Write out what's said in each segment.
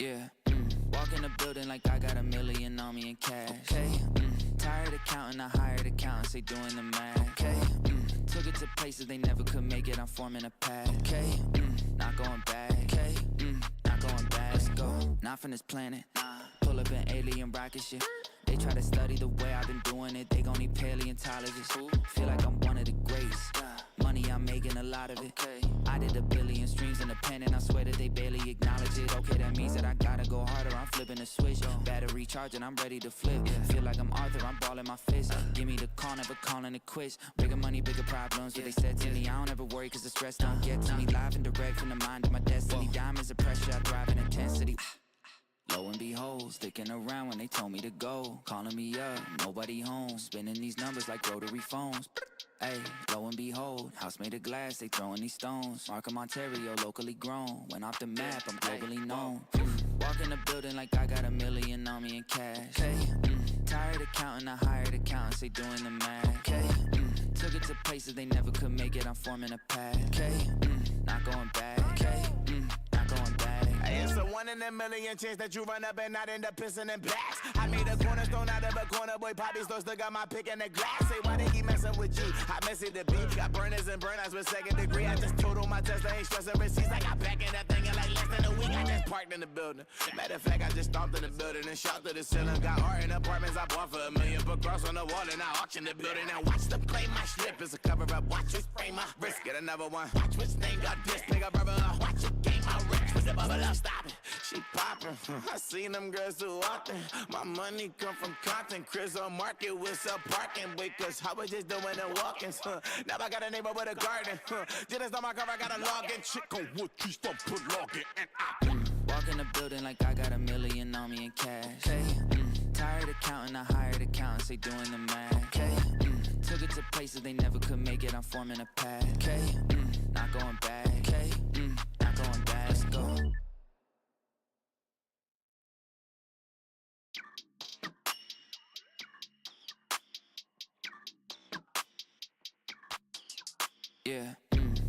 Yeah, walk in the building like I got $1 million on me in cash. Okay, tired of counting, I hired accountants, they doing the math. Okay, took it to places they never could make it, I'm forming a path. Okay, not going back. Okay, not going back. Let's go, not from this planet. Pull up an alien rocket ship. They try to study the way I've been doing it, they gon' need paleontologists. Feel like I'm one of the greats. Money, I'm making a lot of it. I did 1 billion streams in the pen and I swear that they barely acknowledge it. Okay, that means that I gotta go harder, I'm flipping the switch. Battery charging, I'm ready to flip. Feel like I'm Arthur, I'm balling my fist. Give me the call, never calling it quits. Bigger money, bigger problems, what they said to me. I don't ever worry cause the stress don't get to me. Live and direct from the mind of my destiny. Diamonds of pressure, I thrive in intensity. Lo and behold, sticking around when they told me to go. Calling me up, nobody home. Spinning these numbers like rotary phones. Hey, lo and behold, house made of glass, they throwing these stones. Markham, Ontario, locally grown. Went off the map, I'm globally known. Walk in the building like I got $1 million on me in cash. Hey, tired of counting, I hired accountants, they doing the math. Okay, took it to places they never could make it, I'm forming a path. Okay, not going back. Okay, not going back. It's a 1 in a million chance that you run up and not end up pissing in blacks. I made a cornerstone out of a corner, boy, Poppy still got my pick in the glass. Say, why they keep messing with you? I mess it the beat, got burners and burnouts with 2nd degree. I just totaled my Tesla, ain't stressing receipts. I got back in that thing in like less than a week. I just parked in the building. Matter of fact, I just stomped in the building and shot to the ceiling. Got art in apartments I bought for $1 million, put cross on the wall and I auction the building. Now watch them claim my slip is a cover up. Watch me spray my wrist, get another one. Watch which name got this, pick up brother up. Watch it game my rich with the bubble up, stop it. She poppin', I seen them girls too often. My money come from content, Chris on market with some parking. Wait, cause I was just doing the walk-ins. Now I got a neighbor with a garden. Just on my car, I got a login. Chick on wood trees, don't put login. And walk in the building like I got $1 million on me in cash. Okay, tired of counting, I hired accountants, they doing the math. Okay, took it to places they never could make it, I'm forming a path. Okay, not going back. Okay, not going back. Let's go. Yeah,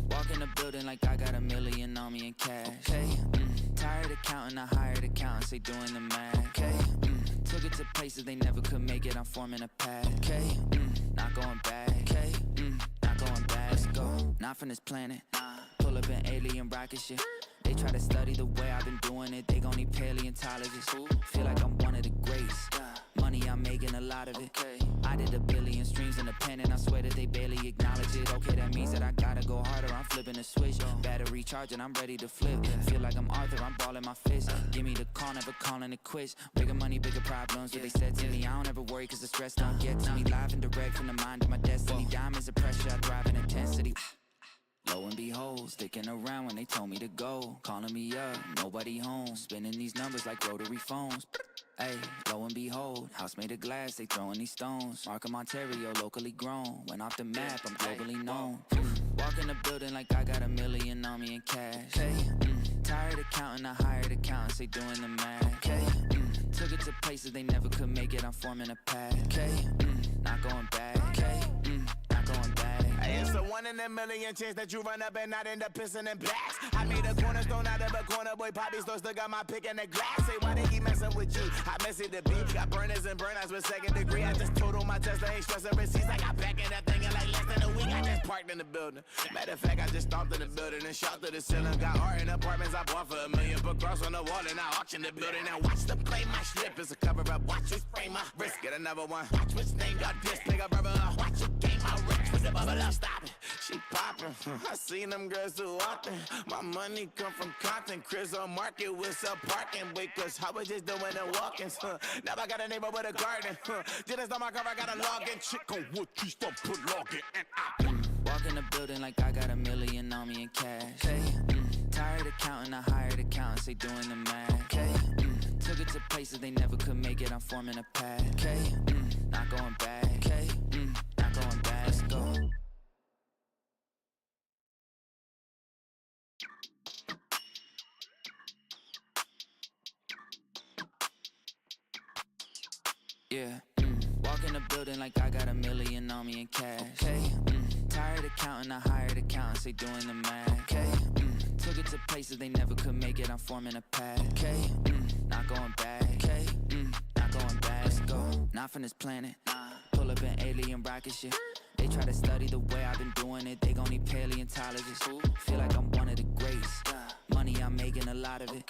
walk in the building like I got $1 million on me in cash. Okay, tired of counting, I hired accountants, they doing the math. Okay, took it to places they never could make it, I'm forming a path. Okay, not going back. Okay, not going back. Let's go, not from this planet. Pull up an alien rocket ship. They try to study the way I've been doing it, they gon' need paleontologists. Feel like I'm one of the greats. Money, I'm making a lot of it. I did 1 billion streams in the pen and I swear that they barely acknowledge it. Okay, that means that I gotta go harder, I'm flipping the switch. Battery charging, I'm ready to flip. Feel like I'm Arthur, I'm balling my fist. Give me the call, never calling it quits. Bigger money, bigger problems, what they said to me. I don't ever worry cause the stress don't get to me. Live and direct from the mind of my destiny. Diamonds of pressure, I thrive in intensity. Lo and behold, sticking around when they told me to go. Calling me up, nobody home. Spinning these numbers like rotary phones. Hey, lo and behold, house made of glass, they throwing these stones. Markham, Ontario, locally grown. Went off the map, I'm globally known. Walk in the building like I got $1 million on me in cash. Hey, tired of counting, I hired accountants, they doing the math. Okay, took it to places they never could make it, I'm forming a path. Okay, not going back. Okay, not going back. it's a 1 in a million chance that you run up and not end up pissing in blacks. I made a cornerstone out of a corner, boy, Poppy still got my pick in the glass. Say, why they keep messing with you? I mess it the beat, got burners and burnouts with 2nd degree. I just totaled my Tesla, ain't stressing receipts. I got back in that thing in like less than a week. I just parked in the building. Matter of fact, I just stomped in the building and shot to the ceiling. Got art in apartments I bought for $1 million, put cross on the wall and I auction the building. Now watch them claim my slip is a cover up. Watch me spray my wrist, get another one. Watch which name got this, pick up brother up. Watch it game my rich with the bubble up, stop it. She poppin', I seen them girls too often. My money come from content, Chris on market with some parking. Wait, cause I was just doing the walk-ins. Now I got a neighbor with a garden. Just on my car, I got a login. Chick on wood trees, don't put login. And walk in the building like I got $1 million on me in cash. Okay, tired of counting, I hired accountants, they doing the math. Okay, took it to places they never could make it, I'm forming a path. Okay, not going back. Okay, not going back. Let's go. Yeah, walk in the building like I got $1 million on me in cash. Okay, tired of counting, I hired accountants, they doing the math. Okay, took it to places they never could make it, I'm forming a path. Okay, not going back. Okay, not going back. Let's go, not from this planet. Pull up in alien rocket shit. They try to study the way I've been doing it. They gon' need paleontologists. Feel like I'm one of the greats. Money, I'm making a lot of it.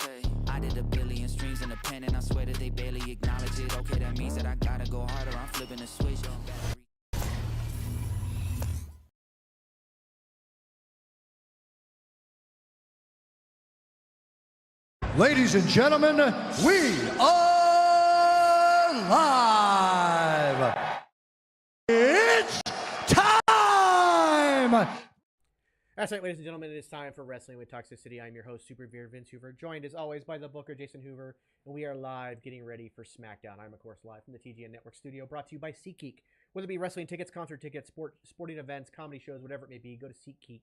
I did 1 billion streams in the pen, and I swear that they barely acknowledge it. Okay, that means that I gotta go harder. I'm flipping a switch. Ladies and gentlemen, we are live. It's time. That's right, ladies and gentlemen, it is time for Wrestling with Toxicity. I'm your host, Super Beer Vince Hoover, joined as always by the Booker, Jason Hoover, and we are live getting ready for Smackdown. I'm, of course, live from the TGN Network studio, brought to you by SeatGeek. Whether it be wrestling tickets, concert tickets, sporting events, comedy shows, whatever it may be, go to SeatGeek,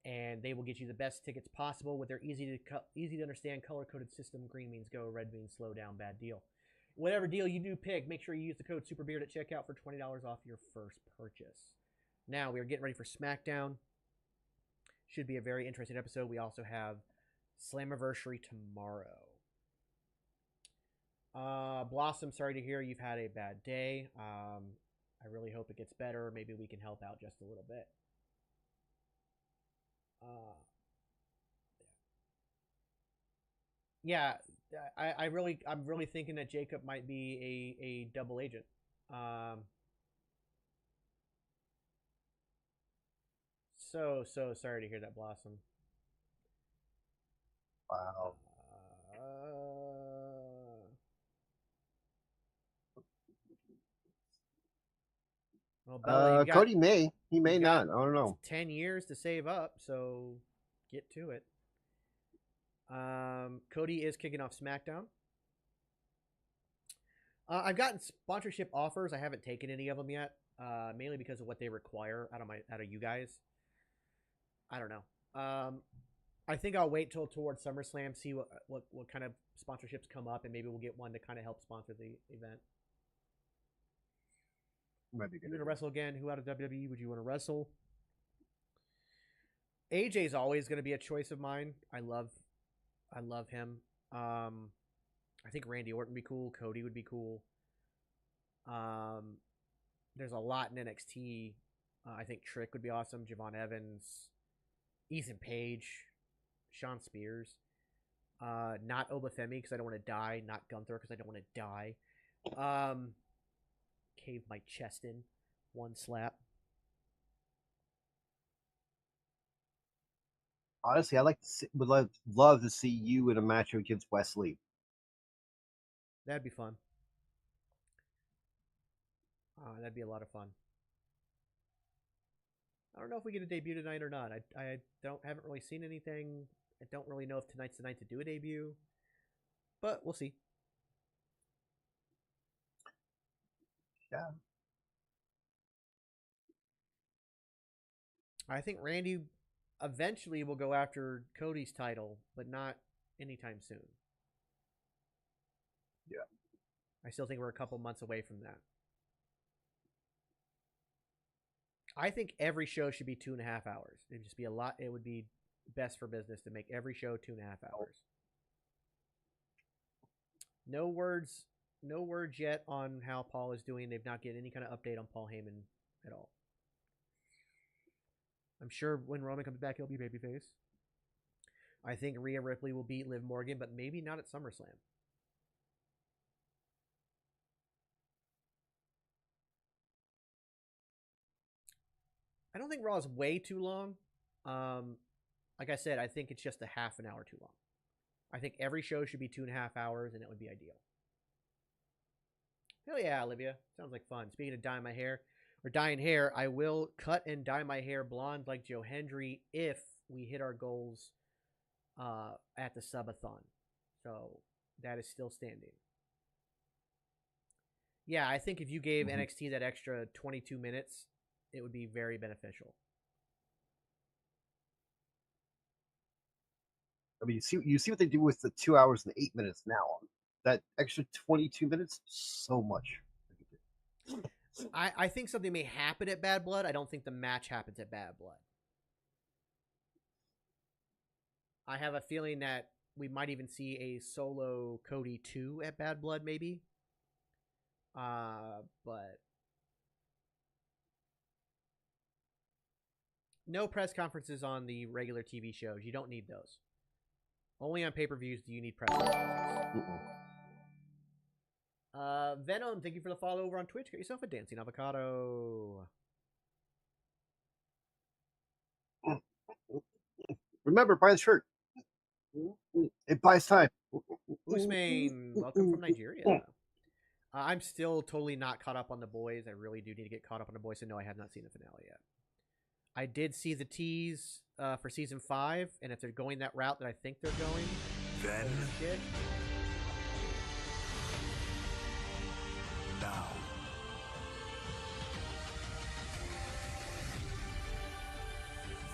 and they will get you the best tickets possible with their easy to understand color-coded system. Green means go, red means slow down, bad deal. Whatever deal you do pick, make sure you use the code SUPERBEARD at checkout for $20 off your first purchase. Now, we are getting ready for Smackdown. Should be a very interesting episode. We also have Slammiversary tomorrow. Blossom, sorry to hear you've had a bad day. I really hope it gets better. Maybe we can help out just a little bit. Yeah, I'm really thinking that Jacob might be a double agent. So sorry to hear that, Blossom. Wow. Well, Bella, Cody may. He may not. I don't know. 10 years to save up, so get to it. Cody is kicking off SmackDown. I've gotten sponsorship offers. I haven't taken any of them yet, mainly because of what they require out of you guys. I don't know. I think I'll wait till towards SummerSlam, see what kind of sponsorships come up, and maybe we'll get one to kind of help sponsor the event. Might be good. You want to wrestle again? Who out of WWE would you want to wrestle? AJ's always going to be a choice of mine. I love him. I think Randy Orton would be cool. Cody would be cool. There's a lot in NXT. I think Trick would be awesome. Javon Evans, Ethan Page, Sean Spears. Not Obafemi because I don't want to die. Not Gunther because I don't want to die. Cave my chest in. One slap. Honestly, would love to see you in a match against Wesley. That'd be fun. That'd be a lot of fun. I don't know if we get a debut tonight or not. I haven't really seen anything. I don't really know if tonight's the night to do a debut, but we'll see. Yeah. I think Randy eventually will go after Cody's title, but not anytime soon. Yeah. I still think we're a couple months away from that. I think every show should be 2.5 hours. It'd just be a lot. It would be best for business to make every show 2.5 hours. No words yet on how Paul is doing. They've not given any kind of update on Paul Heyman at all. I'm sure when Roman comes back, he'll be babyface. I think Rhea Ripley will beat Liv Morgan, but maybe not at SummerSlam. I don't think Raw is way too long. Like I said, I think it's just a half an hour too long. I think every show should be 2.5 hours, and it would be ideal. Hell yeah, Olivia. Sounds like fun. Speaking of dyeing hair, I will cut and dye my hair blonde like Joe Hendry if we hit our goals at the subathon. So that is still standing. Yeah, I think if you gave NXT that extra 22 minutes, it would be very beneficial. I mean, you see what they do with the 2 hours and 8 minutes now. That extra 22 minutes, so much. I think something may happen at Bad Blood. I don't think the match happens at Bad Blood. I have a feeling that we might even see a solo Cody 2 at Bad Blood, maybe. But no press conferences on the regular TV shows. You don't need those. Only on pay-per-views do you need press conferences. Venom, thank you for the follow over on Twitch. Get yourself a dancing avocado. Remember, buy the shirt. It buys time. Usman, welcome from Nigeria. I'm still totally not caught up on The Boys. I really do need to get caught up on The Boys. And no, I have not seen the finale yet. I did see the tease for season 5, and if they're going that route that I think they're going, then now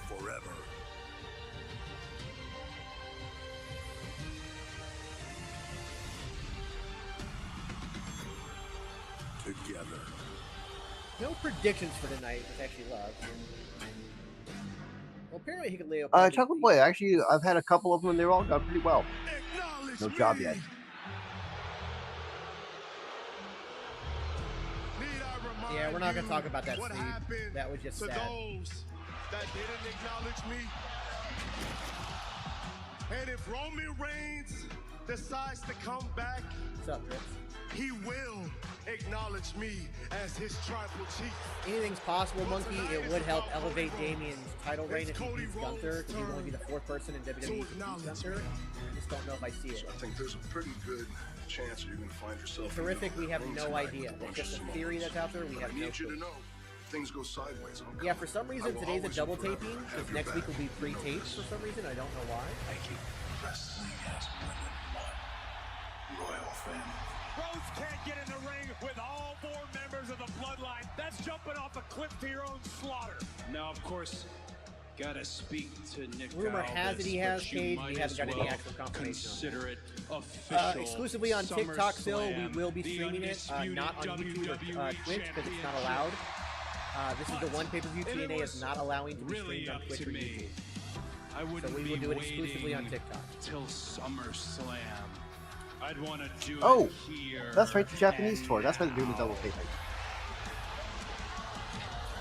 forever together. No predictions for tonight, which I actually love. Well, apparently he could lay up. Chocolate Boy, actually, I've had a couple of them, and they've all gone pretty well. No job yet. Yeah, we're not going to talk about that, Steve. That was just sad. Those that didn't acknowledge me. And if Roman Reigns decides to come back, What's up, Chris? he will acknowledge me as his tribal chief. Anything's possible, Monkey. It would help elevate Damien's title reign if he beats Gunther, because he will only be the 4th person in WWE to beat Gunther. I just don't know if I see it. I think there's a pretty good chance you're going to find yourself. Terrific, we have no idea. It's just a theory that's out there. We have I no need you clue. to know things go sideways. Yeah, for some reason today's a double taping. Because next week will be pre-taped for some reason. I don't know why. Wrestling has more than one royal family. Rhodes can't get in the ring with all 4 members of the bloodline. That's jumping off a cliff to your own slaughter. Now, of course, gotta speak to Nick. Rumor has it he has Cage. We haven't got any actual confirmation. Consider it official. Exclusively on TikTok still. We will be streaming it, not on YouTube or Twitch because it's not allowed. This is the one pay-per-view TNA is not allowing to be streamed on Twitch or YouTube. So we will do it exclusively on TikTok. Till SummerSlam. I'd want to do Oh, it here. that's right, the Japanese tour. That's why they're doing the double taping.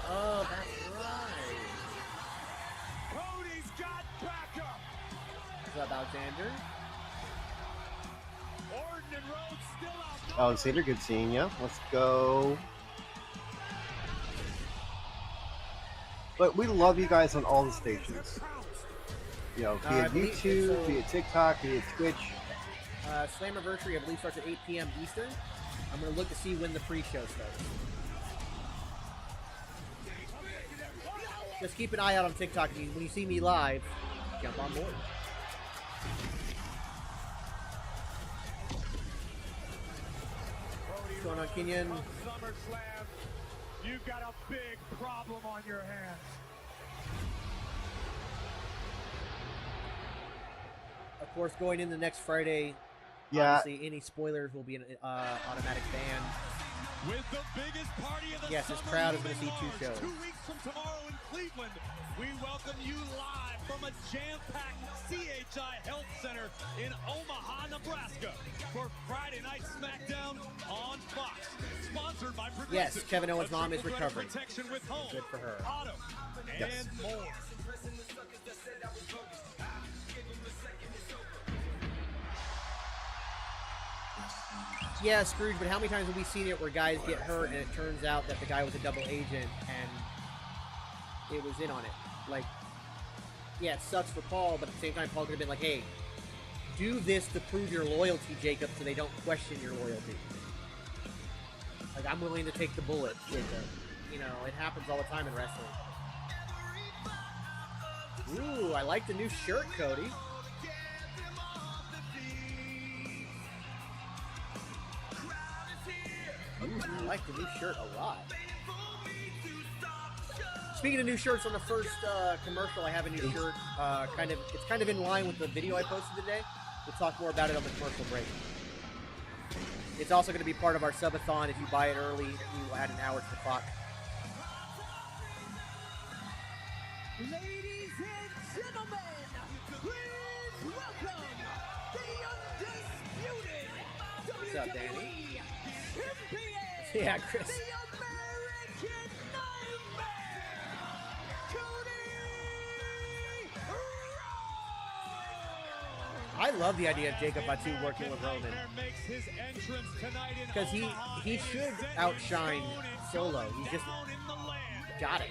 Oh, that's right. Cody's got backup. What's up, Alexander? Orton and Rhodes still out. Alexander, good seeing you. Let's go. But we love you guys on all the stations. You know, be it YouTube, be it TikTok, be it Twitch. Slammiversary, I believe, starts at 8 p.m. Eastern. I'm going to look to see when the pre-show starts. Just keep an eye out on TikTok. When you see me live, jump on board. What's going on, Kenyon? SummerSlam, you've got a big problem on your hands. Of course, going in the next Friday, obviously any spoilers will be an automatic ban. With the biggest party of the Yes, this crowd is going to see 2 shows. 2 weeks from tomorrow in Cleveland, we welcome you live from a jam-packed CHI Health Center in Omaha, Nebraska for Friday Night Smackdown on Fox. Sponsored by Progressive. Yes, Kevin Owens' mom is recovering. Protection with home, Good for her. auto, and more. Yeah, Scrooge, but how many times have we seen it where guys get hurt and it turns out that the guy was a double agent and it was in on it? Like, yeah, it sucks for Paul, but at the same time, Paul could have been like, hey, do this to prove your loyalty, Jacob, so they don't question your loyalty. Like, I'm willing to take the bullet, Jacob. You know, it happens all the time in wrestling. Ooh, I like the new shirt, Cody. I like the new shirt a lot. Speaking of new shirts, on the first commercial, I have a new shirt. It's kind of in line with the video I posted today. We'll talk more about it on the commercial break. It's also going to be part of our subathon. If you buy it early, we will add an hour to the clock. Ladies and gentlemen, please welcome the undisputed WWE Champion, Yeah, Chris. the American Nightmare, Cody Rhodes. I love the idea of Jacob Fatu working with Roman. Because he should outshine Solo. He just got it.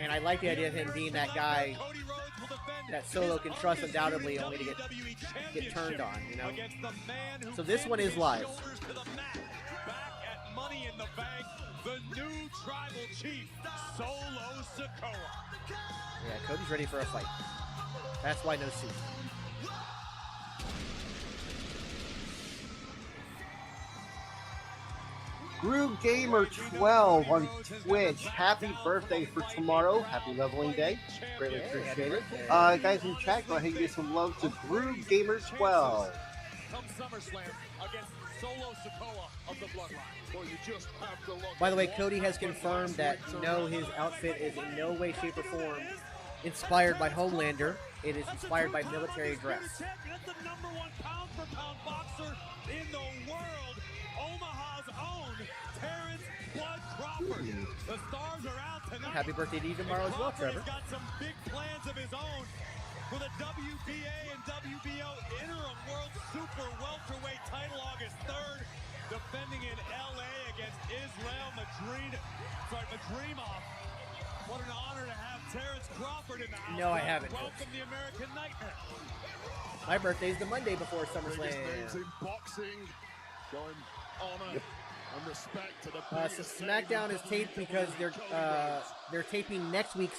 And I like the idea of him being that guy that Solo can trust undoubtedly, only to get turned on, you know? So this one is live. Money in the Bank, the new tribal chief, Solo Sikoa. Yeah, Cody's ready for a fight. That's why no suit. Groove Gamer 12 on Twitch. Happy birthday for tomorrow. Happy leveling day. Greatly appreciate it. Guys in chat, go ahead and give some love to Groove Gamer 12. Come Summerslam against Solo Sikoa of the Bloodline. Well, you just have to look. By the way, Cody has confirmed that no, his outfit is in no way, shape, or form inspired by Homelander. It is inspired by military dress. That's the number one pound-for-pound boxer in the world. Omaha's own Terrence Blood Crawford. The stars are out tonight. Happy birthday to you tomorrow as well, Trevor. He's got some big plans of his own for the WBA and WBO interim world super welterweight title August 3rd. Defending in LA against Islam Madrimov. What an honor to have Terrence Crawford in the house. No, I haven't. Welcome the American Nightmare. My birthday's the Monday before SummerSlam. In boxing, going honor and respect to the So SmackDown is taped because they're taping next week's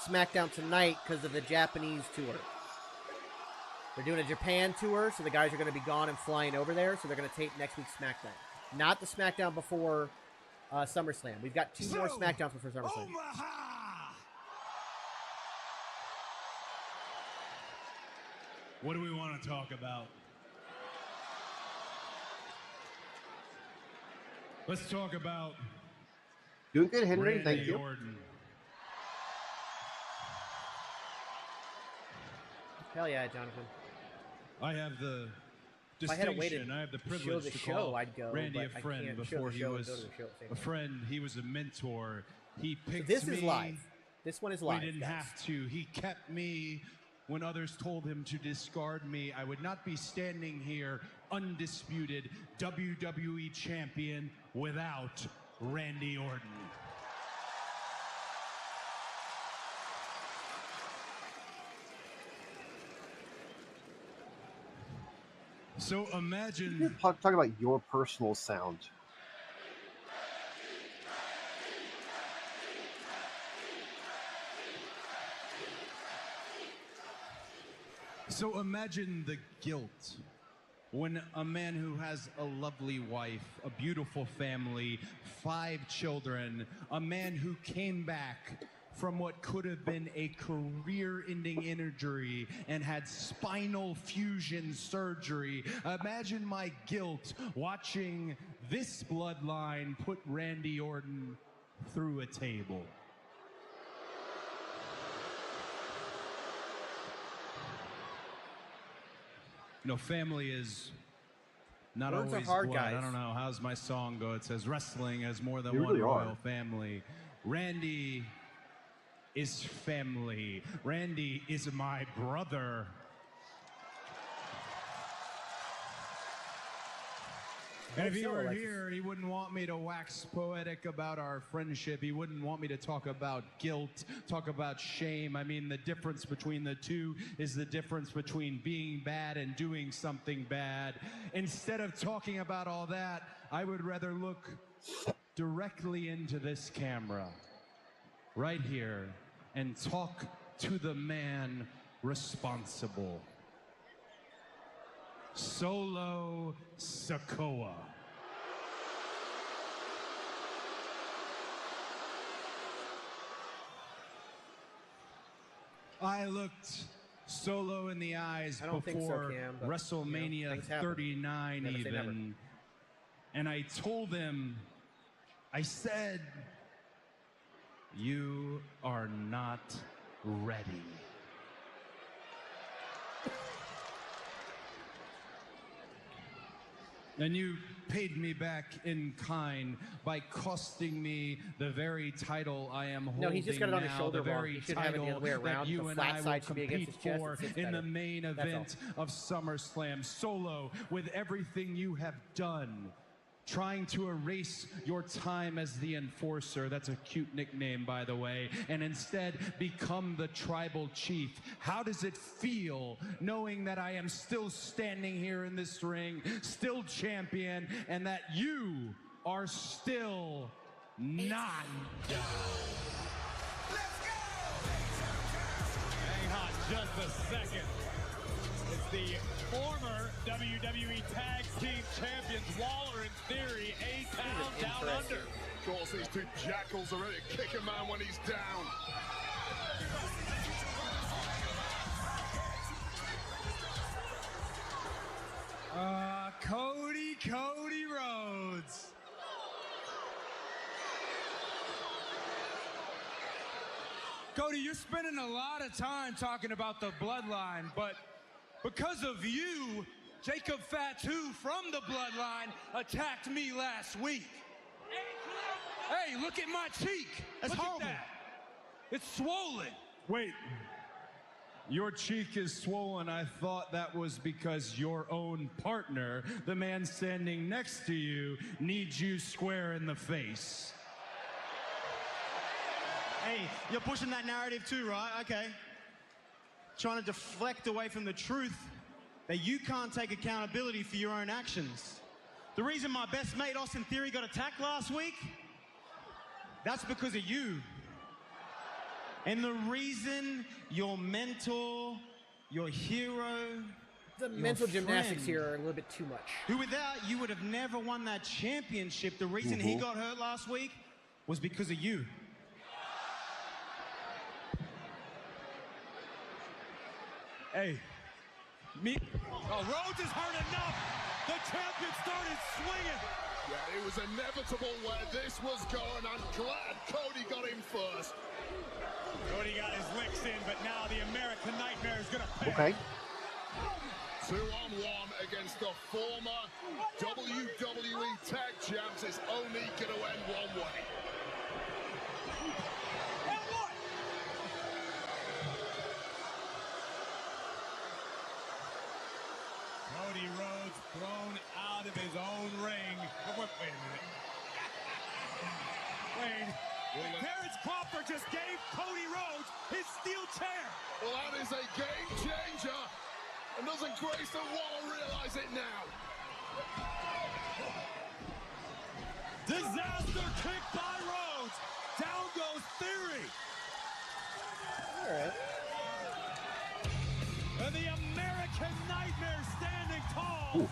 SmackDown tonight because of the Japanese tour. They're doing a Japan tour, so the guys are going to be gone and flying over there, so they're going to tape next week's SmackDown. Not the SmackDown before SummerSlam. We've got two more SmackDowns before SummerSlam. What do we want to talk about? Let's talk about Doing good, Henry. Randy Thank you. Orton. Hell yeah, Jonathan. I have the If I had to wait distinction, I have the show privilege the to show, call I'd go, Randy a but I friend can't show before the he show and was go to the show at the same a time. friend. He was a mentor. He So picked this me. is live. This one is live. We didn't guys. have to. He kept me when others told him to discard me. I would not be standing here undisputed WWE Champion without Randy Orton. So imagine Talk about your personal sound. So imagine the guilt when a man who has a lovely wife, a beautiful family, 5 children, a man who came back from what could have been a career-ending injury and had spinal fusion surgery. Imagine my guilt watching this bloodline put Randy Orton through a table. You know, family is not Words are always hard, blood. guys. I don't know. How's my song go? It says wrestling has more than You one really royal are. family. Randy is family. Randy is my brother. And if he so, were Alexis. here, he wouldn't want me to wax poetic about our friendship. He wouldn't want me to talk about guilt, talk about shame. I mean, the difference between the two is the difference between being bad and doing something bad. Instead of talking about all that, I would rather look directly into this camera, right here, and talk to the man responsible. Solo Sikoa. I looked Solo in the eyes I don't think so, before Cam, but, WrestleMania you know, things happen. 39 Never say never. even. And I told him, I said, you are not ready. And you paid me back in kind by costing me the very title I am holding No, he's just got it on his now, shoulder the wrong. very He should have it the other way title around. that you The and flat I will side should be against compete his chest. for It sits in better. the main That's event of SummerSlam, solo with everything you have done. Trying to erase your time as the enforcer, that's a cute nickname by the way, and instead become the tribal chief. How does it feel knowing that I am still standing here in this ring, still champion, and that you are still not done? Hang on just a second. It's the former WWE Tag Team Champions, Waller and Theory, A-Town down under. Of course, these two jackals are ready to kick a man when he's down. Cody Rhodes. Cody, you're spending a lot of time talking about the bloodline, but because of you, Jacob Fatu from the bloodline attacked me last week. Hey, look at my cheek. That's horrible. That. It's swollen. Wait. Your cheek is swollen. I thought that was because your own partner, the man standing next to you, needs you square in the face. Hey, you're pushing that narrative too, right? Okay. Trying to deflect away from the truth that you can't take accountability for your own actions. The reason my best mate Austin Theory got attacked last week, that's because of you. And the reason your mentor, your hero, The your mental gymnastics friend, here are a little bit too much. who without you would have never won that championship, the reason he got hurt last week was because of you. Hey, Rhodes is hurt enough. The champion started swinging. Yeah, it was inevitable where this was going. I'm glad Cody got him first. Cody got his licks in, but now the American Nightmare is going to pay. Okay. 2-on-1 against the former WWE Tag Champs. It's only going to end one way. And what? Cody Rhodes thrown out of his own ring. Wait a minute. Wait. Terrence Crawford just gave Cody Rhodes his steel chair. Well, that is a game changer. And doesn't Grayson Waller realize it now? Disaster kick by Rhodes. Down goes Theory. All right. And the American Nightmare standing tall. Ooh.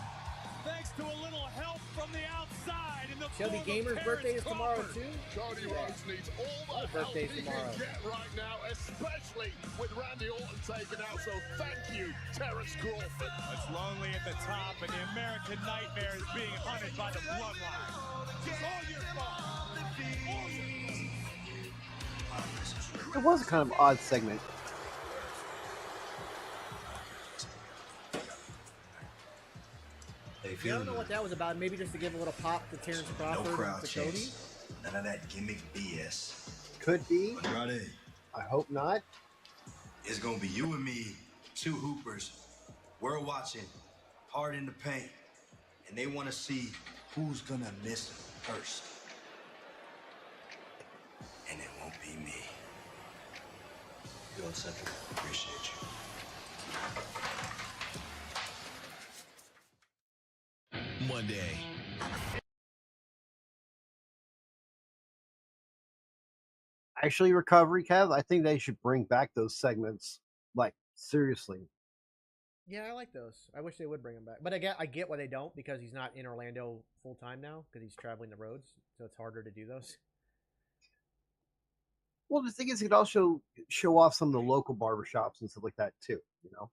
Thanks to a little help from the outside. In the Shelby form of Gamer's Terrence birthday is tomorrow Crawford. too. Cody Rhodes needs all the help birthday's he tomorrow. can get right now, especially with Randy Orton taken out. So thank you, Terrence Crawford. It's lonely at the top, and the American Nightmare is being hunted by the bloodline. It's all your fault. All your fault. It was a kind of odd segment. I don't know what that was about. Maybe just to give a little pop to Terrence Crawford No crowd and to Cody. chase. None of that gimmick BS. Could be. Andrade, I hope not. it's gonna be you and me, two hoopers. We're watching, hard in the paint, and they want to see who's gonna miss first. And it won't be me. Yo, Central, appreciate you. Monday. Actually, recovery, Kev, I think they should bring back those segments. Like, seriously. Yeah, I like those. I wish they would bring him back, but I get why they don't, because he's not in Orlando full time now because he's traveling the roads, so it's harder to do those. Well, the thing is, he could also show off some of the local barbershops and stuff like that, too, you know?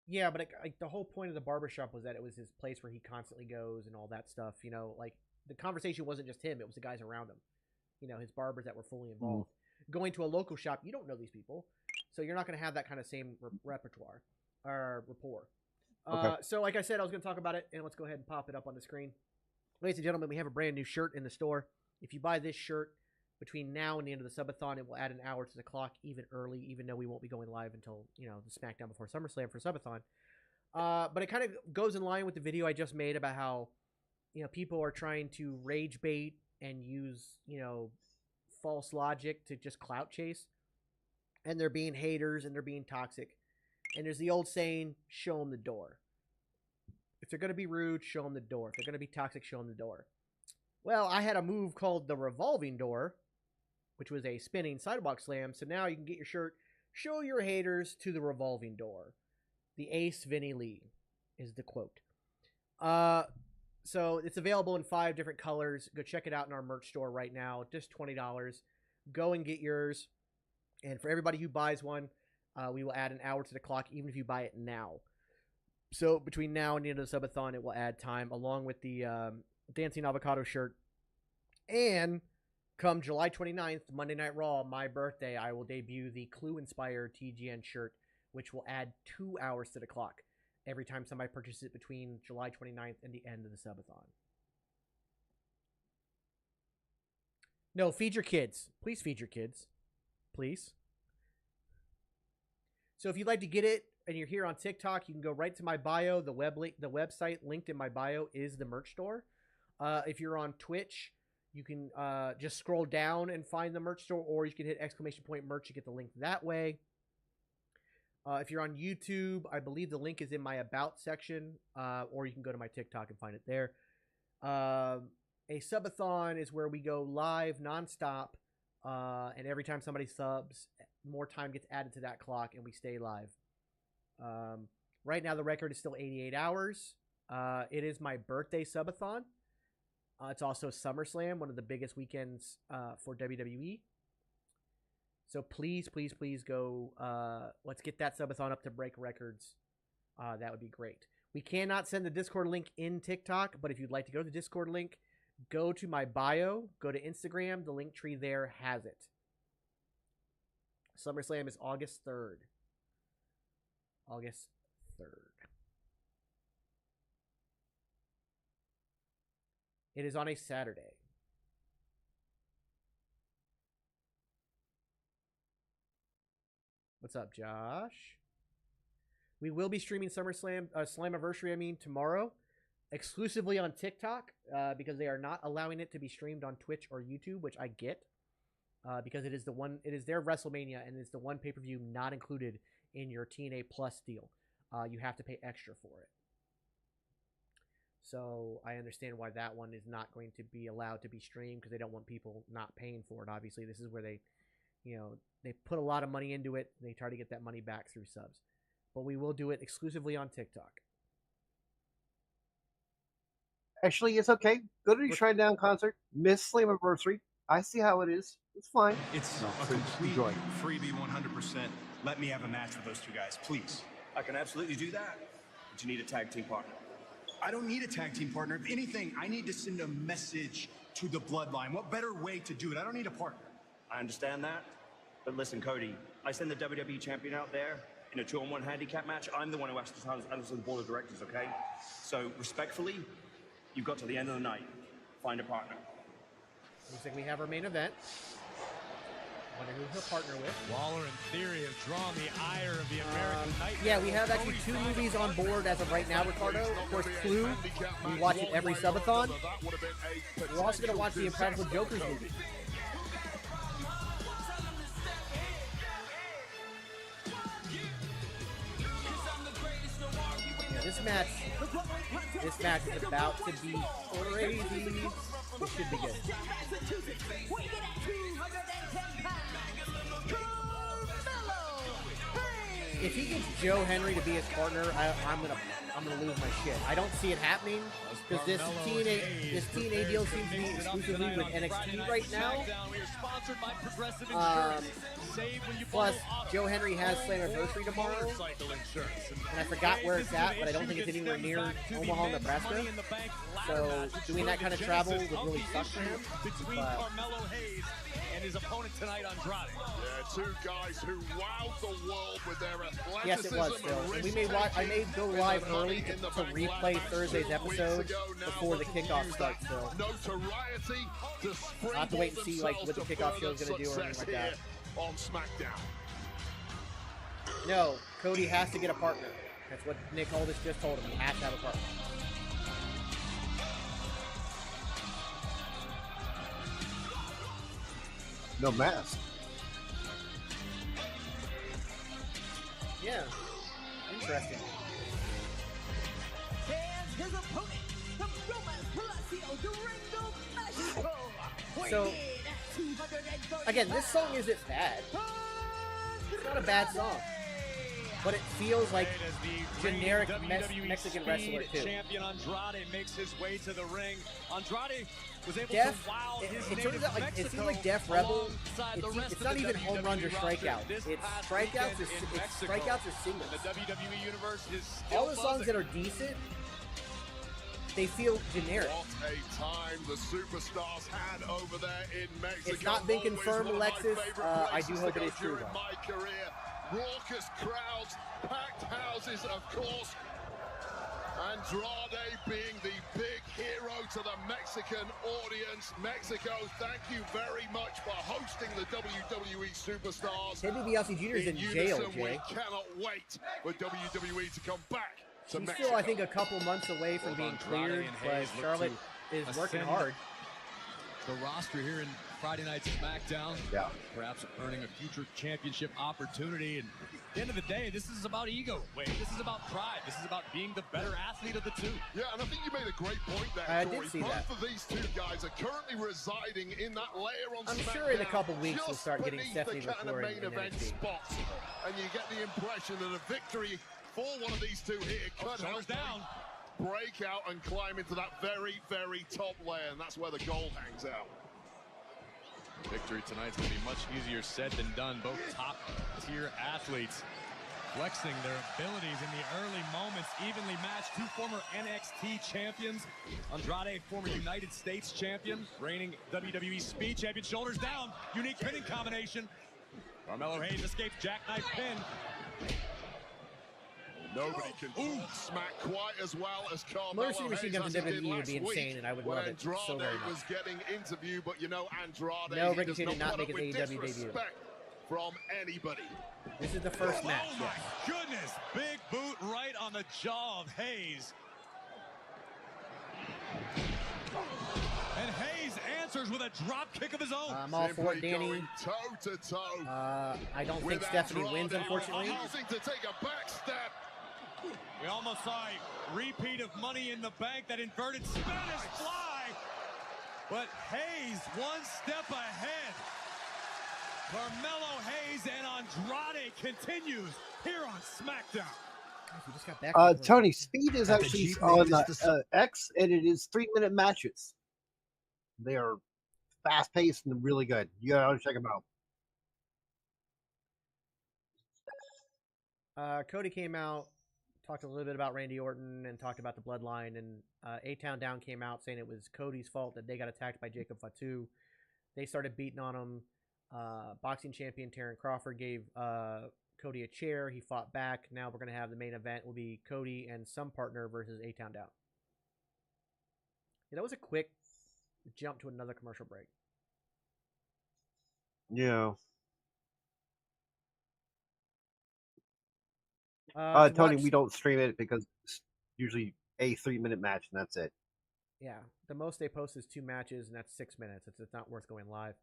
Yeah, but the whole point of the barbershop was that it was his place where he constantly goes and all that stuff. You know, like the conversation wasn't just him; it was the guys around him. You know, his barbers that were fully involved. Going to a local shop, you don't know these people, so you're not going to have that kind of same repertoire or rapport. Okay. So, like I said, I was going to talk about it, and let's go ahead and pop it up on the screen. Ladies and gentlemen, we have a brand new shirt in the store. If you buy this shirt between now and the end of the subathon, it will add an hour to the clock, even early, even though we won't be going live until, the SmackDown before SummerSlam for subathon. But it kind of goes in line with the video I just made about how, people are trying to rage bait and use, false logic to just clout chase. And they're being haters and they're being toxic. And there's the old saying, show them the door. If they're going to be rude, show them the door. If they're going to be toxic, show them the door. Well, I had a move called the revolving door, which was a spinning sidewalk slam. So now you can get your shirt, show your haters to the revolving door. The Ace Vinny Lee is the quote. So it's available in 5 different colors. Go check it out in our merch store right now. Just $20. Go and get yours. And for everybody who buys one, we will add an hour to the clock, even if you buy it now. So between now and the end of the subathon, it will add time, along with the Dancing Avocado shirt. And come July 29th, Monday Night Raw, my birthday, I will debut the Clue-inspired TGN shirt, which will add 2 hours to the clock every time somebody purchases it between July 29th and the end of the subathon. No, feed your kids. Please feed your kids. Please. So if you'd like to get it and you're here on TikTok, you can go right to my bio. The website linked in my bio is the merch store. If you're on Twitch, you can just scroll down and find the merch store, or you can hit !merch to get the link that way. If you're on YouTube, I believe the link is in my About section, or you can go to my TikTok and find it there. A subathon is where we go live nonstop, and every time somebody subs, more time gets added to that clock, and we stay live. Right now, the record is still 88 hours. It is my birthday subathon. It's also Summerslam, one of the biggest weekends for WWE. So please, please, please go. Let's get that subathon up to break records. That would be great. We cannot send the Discord link in TikTok, but if you'd like to go to the Discord link, go to my bio, go to Instagram. The link tree there has it. SummerSlam is August 3rd. August 3rd. It is on a Saturday. What's up, Josh? We will be streaming SummerSlam, Slammiversary, tomorrow, exclusively on TikTok, because they are not allowing it to be streamed on Twitch or YouTube, which I get, because it is their WrestleMania, and it's the one pay-per-view not included in your TNA Plus deal. You have to pay extra for it. So I understand why that one is not going to be allowed to be streamed, because they don't want people not paying for it. Obviously, this is where they put a lot of money into it. And they try to get that money back through subs. But we will do it exclusively on TikTok. Actually, it's okay. Go to the Shrine concert. Miss Slammiversary. I see how it is. It's fine. It's a complete freebie 100%. Let me have a match with those two guys, please. I can absolutely do that. But you need a tag team partner. I don't need a tag team partner. If anything, I need to send a message to the Bloodline. What better way to do it? I don't need a partner. I understand that. But listen, Cody, I send the WWE Champion out there in a 2-on-1 handicap match. I'm the one who has to answer the board of directors, okay? So, respectfully, you've got to the end of the night. Find a partner. Looks like we have our main event. Wonder who he'll partner with. Waller and Theory have drawn the ire of the American Nightmare. Yeah, we have actually 2 movies on board as of right now, Ricardo. Of course, Clue. We watch it every subathon. We're also going to watch the Impractical Jokers movie. Yeah, this match is about to be crazy. This should be good. If he gets Joe Henry to be his partner, I'm gonna lose my shit. I don't see it happening because this TNA deal seems to be exclusively with NXT right now. Plus, Joe Henry has Slammiversary tomorrow, and I forgot where it's at, but I don't think it's anywhere near Omaha, Nebraska. So doing that kind of travel would really suck for him. And his opponent tonight, Andrade. Yeah, 2 guys who wowed the world with their athletic Yes, it was, Phil. And we I may go live early to replay Thursday's episode before the kickoff starts, Phil. I'll have to wait and see like what the kickoff show is going to do or anything like that. On Smackdown. No, Cody has to get a partner. That's what Nick Aldis just told him. He has to have a partner. No mask. Yeah. Interesting. And his opponent, the Roman Palacio Durango Mexico. So, again, this song isn't bad. It's not a bad song. But it feels like generic Mexican wrestler, too. Champion Andrade makes his way to the ring. Andrade was able Def, to wow his it turns out like it seems like Def Rebel. It's not even home runs or strikeouts. It's strikeouts or singles. The WWE universe is all the songs that are decent, they feel generic. What a time the superstars had over there in Mexico. It's not been confirmed, Alexis. I do hope it is true, though. My career, raucous crowds, packed houses, of course. Andrade being the big hero to the Mexican audience. Mexico, thank you very much for hosting the WWE Superstars. Ted DiBiase Jr. is in jail, Jay. We cannot wait for WWE to come back to She's Mexico. still, I think, a couple months away from being cleared, but Charlotte is working hard. The roster here in Friday Night SmackDown. Yeah. Perhaps earning a future championship opportunity. And at the end of the day, this is about ego. This is about pride. This is about being the better athlete of the two. Yeah, and I think you made a great point there, I Corey. did see Both that. of these two guys are currently residing in that layer on I'm SmackDown, sure in a couple weeks we'll just start getting beneath Stephanie the kind of McClure main in event NXT. spots. And you get the impression that a victory for one of these two here could help them break out and climb into that very, very top layer, and that's where the gold hangs out. Victory tonight's going to be much easier said than done. Both top-tier athletes flexing their abilities in the early moments. Evenly matched, two former NXT champions. Andrade, former United States champion, reigning WWE Speed champion. Shoulders down, unique pinning combination. Carmelo Hayes escapes jackknife pin. Nobody can smack quite as well as Carmelo Motor City Machine Hayes Guns as in he did WWE would last be week insane, and I would when love it so Andrade very much. was getting interviewed, but you know Andrade, No, he Ricky does did not put make up his with AEW debut. disrespect from anybody. This is the first match. Oh my goodness! Big boot right on the jaw of Hayes. And Hayes answers with a drop kick of his own. I'm all for it, Danny. Toe to toe. I don't think Stephanie wins, unfortunately. Refusing to take a back step. We almost saw a repeat of Money in the Bank, that inverted Spanish fly. But Hayes one step ahead. Carmelo Hayes and Andrade continues here on SmackDown. Tony, Speed is actually on X, and it is 3-minute matches. They are fast-paced and really good. You gotta check them out. Cody came out, talked a little bit about Randy Orton, and talked about the Bloodline. And A-Town Down came out saying it was Cody's fault that they got attacked by Jacob Fatu. They started beating on him. Boxing champion Terran Crawford gave Cody a chair. He fought back. Now we're going to have the main event will be Cody and some partner versus A-Town Down. Yeah, that was a quick jump to another commercial break. Yeah. Tony, we don't stream it because it's usually a 3-minute match and that's it. Yeah, the most they post is 2 matches and that's 6 minutes. It's not worth going live.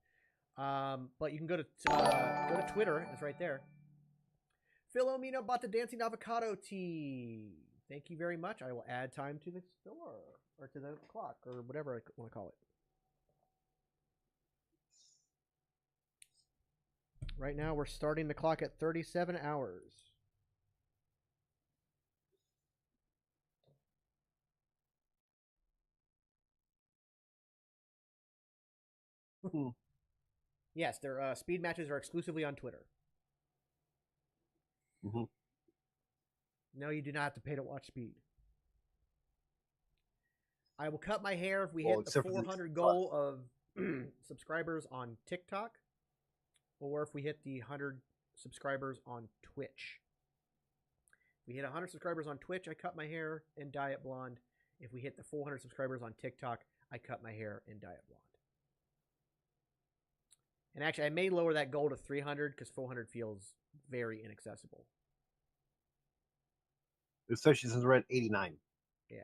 But you can go to Twitter. It's right there. Philomena bought the Dancing Avocado tea. Thank you very much. I will add time to the store or to the clock or whatever I want to call it. Right now, we're starting the clock at 37 hours. Yes, their speed matches are exclusively on Twitter. Mm-hmm. No, you do not have to pay to watch speed. I will cut my hair if we hit the 400 goal of subscribers on TikTok, or if we hit the 100 subscribers on Twitch. we hit 100 subscribers on Twitch, I cut my hair and dye it blonde. If we hit the 400 subscribers on TikTok, I cut my hair and dye it blonde. And actually, I may lower that goal to 300 because 400 feels very inaccessible. Especially since we're at 89. Yeah.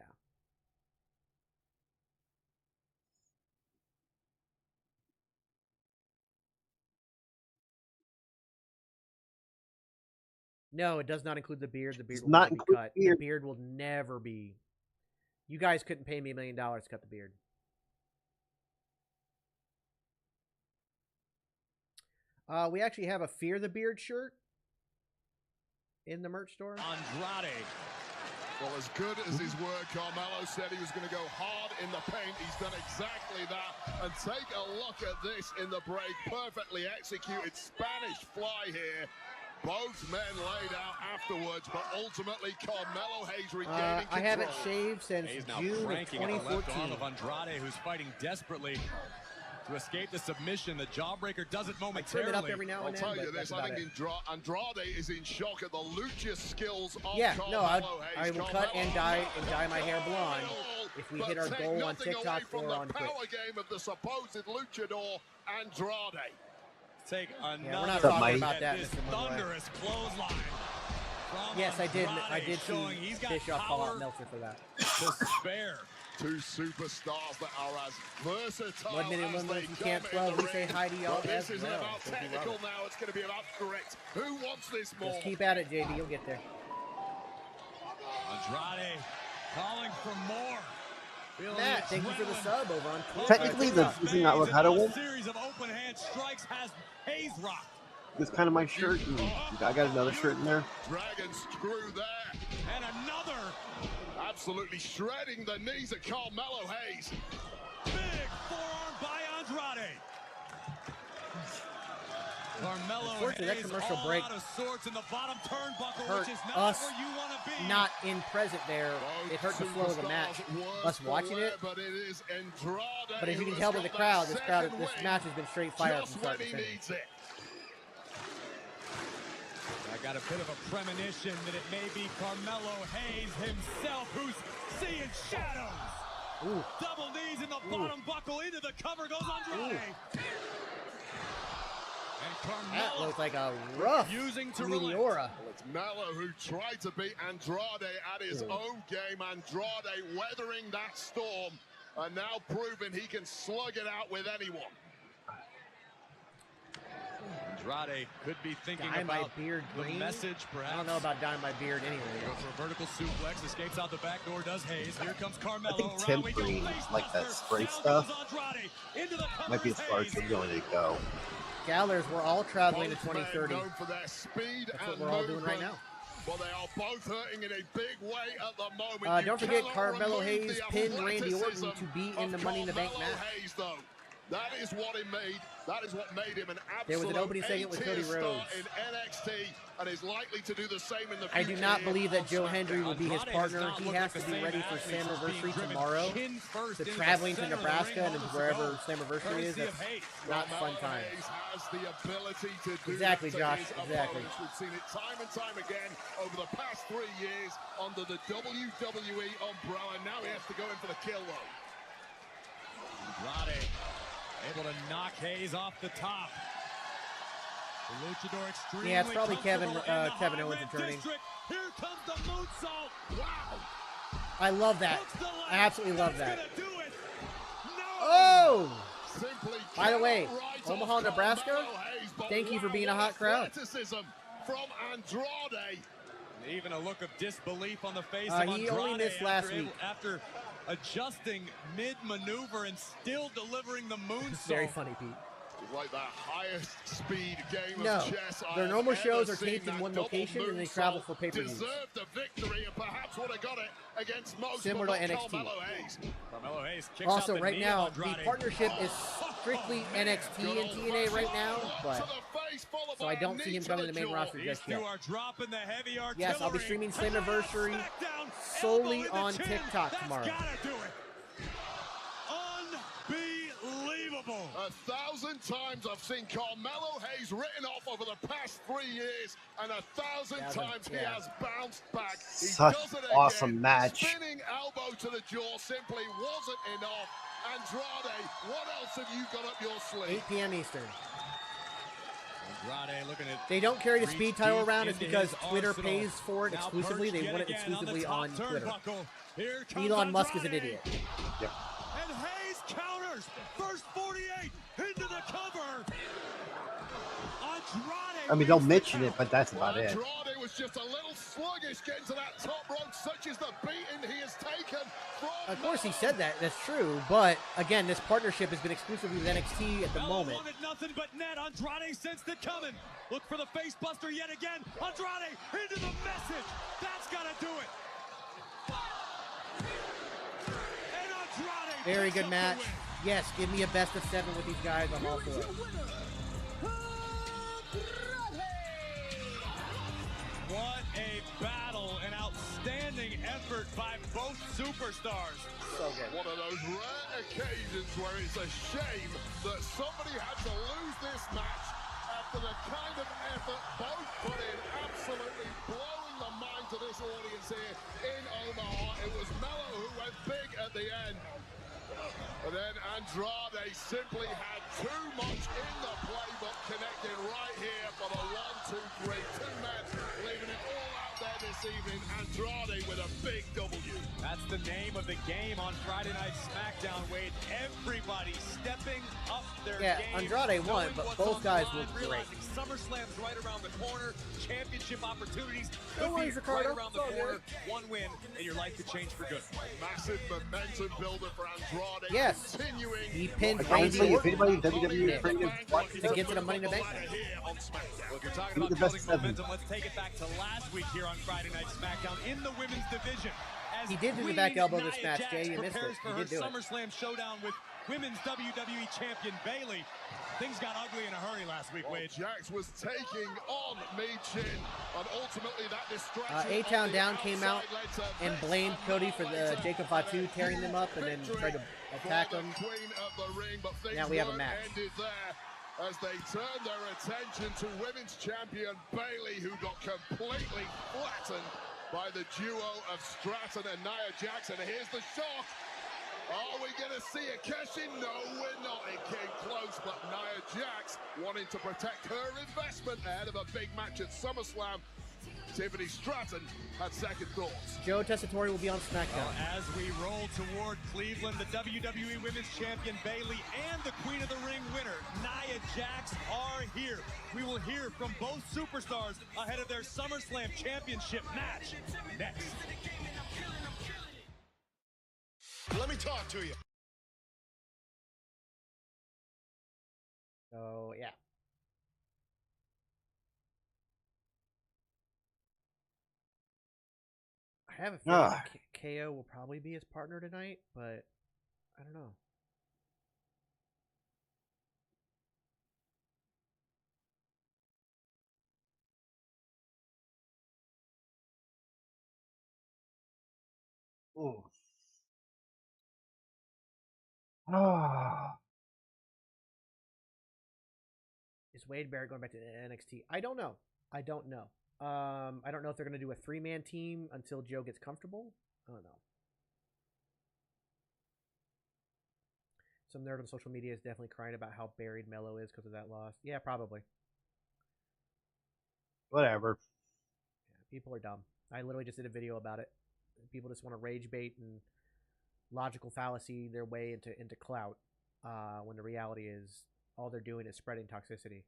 No, it does not include the beard. The beard will not be cut. The beard will never be. You guys couldn't pay me $1 million to cut the beard. We actually have a Fear the Beard shirt in the merch store. Andrade. Well, as good as his word, Carmelo said he was going to go hard in the paint. He's done exactly that. And take a look at this in the break. Perfectly executed Spanish fly here. Both men laid out afterwards, but ultimately Carmelo Hayes regaining control. I haven't shaved since June of 2014. Of Andrade, who's fighting desperately to escape the submission. The jawbreaker does it momentarily. Up every now and then, I'll tell you this, I think Andrade is in shock at the lucha skills of Carmelo Hayes. I will cut and dye my hair blonde if we hit our goal on TikTok or on Twitch. Power game of the supposed luchador Andrade. Take another. Yeah, we're not talking about that. This thunderous clothesline. Yes, I did see Bischoff call out Meltzer for that. To spare. Two superstars that are as versatile 1 minute, 1 minute, you can't 12. We say hi to y'all as well. This isn't about technical now. It's going to be about correct. Who wants this more? Just keep at it, JD. You'll get there. Andrade calling for more. Matt, thank you for the sub over on Twitch. Technically, does he not look how to win? Series of open hand strikes has Hayes rocked. This is kind of my shirt. I got another shirt in there. Dragon screw there. And another. Absolutely shredding the knees of Carmelo Hayes. Big forearm by Andrade. Carmelo Hayes that commercial break out of sorts in the bottom turnbuckle, hurt which is not us where you want to be. Not in present there. It hurt the flow of the match. Us watching it. But it is Andrade. But as you can tell by the crowd, this match has been straight fire from start to finish. I got a bit of a premonition that it may be Carmelo Hayes himself who's seeing shadows. Ooh. Double knees in the bottom buckle, into the cover goes Andrade. And That Carmelo looks like a rough using to Meteora. Well, it's Mello who tried to beat Andrade at his own game. Andrade weathering that storm and now proving he can slug it out with anyone. Andrade could be thinking Dye my about beard the green? message, perhaps. I don't know about dyeing my beard anyway. Goes for a vertical suplex, escapes out the back door, does Hayes. Here comes Carmelo. I think Tim Green, like that spray stuff, might be as far as we're going to go. Gallers, we're all traveling to 2030. Known for their speed That's what and we're all doing right now. But they are both hurting in a big way at the moment. Don't forget cannot Carmelo remove Hayes the pinned Randy Orton athleticism to be in the of Money in the Bank Carmelo match. Hayes, though. That is what it made. That is what made him an absolute There was an opening segment with Cody A-tier Rhodes. star in NXT and is likely to do the same in the future. I do not believe that Joe Hendry will be his partner. He has to be ready for Slammiversary tomorrow. So traveling to Nebraska and wherever Slammiversary is, that's not fun time. Has the ability to do Exactly, that to Josh. his Exactly. opponents. We've seen it time and time again over the past 3 years under the WWE umbrella. Now he has to go in for the kill, though. Andrade able to knock Hayes off the top. The luchador extremely Yeah, it's probably Kevin Kevin Owens returning. Here comes the moonsault. Wow. I love that. I absolutely love that. Oh! By the way, Omaha, Nebraska, thank you for being a hot crowd. From Andrade. Even a look of disbelief on the face He of Andrade only missed last week. after adjusting mid-maneuver and still delivering the moonsault. Very funny, Pete. Like the highest speed game No, of chess their normal I've shows ever are taped seen. in one That location double and they travel for pay-per-views. Deserved the victory and perhaps would have got it against most. Similar to NXT. Carmelo Hayes. Carmelo Hayes kicks Also, out the right knee now, of the Andrade. partnership is strictly NXT and TNA right now, but so I don't see him coming to the main roster just These yet. two are dropping the heavy artillery. Yes, I'll be streaming Slammiversary solely on TikTok tomorrow. Unbelievable. Unbelievable. 1,000 times I've seen Carmelo Hayes written off over the past 3 years, and 1,000 times he has bounced back. He Such does it awesome again. match. Spinning elbow to the jaw simply wasn't enough. Andrade, what else have you got up your sleeve? 8 p.m. Eastern. Andrade looking at They don't carry the speed title around. It's into because his Twitter arsenal. pays for it Now exclusively. perched They yet want it again exclusively on on the top Twitter. turnbuckle. Here comes Elon Musk is an Andrade. idiot. Yep. And Hayes counters. First 48 into the cover. Andrade. I mean, they'll mention it, but that's about it. Andrade was just a little sluggish getting to that top rope, such as the beating he has taken from... Of course, he said that. That's true. But again, this partnership has been exclusively with NXT at the moment. Wanted nothing but net. Andrade sensed it coming. Look for the face buster yet again. Andrade into the message. That's got to do it. And Andrade Very picks good up match. the win. Yes, give me a best of 7 with these guys. I'm all for it. What a battle, an outstanding effort by both superstars. So good. One of those rare occasions where it's a shame that somebody had to lose this match after the kind of effort both put in, absolutely blowing the mind to this audience here in Omaha. It was Mello who went big at the end. And then Andrade simply had too much in the playbook, connecting right here for the 1, 2, 3, 2 men, leaving it all out there this evening. Andrade with a big W. That's the name of the game on Friday Night Smackdown, Wade. Everybody stepping up their Yeah, game. Andrade won, knowing but what's both on guys the line, looked great. realizing SummerSlam's right around the corner. Championship opportunities No could worries, be Ricardo. right around the It's all corner. One win, and your life could change for good. Massive momentum builder for Andrade. Yes. Continuing. He pinned Honestly, Randy if anybody in Orton WWE is trying to watch to get to the Money in the Bank. Well, if you're talking Who's about the building best 7? momentum, let's take it back to last week here on Friday Night SmackDown in the women's division. As He did do the Queen back elbow this Nia match, Jax Jay. You missed it. prepares He for her did do it. SummerSlam showdown with women's WWE Champion Bayley. Things got ugly in a hurry last week, Wade. Jax was taking on Michin, and ultimately that distraction. A-Town on the Down came out outside led to and this blamed Cody for the later. Jacob Fatu tearing them up and then tried to attack For the him. Queen of the Ring, but things Now we have a weren't match. ended there as they turned their attention to women's champion Bayley, who got completely flattened by the duo of Stratton and Nia Jax. And here's the shock. Are we going to see a cash-in? No, we're not. It came close, but Nia Jax wanting to protect her investment ahead of a big match at SummerSlam. Tiffany Stratton had second thoughts. Joe Tessitore will be on SmackDown. As we roll toward Cleveland, the WWE Women's Champion Bayley and the Queen of the Ring winner, Nia Jax, are here. We will hear from both superstars ahead of their SummerSlam Championship match next. Let me talk to you. So, yeah. I have a feeling KO will probably be his partner tonight, but I don't know. Ooh. Ah. Is Wade Barrett going back to NXT? I don't know. I don't know. I don't know if they're going to do a 3-man team until Joe gets comfortable. I don't know. Some nerd on social media is definitely crying about how buried Mello is because of that loss. Yeah, probably. Whatever. Yeah, people are dumb. I literally just did a video about it. People just want to rage bait and logical fallacy their way into clout, when the reality is all they're doing is spreading toxicity.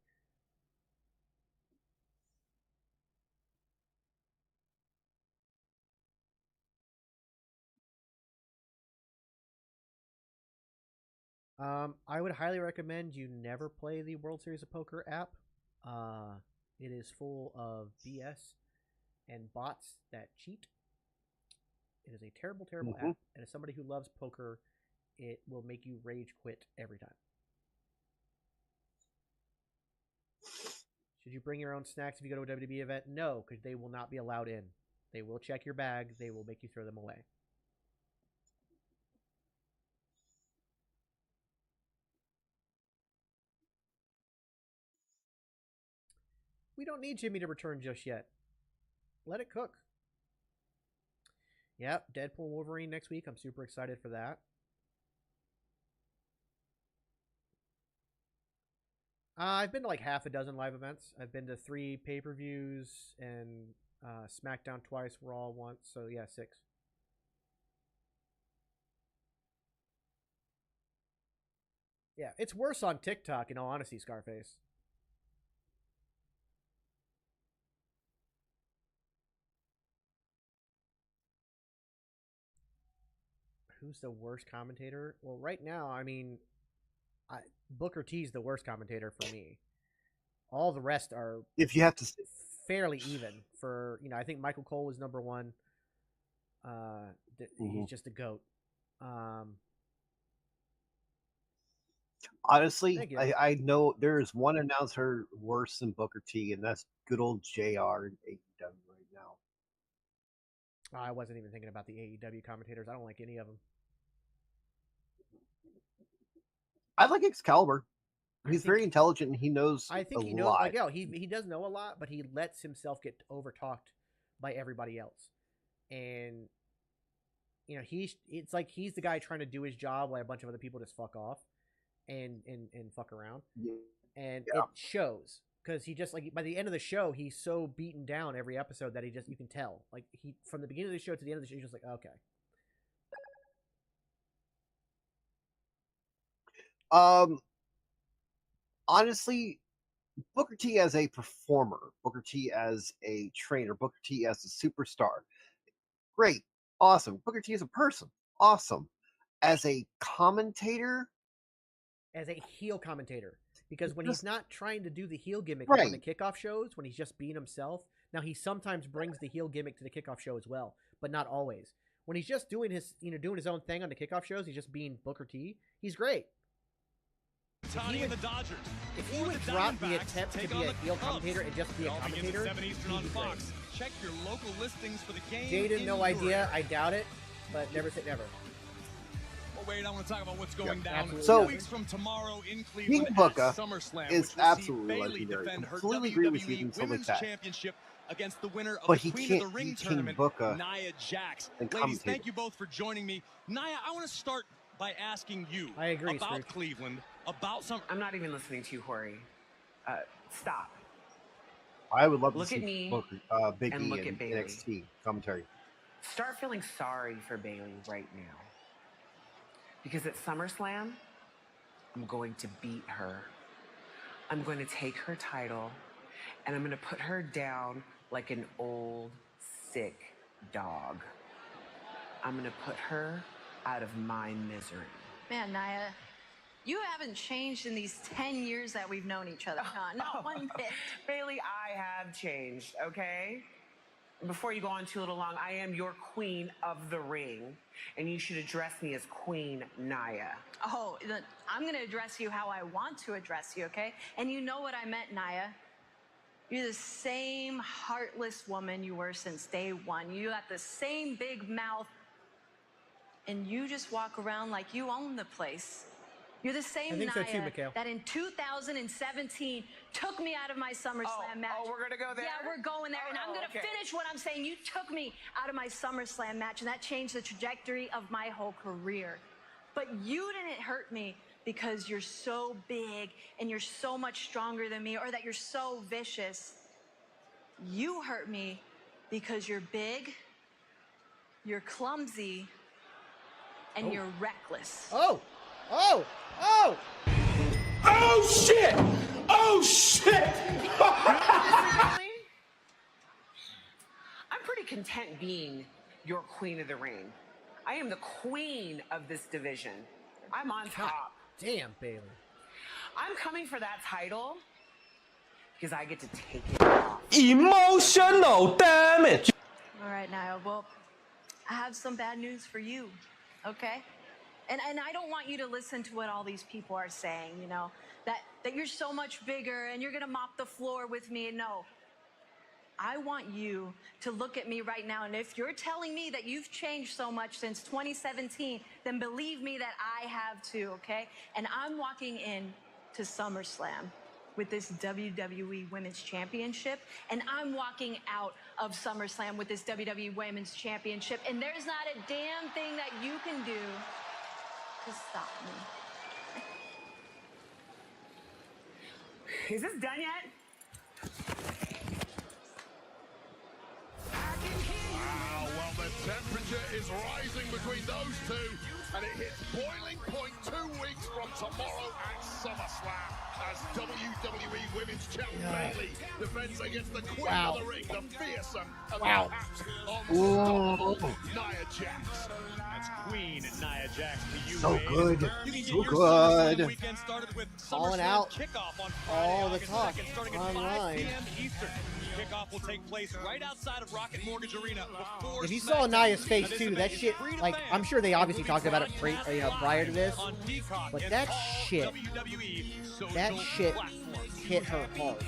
I would highly recommend you never play the World Series of Poker app. It is full of BS and bots that cheat. It is a terrible, terrible app. And as somebody who loves poker, it will make you rage quit every time. Should you bring your own snacks if you go to a WWE event? No, because they will not be allowed in. They will check your bag. They will make you throw them away. We don't need Jimmy to return just yet. Let it cook. Yep, Deadpool and Wolverine next week. I'm super excited for that. I've been to like half a dozen live events. I've been to 3 pay-per-views and Smackdown twice, Raw once. So yeah, 6. Yeah, it's worse on TikTok, in all honesty, Scarface. Who's the worst commentator? Well, right now, I mean, Booker T's the worst commentator for me. All the rest are, if you have to, fairly even. For I think Michael Cole was number 1. He's just a goat. Honestly, I know there is one announcer worse than Booker T, and that's good old JR in AEW right now. I wasn't even thinking about the AEW commentators. I don't like any of them. I like Excalibur. He's very intelligent and he knows I think a he knows. lot. Like, he does know a lot, but he lets himself get overtalked by everybody else. And it's like he's the guy trying to do his job while a bunch of other people just fuck off and fuck around. Yeah. And it shows because he just by the end of the show, he's so beaten down every episode that you can tell. Like he from the beginning of the show to the end of the show, he's just like, okay. Honestly, Booker T as a performer, Booker T as a trainer, Booker T as a superstar, great, awesome. Booker T as a person, awesome. As a commentator, as a heel commentator, because when he's not trying to do the heel gimmick right on the kickoff shows, when he's just being himself. Now he sometimes brings the heel gimmick to the kickoff show as well, but not always. When he's just doing his own thing on the kickoff shows, he's just being Booker T. He's great. Tony and the Dodgers. If he would drop the attempt to be a heel commentator and just be a commentator, 7 Eastern on Fox. Check your local listings for the game. Jaden, no idea. I doubt it, but never say never. Well, wait, I want to talk about what's going down. Absolutely. So, 2 weeks from tomorrow in Cleveland King Booker at Summerslam, is which will see absolutely Bayley legendary. defend her Completely agree with you WWE until the Women's tag. Championship against the winner of But the he Queen can't of the Ring be King tournament, Booker Nia Jax. and Ladies, commentate. thank you both for joining me. Nia, I want to start by asking you I agree, about Scrooge. Cleveland, about some. I'm not even listening to you, Hori. Stop. I would love to Look see at me Booker, Big and E look in at Bayley. NXT commentary. Start feeling sorry for Bayley right now. Because at SummerSlam, I'm going to beat her. I'm going to take her title, and I'm going to put her down like an old, sick dog. I'm going to put her out of my misery. Man, Nia, you haven't changed in these 10 years that we've known each other, huh? Not one bit. Bayley, I have changed, okay? Before you go on too little long, I am your queen of the ring, and you should address me as Queen Nia. Oh, I'm going to address you how I want to address you, okay? And you know what I meant, Nia. You're the same heartless woman you were since day one. You got the same big mouth, and you just walk around like you own the place. You're the same Nia that in 2017 took me out of my SummerSlam match. Oh, we're going to go there? Yeah, we're going there. And I'm going to finish what I'm saying. You took me out of my SummerSlam match, and that changed the trajectory of my whole career. But you didn't hurt me because you're so big and you're so much stronger than me, or that you're so vicious. You hurt me because you're big, you're clumsy, and you're reckless. Oh! Oh! Oh! Oh, shit! Oh, shit! I'm pretty content being your queen of the ring. I am the queen of this division. I'm on top. Damn, Bayley. I'm coming for that title because I get to take it off. Emotional damage. All right, Nia. Well, I have some bad news for you, okay? And I don't want you to listen to what all these people are saying, you know, that you're so much bigger and you're going to mop the floor with me. No. I want you to look at me right now, and if you're telling me that you've changed so much since 2017, then believe me that I have too, okay? And I'm walking in to SummerSlam with this WWE Women's Championship, and I'm walking out of SummerSlam with this WWE Women's Championship, and there's not a damn thing that you can do to stop me. Is this done yet? Wow, well, the temperature is rising between those two, and it hits boiling point 2 weeks from tomorrow at SummerSlam as WWE Women's Champion Bayley defends against the Queen of the Ring, the fearsome and perhaps unstoppable Nia Jax. That's Queen Nia Jax to you, So Wade. good. You can get So your good. SummerSlam weekend started with Calling SummerSlam out kickoff on all Friday, the August talk 2nd, starting at online. 5 p.m. Eastern. Kickoff will take place right outside of Rocket Mortgage Arena before If you saw SmackDown. Nia's face Now, this too, event that is shit, free to like, fans I'm sure they and obviously will be talked about it broadcast prior to live this, on Peacock but and that all shit, WWE that social shit platforms. hit her hard.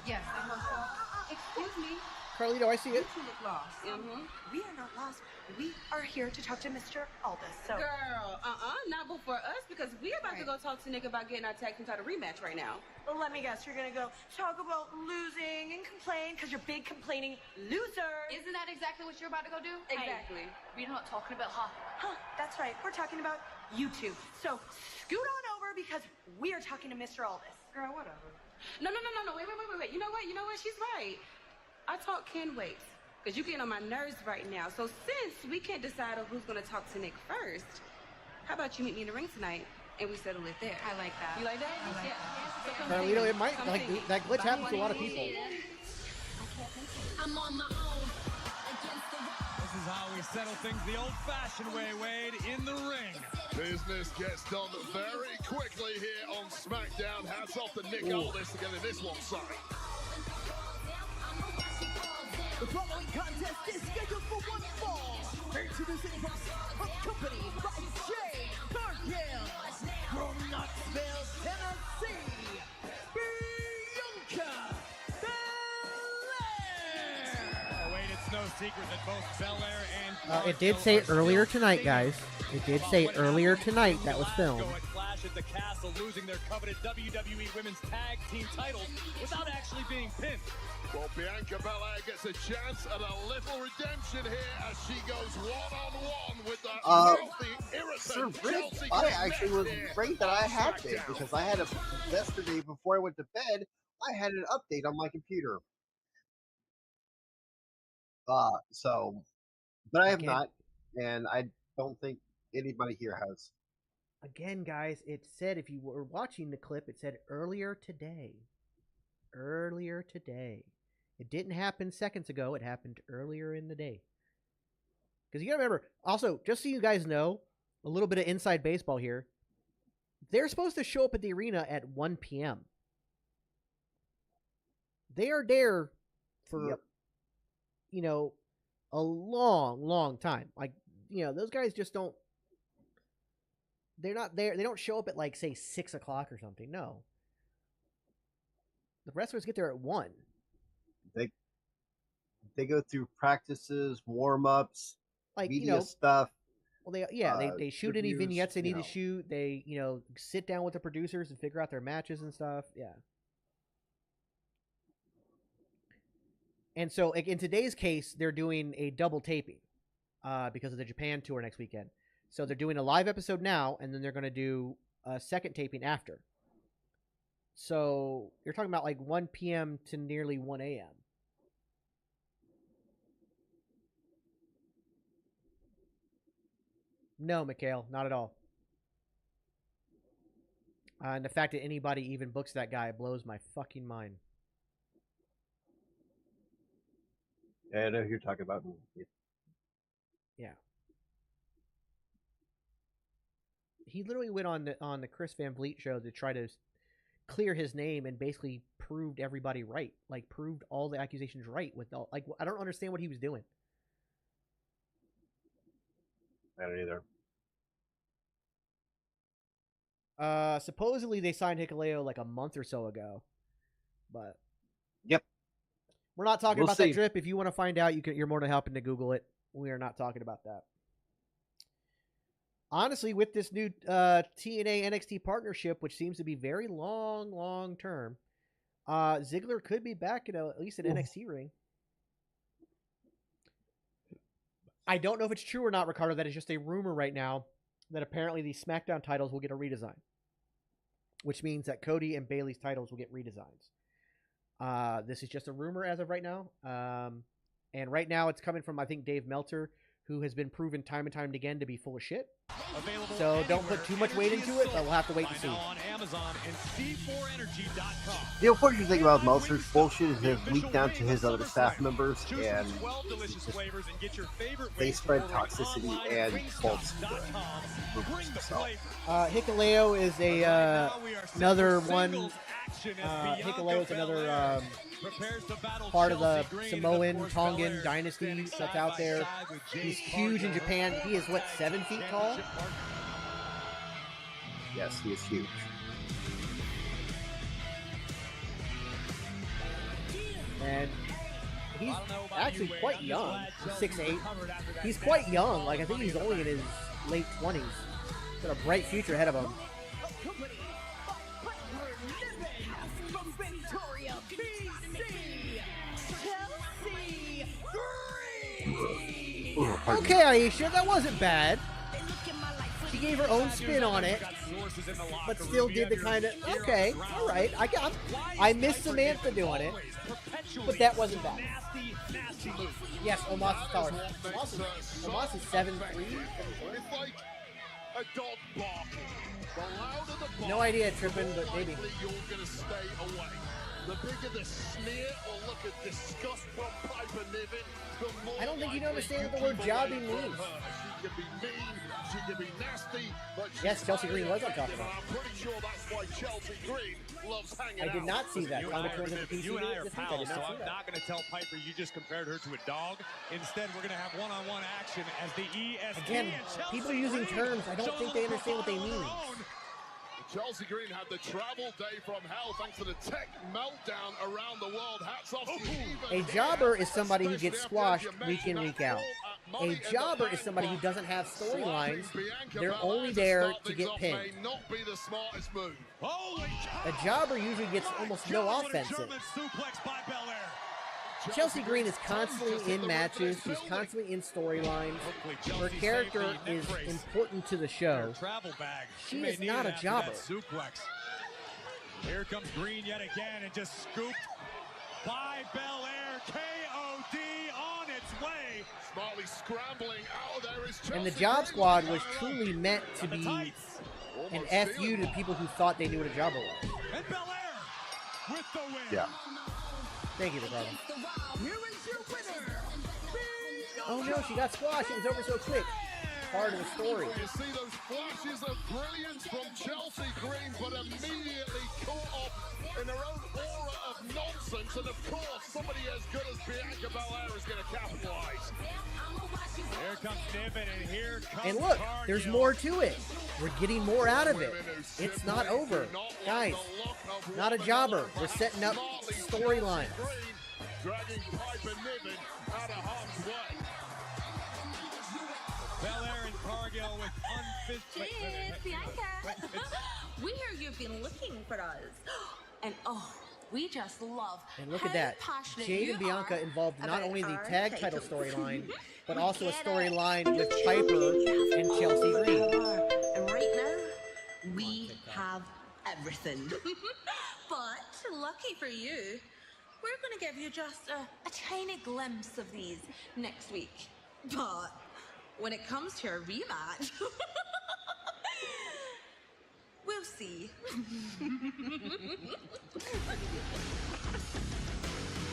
Yes, excuse me. Carlito, I see it. You two look lost. We are not lost. We are here to talk to Mr. Aldis. So, Girl, not before us, because we're about to go talk to Nick about getting our tag team title rematch right now. well, let me guess, you're gonna go talk about losing and complain because you're big complaining loser. Isn't that exactly what you're about to go do? Exactly. We're not talking about her. Huh, that's right. We're talking about you two. So scoot on over because we are talking to Mr. Aldis. Girl, whatever. No. Wait. You know what? She's right. Our talk can wait. Because you're getting on my nerves right now. So since we can't decide on who's going to talk to Nick first, how about you meet me in the ring tonight and we settle it there? I like that. You like that? I like So come Carlito, see me. it might, Come like, see me. that glitch happens to a lot of people. I'm on my own. This is how we settle things the old-fashioned way, Wade, in the ring. Business gets done very quickly here on SmackDown. Hats off to Nick Aldis to getting this one signed. The following contest is scheduled for one fall. Introducing first, accompanied by Jay Cargill from Knoxville, Tennessee, Bianca Belair. Oh, Wade, it's no secret that both Belair and It did say earlier tonight, guys. It did say earlier tonight that was filmed. Go at Clash at the Castle, losing their coveted WWE Women's Tag Team titles without actually being pinned. Well, Bianca Belair gets a chance at a little redemption here as she goes one-on-one with that filthy, Sir irritant Rick, Chelsea I Green actually next was here great that I on had this SmackDown. because I had a yesterday before I went to bed. I had an update on my computer. But I have Again. not, and I don't think anybody here has. Again, guys, it said, if you were watching the clip, it said earlier today. Earlier today. It didn't happen seconds ago. It happened earlier in the day. Because you got to remember, also, just so you guys know, a little bit of inside baseball here. They're supposed to show up at the arena at 1 p.m. They are there for, you know, a long, long time. Like, you know, those guys just don't, they're not there. They don't show up at, like, say, 6 o'clock or something. No. The wrestlers get there at 1. They go through practices, warm-ups, like, media you know, stuff. Well, they shoot any reviews, vignettes they you need know. to shoot. They, you know, sit down with the producers and figure out their matches and stuff. Yeah. And so, like, in today's case, they're doing a double taping because of the Japan tour next weekend. So they're doing a live episode now, and then they're going to do a second taping after. So you're talking about like 1 p.m. to nearly 1 a.m. No, Mikhail, not at all. And the fact that anybody even books that guy blows my fucking mind. Yeah, I know who you're talking about. Yeah. He literally went on the Chris Van Vliet show to try to clear his name and basically proved everybody right. Like, proved all the accusations right with all, like, I don't understand what he was doing. I don't either. Supposedly they signed Hikuleo like a month or so ago, but yep, we're not talking We'll about see. that drip. If you want to find out, you're more than helping to Google it. We are not talking about that. honestly, with this new TNA NXT partnership, which seems to be very long term, Ziggler could be back in at least an NXT ring. I don't know if it's true or not, Ricardo. That is just a rumor right now that apparently the SmackDown titles will get a redesign, which means that Cody and Bayley's titles will get redesigns. This is just a rumor as of right now. And right now it's coming from, I think, Dave Meltzer, who has been proven time and time again to be full of shit. Available So don't put too much weight into it, but we'll have to wait and see. on Amazon and C4energy.com. The unfortunate thing about Meltzer's bullshit is they've leaked down to his other staff members, and they spread toxicity and false rumors. So, Hikuleo is another one. Hikuleo is another part of the Samoan Tongan dynasty that's out there. He's huge in Japan. He is, what, 7 feet tall? yes, he is huge. And he's actually quite young. He's 6'8". He's quite young. Like, I think he's only in his late 20s. He's got a bright future ahead of him. Okay, Aisha, that wasn't bad. She gave her own spin on it, but still did the kind of, okay, all right. I miss Samantha doing it, but that wasn't bad. Yes, Omos is taller. Omos is 7'3". No idea, tripping, but maybe. The bigger the sneer or look at disgust from Piper Niven, the more I don't think you understand what the word jobbing means. She can be mean, she can be nasty, but yes, Chelsea Green was on top of that. I'm pretty sure that's why Chelsea Green loves hanging out. I did not see that. You and I are pals, so I'm not going to tell Piper you just compared her to a dog. Instead, we're going to have one-on-one action as the EST. Again, people using terms, I don't think they understand what they mean. Chelsea Green had the travel day from hell thanks to the tech meltdown around the world. Hats off to A jobber is somebody who gets squashed week in, week out. A jobber is somebody who doesn't have storylines. They're only there to get pinned. A jobber usually gets almost no offense in. Chelsea Green is constantly in matches. She's constantly in storylines. Her character is important to the show. She is not a jobber. Here comes Green yet again and just scooped by Belair. KOD on its way. Smartly scrambling out there is Chelsea. And the Job Squad was truly meant to be an FU to people who thought they knew what a jobber was. And Belair with the win. Yeah. Thank you, Ricardo. Oh no, she got squashed. It was over so quick. Part of the story. You see those flashes of brilliance from Chelsea Green, but immediately caught up in her own aura of nonsense. And of course, somebody as good as Bianca Belair is going to capitalize. Here comes Niven, and here comes And look, Cargill. there's more to it. We're getting more out of it. It's not over. Guys, not a jobber. We're setting up storylines. Dragging Piper Niven out of harm's way. Belair and Cargill with It's Bianca. We hear you've been looking for us. And we just love And look at that. Jade and Bianca involved not only the tag title storyline, but also a storyline with Piper and Chelsea Green. And right now, we have everything. But lucky for you, we're going to give you just a tiny glimpse of these next week. But when it comes to a rematch, we'll see.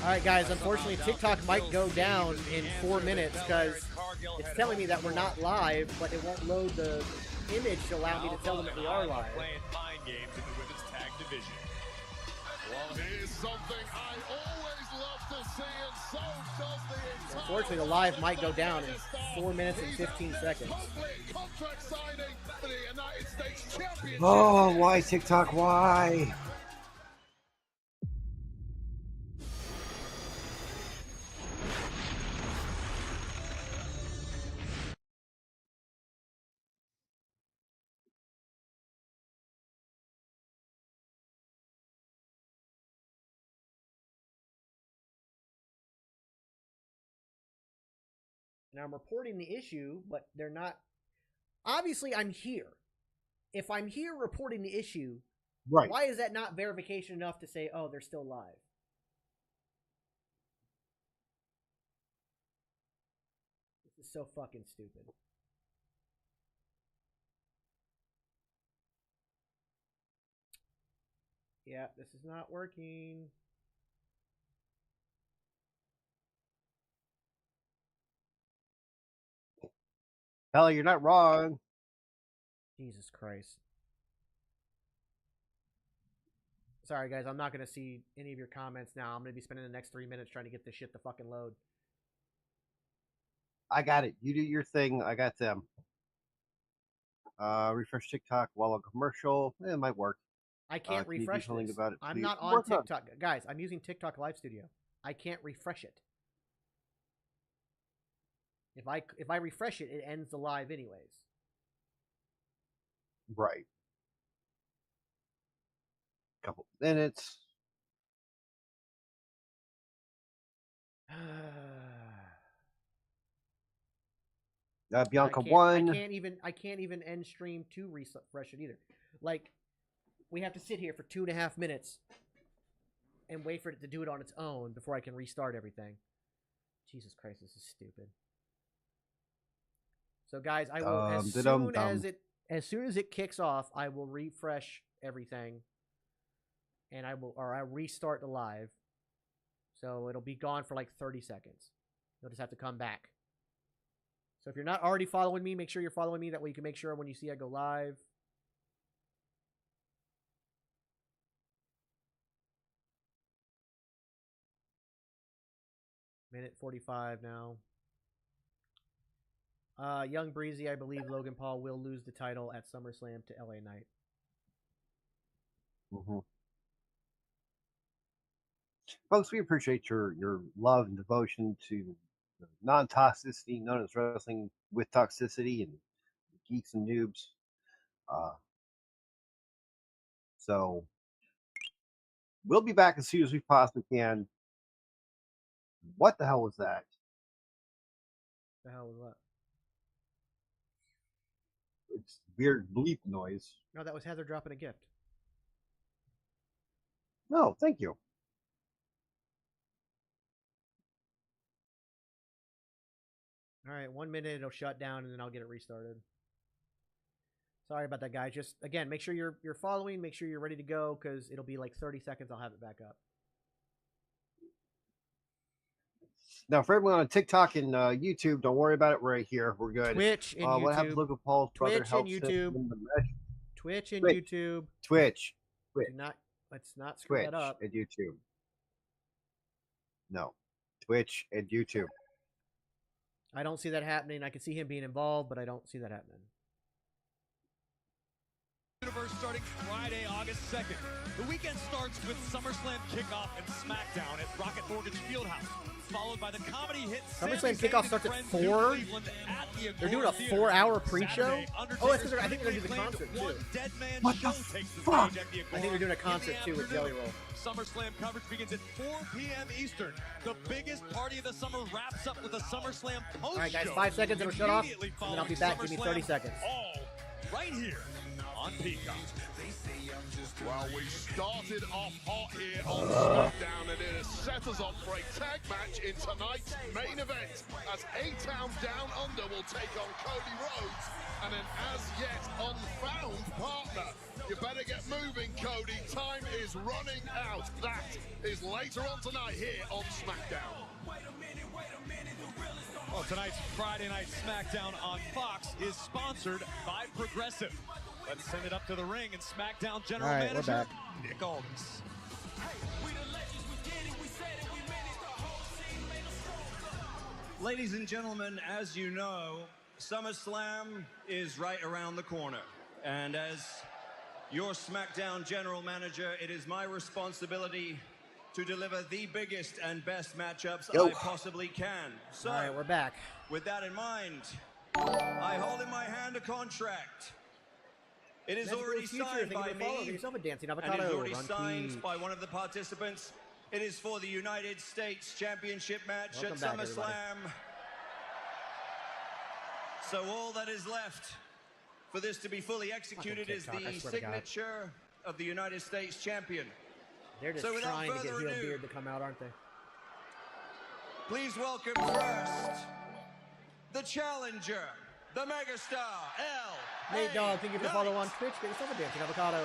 All right, guys, unfortunately, TikTok might go down in 4 minutes because it's telling me that we're not live, but it won't load the image to allow me to tell them that we are live. Playing mind games in the women's tag division. Well, here's something I always love to see, and so does the entire Unfortunately, the live might go down in 4 minutes and 15 seconds. contract signing for the United States Championship. Oh, why TikTok? Why? And I'm reporting the issue, but they're not. Obviously, I'm here. If I'm here reporting the issue, right? Why is that not verification enough to say, oh, they're still live? This is so fucking stupid. Yeah, this is not working. Hell, you're not wrong. Jesus Christ. Sorry, guys. I'm not going to see any of your comments now. I'm going to be spending the next 3 minutes trying to get this shit to fucking load. I got it. You do your thing. I got them. Refresh TikTok while on commercial. It might work. I can't refresh this. About it, I'm not on TikTok. Guys, I'm using TikTok Live Studio. I can't refresh it. If I refresh it, it ends the live anyways. Right. Couple minutes. Bianca won. I can't even end stream to refresh it either. Like, we have to sit here for 2.5 minutes and wait for it to do it on its own before I can restart everything. Jesus Christ, this is stupid. So, guys, I will as soon as it kicks off, I will refresh everything, and I'll restart the live. So it'll be gone for like 30 seconds. You'll just have to come back. So if you're not already following me, make sure you're following me. That way you can make sure when you see I go live. Minute 45 now. Young Breezy, I believe Logan Paul will lose the title at SummerSlam to LA Knight. Mm-hmm. Folks, we appreciate your love and devotion to non-toxicity, known as wrestling with toxicity, and geeks and noobs. So we'll be back as soon as we possibly can. What the hell was that? The hell was what? It's weird bleep noise. No, that was Heather dropping a gift. No, thank you. All right, 1 minute, it'll shut down, and then I'll get it restarted. Sorry about that, guys. Just, again, make sure you're following. Make sure you're ready to go, because it'll be like 30 seconds. I'll have it back up. Now, for everyone on TikTok and YouTube, don't worry about it. We're right here. We're good. Twitch and YouTube. What happens? Logan Paul's brother Twitch and helps YouTube. him in the match. Twitch and YouTube. Twitch. Let's not screw that up. Twitch and YouTube. No. Twitch and YouTube. I don't see that happening. I can see him being involved, but I don't see that happening. Universe starting Friday, August 2nd. The weekend starts with SummerSlam kickoff and Smackdown at Rocket Mortgage Fieldhouse, followed by the comedy hit SummerSlam kickoff starts at 4. They're doing a 4-hour pre-show. Oh, that's because I think they're going to do the concert too. What the fuck? I think they're doing a concert too with Jelly Roll. SummerSlam coverage begins at 4 p.m. Eastern. The biggest party of the summer wraps up with a SummerSlam post-show. All right, guys, 5 seconds. It'll shut off, and then I'll be back. Give me 30 seconds. All right here on Peacock. Well, we started off hot here on Smackdown, and it has set us up for a tag match in tonight's main event, as A-Town Down Under will take on Cody Rhodes and an as-yet unfound partner. You better get moving, Cody. Time is running out. That is later on tonight here on Smackdown. Well, tonight's Friday Night Smackdown on Fox is sponsored by Progressive. Let's send it up to the ring, and Smackdown General Manager Nick Aldis. Ladies and gentlemen, as you know, SummerSlam is right around the corner. And as your Smackdown General Manager, it is my responsibility to deliver the biggest and best matchups I possibly can. So, all right, we're back. With that in mind, I hold in my hand a contract. It is already signed by me, and it is already signed by one of the participants. It is for the United States Championship match at SummerSlam. So all that is left for this to be fully executed is the signature of the United States Champion. They're just trying to get heel beard to come out, aren't they? Please welcome first the challenger, the megastar, Nate Dogg, thank you for the follow on Twitch. Get yourself a dancing avocado.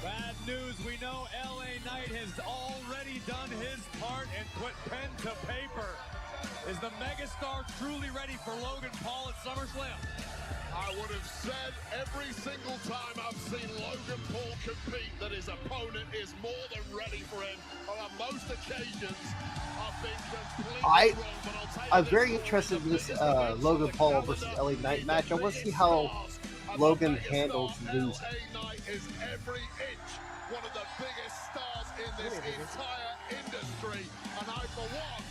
Bad news, we know LA Knight has already done his part and put pen to paper. Is the megastar truly ready for Logan Paul at SummerSlam? I would have said every single time I've seen Logan Paul compete that his opponent is more than ready for him. On most occasions, I've been completely wrong, but I'll tell you I'm very interested in this Logan Paul versus LA Knight match. I want to see how Logan handles losing. Knight is every inch one of the biggest stars in this entire industry, and I, for one,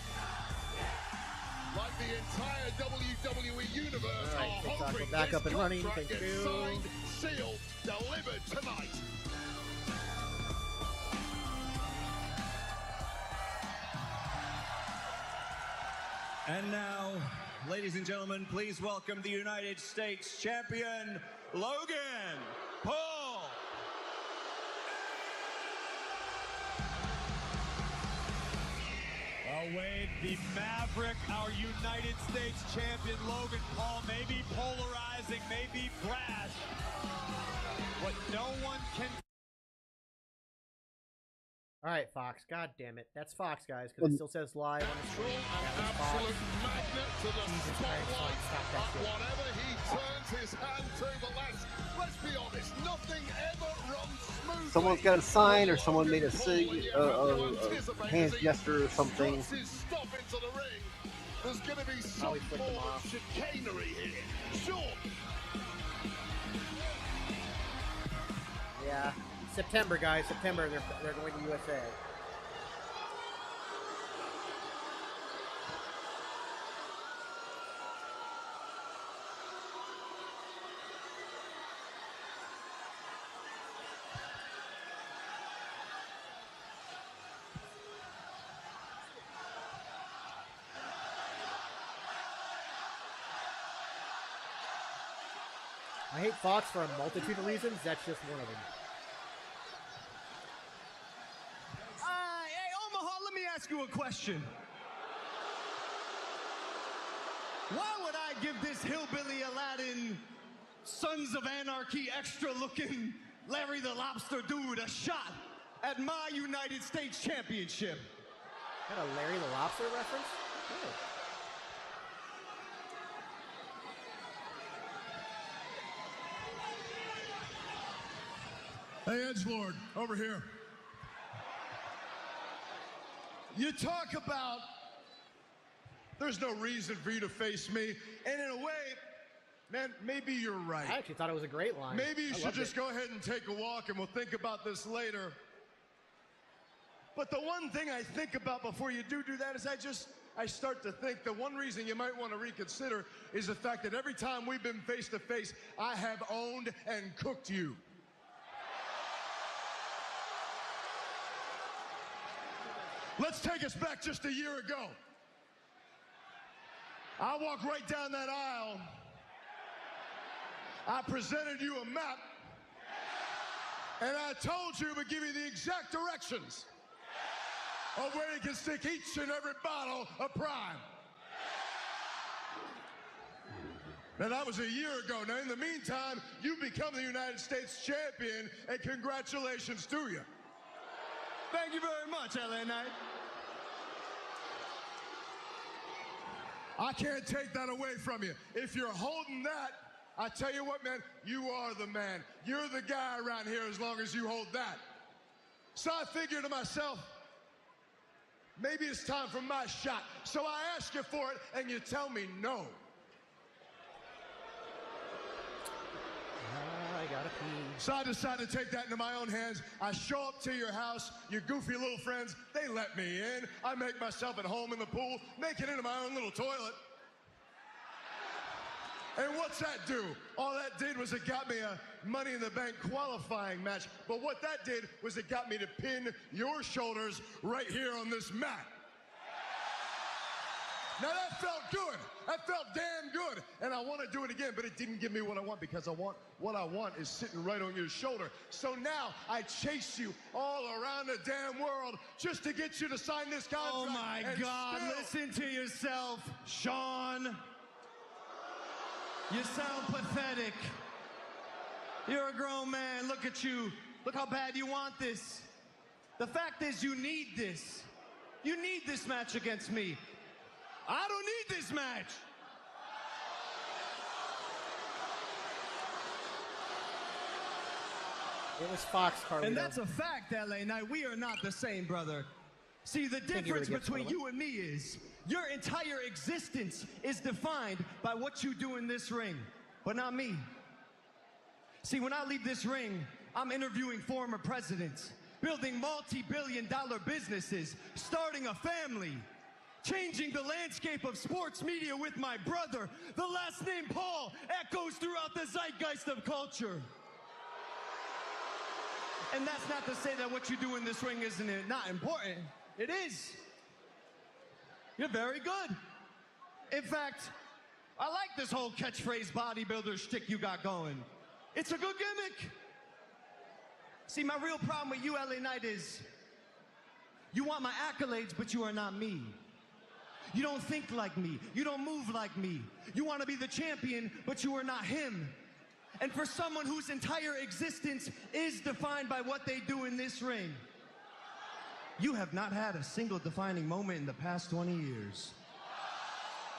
like the entire WWE universe, are hoping back up and running. contract Thank gets you. signed, sealed, delivered tonight. And now, ladies and gentlemen, please welcome the United States Champion, Logan Paul. Wade, the Maverick, our United States Champion, Logan Paul, may be polarizing, may be brash, but no one can... All right, Fox. God damn it. That's Fox, guys, because it still says live on the screen. Absolute magnet to the spotlight. Whatever he turns his hand to, but let's be honest, nothing ever runs smoothly. Someone's got a sign, or someone made a hand gesture or something. Stop into the ring. There's going to be some more chicanery here. Sure. Yeah. September, guys. September. They're going to USA. I hate Fox for a multitude of reasons. That's just one of them. Hey, Omaha, let me ask you a question. Why would I give this hillbilly Aladdin, Sons of Anarchy, extra-looking Larry the Lobster dude a shot at my United States Championship? Got a Larry the Lobster reference? Okay. Hey, Edgelord, over here. You talk about there's no reason for you to face me, and in a way, man, maybe you're right. I actually thought it was a great line. Maybe you should just go ahead and take a walk, and we'll think about this later. But the one thing I think about before you do that is I start to think the one reason you might want to reconsider is the fact that every time we've been face to face, I have owned and cooked you. Let's take us back just a year ago. I walked right down that aisle. I presented you a map, and I told you to give you the exact directions of where you can stick each and every bottle of Prime. Now, that was a year ago. Now, in the meantime, you've become the United States Champion, and congratulations to you. Thank you very much, LA Knight. I can't take that away from you. If you're holding that, I tell you what, man, you are the man. You're the guy around here as long as you hold that. So I figured to myself, maybe it's time for my shot. So I ask you for it, and you tell me no. I gotta pee. So I decided to take that into my own hands. I show up to your house, your goofy little friends, they let me in. I make myself at home in the pool, make it into my own little toilet. And what's that do? All that did was it got me a Money in the Bank qualifying match. But what that did was it got me to pin your shoulders right here on this mat. Now that felt good. That felt damn good. And I want to do it again, but it didn't give me what I want because what I want is sitting right on your shoulder. So now I chase you all around the damn world just to get you to sign this contract. Oh my God, listen to yourself, Sean. You sound pathetic. You're a grown man. Look at you. Look how bad you want this. The fact is you need this. You need this match against me. I don't need this match. It was Fox, Carlito. And that's a fact, LA Knight. We are not the same, brother. See, the difference between you and me is your entire existence is defined by what you do in this ring, but not me. See, when I leave this ring, I'm interviewing former presidents, building multi-billion-dollar businesses, starting a family, changing the landscape of sports media with my brother. The last name Paul echoes throughout the zeitgeist of culture. And that's not to say that what you do in this ring isn't not important. It is. You're very good. In fact, I like this whole catchphrase bodybuilder shtick you got going. It's a good gimmick. See, my real problem with you, LA Knight, is you want my accolades, but you are not me. You don't think like me. You don't move like me. You want to be the champion, but you are not him. And for someone whose entire existence is defined by what they do in this ring, you have not had a single defining moment in the past 20 years.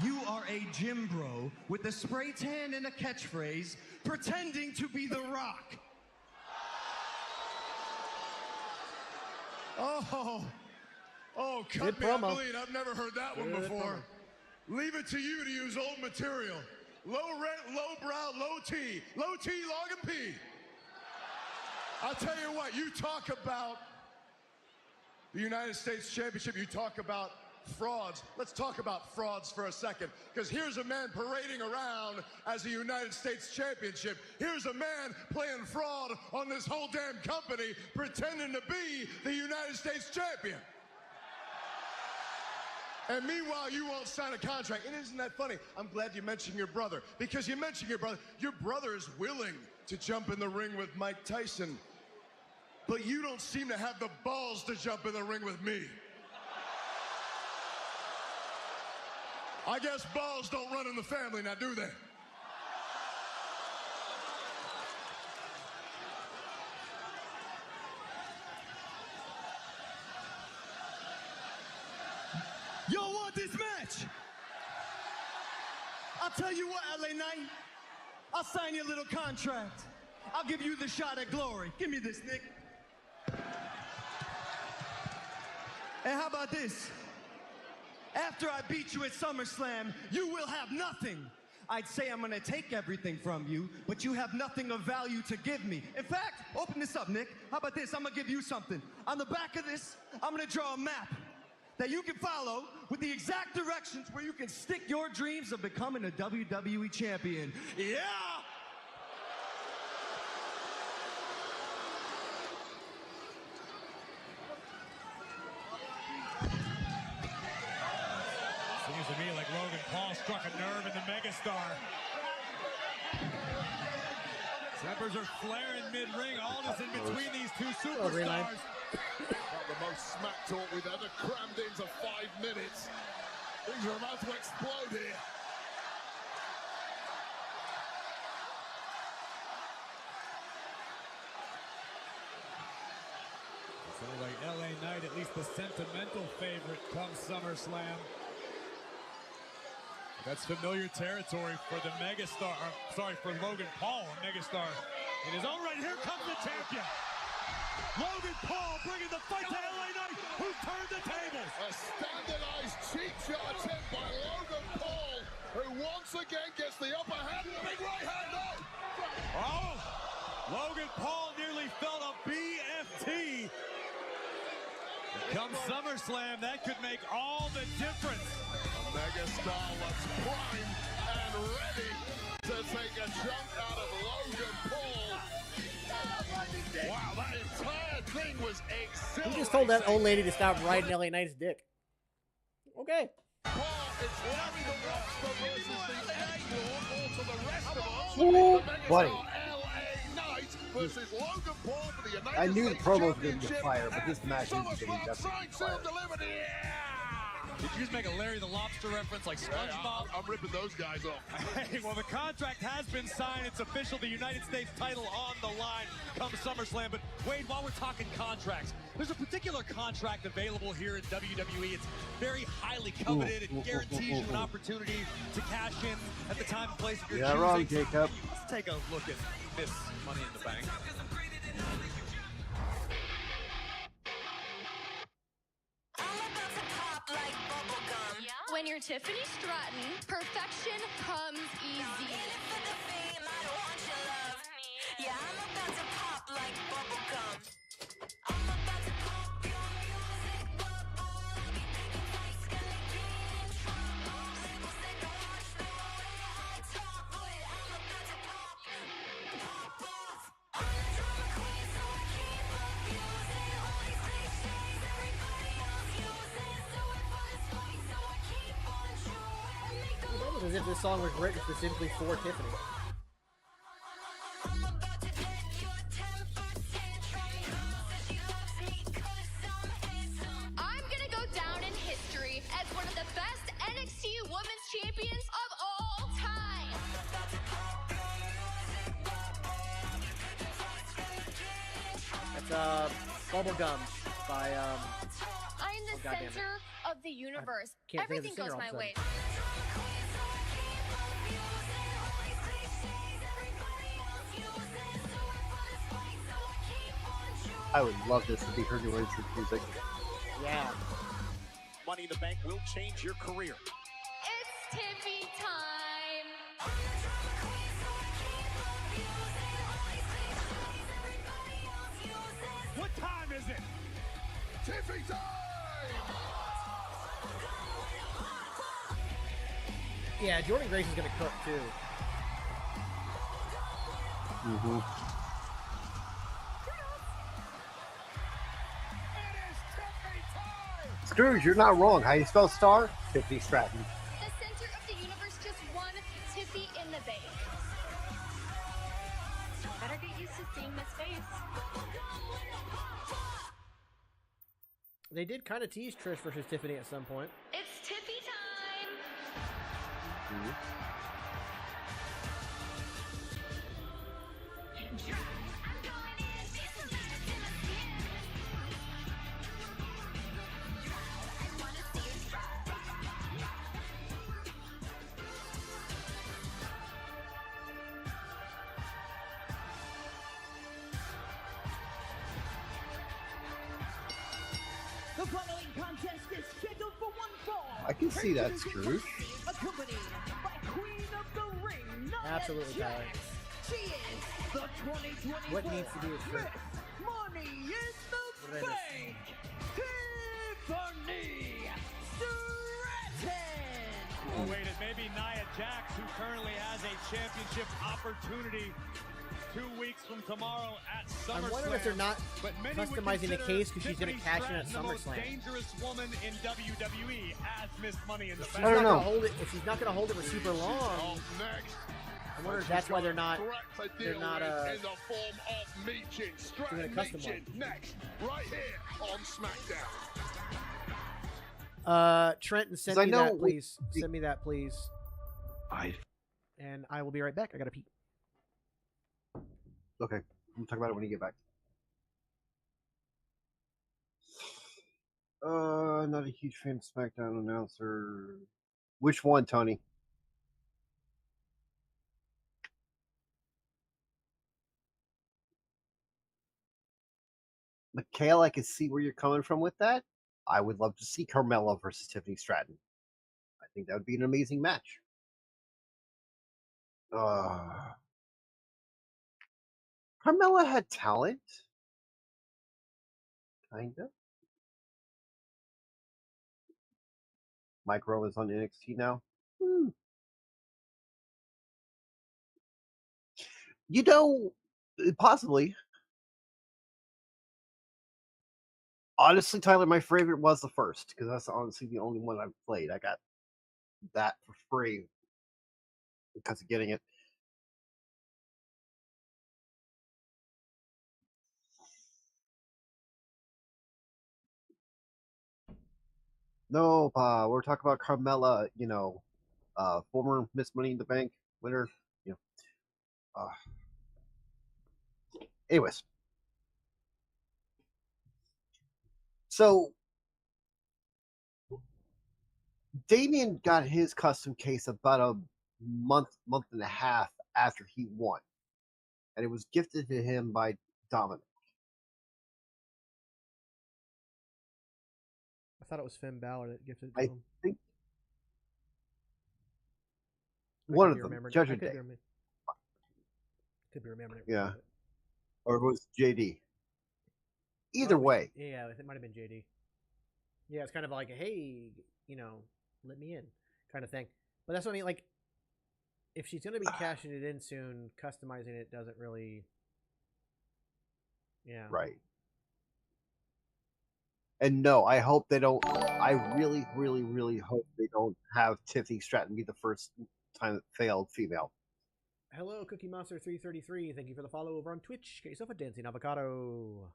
You are a gym bro with a spray tan and a catchphrase, pretending to be The Rock. Oh, cut me, I bleed. I've never heard that one before. Leave it to you to use old material. Low rent, low brow, low T, Logan P. I'll tell you what, you talk about the United States Championship, you talk about frauds. Let's talk about frauds for a second, because here's a man parading around as a United States Championship. Here's a man playing fraud on this whole damn company, pretending to be the United States Champion. And meanwhile, you won't sign a contract. And isn't that funny? I'm glad you mentioned your brother, because you mentioned your brother. Your brother is willing to jump in the ring with Mike Tyson, but you don't seem to have the balls to jump in the ring with me. I guess balls don't run in the family now, do they? Y'all want this match? I'll tell you what, LA Knight. I'll sign you a little contract. I'll give you the shot at glory. Give me this, Nick. And how about this? After I beat you at SummerSlam, you will have nothing. I'd say I'm gonna take everything from you, but you have nothing of value to give me. In fact, open this up, Nick. How about this? I'm gonna give you something. On the back of this, I'm gonna draw a map that you can follow with the exact directions where you can stick your dreams of becoming a WWE champion. Yeah! Seems to me like Logan Paul struck a nerve in the megastar. Tempers are flaring mid-ring. All this in between these two superstars. Not the most smack talk we've ever crammed into 5 minutes. Things are about to explode here. Sounds like LA Knight, at least the sentimental favorite come SummerSlam. That's familiar territory for the megastar, for Logan Paul, a megastar in his own right. Here comes the champion. Logan Paul bringing the fight to LA Knight, who turned the tables. A standardized cheap shot attempt by Logan Paul, who once again gets the upper hand. Big right hand, no! Oh, Logan Paul nearly felt a BFT. Come SummerSlam, that could make all the difference. A megastar looks primed and ready to take a chunk out of Logan Paul. Wow, that entire thing was exhilarating. He just told that old lady to stop riding LA Knight's dick. Okay. Paul Ooh, buddy. Versus Logan Paul for the United I knew the States promo was going to be Championship fire, but this match is going to be SummerSlam definitely fire. Did you just make a Larry the Lobster reference like SpongeBob? I'm ripping those guys off. Hey, well, the contract has been signed. It's official. The United States title on the line come SummerSlam. But, Wade, while we're talking contracts, there's a particular contract available here in WWE. It's very highly coveted. It guarantees you an opportunity to cash in at the time and place of your choosing. Wrong, Jacob. Let's take a look at Miss Money in the Bank. When you're Tiffany Stratton, perfection comes easy. As if this song was written specifically for Tiffany. I'm gonna go down in history as one of the best NXT Women's Champions of all time. That's Bubblegum by I'm the center of the universe. can't think of the Everything singer goes all of my a sudden. way. I would love this to be her new entrance music. Yeah. Money in the Bank will change your career. It's Tiffy time. What time is it? Tiffy time! Yeah, Jordan Grace is going to cook too. Mm-hmm. Scrooge, you're not wrong. How you spell star? Tiffany Stratton. The center of the universe just won Tiffy in the Bank. Better get used to seeing this face. They did kind of tease Trish versus Tiffany at some point. It's Tiffy time. The following contest is scheduled for one fall. I can see that, Scrooge. Accompanied by Queen of the Ring, Nia Absolutely, Tyler. Jax. She is the 2024 What needs to be a trick? Miss Money in What the did I miss? Bank, Tiffany Stratton. Oh, wait, it may be Nia Jax, who currently has a championship opportunity 2 weeks from tomorrow at SummerSlam. I'm wondering if they're not But many would customizing the consider case because she's going to Tiffany cash in at Stratton the most SummerSlam. dangerous woman in WWE as Miss Money in the She's Bank. not gonna hold it, if she's not going to hold it for super long, Next, I wonder if that's why they're not in they're not the form of Meechin. Stratton doing a custom one. Meechin next, right here on Smackdown. Trenton, send 'Cause I me know that, we- please. Send me that, please. And I will be right back. I got to pee. Okay, we'll talk about it when you get back. Not a huge fan of SmackDown announcer. Which one, Tony? Mikhail, I can see where you're coming from with that. I would love to see Carmella versus Tiffany Stratton. I think that would be an amazing match. Carmella had talent. Kinda. Mike Rowe is on NXT now. You know, possibly. Honestly, Tyler, my favorite was the first because that's honestly the only one I've played. I got that for free because of getting it. No, we're talking about Carmella, former Miss Money in the Bank winner. Anyways, so Damien got his custom case about a month and a half after he won, and it was gifted to him by Dominic. I thought it was Finn Balor that gifted it to him. I think one of them, Judgment Day. Could be remembering it. Yeah. Or it was JD. Either way. Yeah, it might have been JD. Yeah, it's kind of like, hey, let me in kind of thing. But that's what I mean. Like, if she's going to be cashing it in soon, customizing it doesn't really. Yeah. Right. And no, I hope they don't. I really, really, really hope they don't have Tiffany Stratton be the first time it failed female. Hello, Cookie Monster 333. Thank you for the follow over on Twitch. Get yourself a dancing avocado.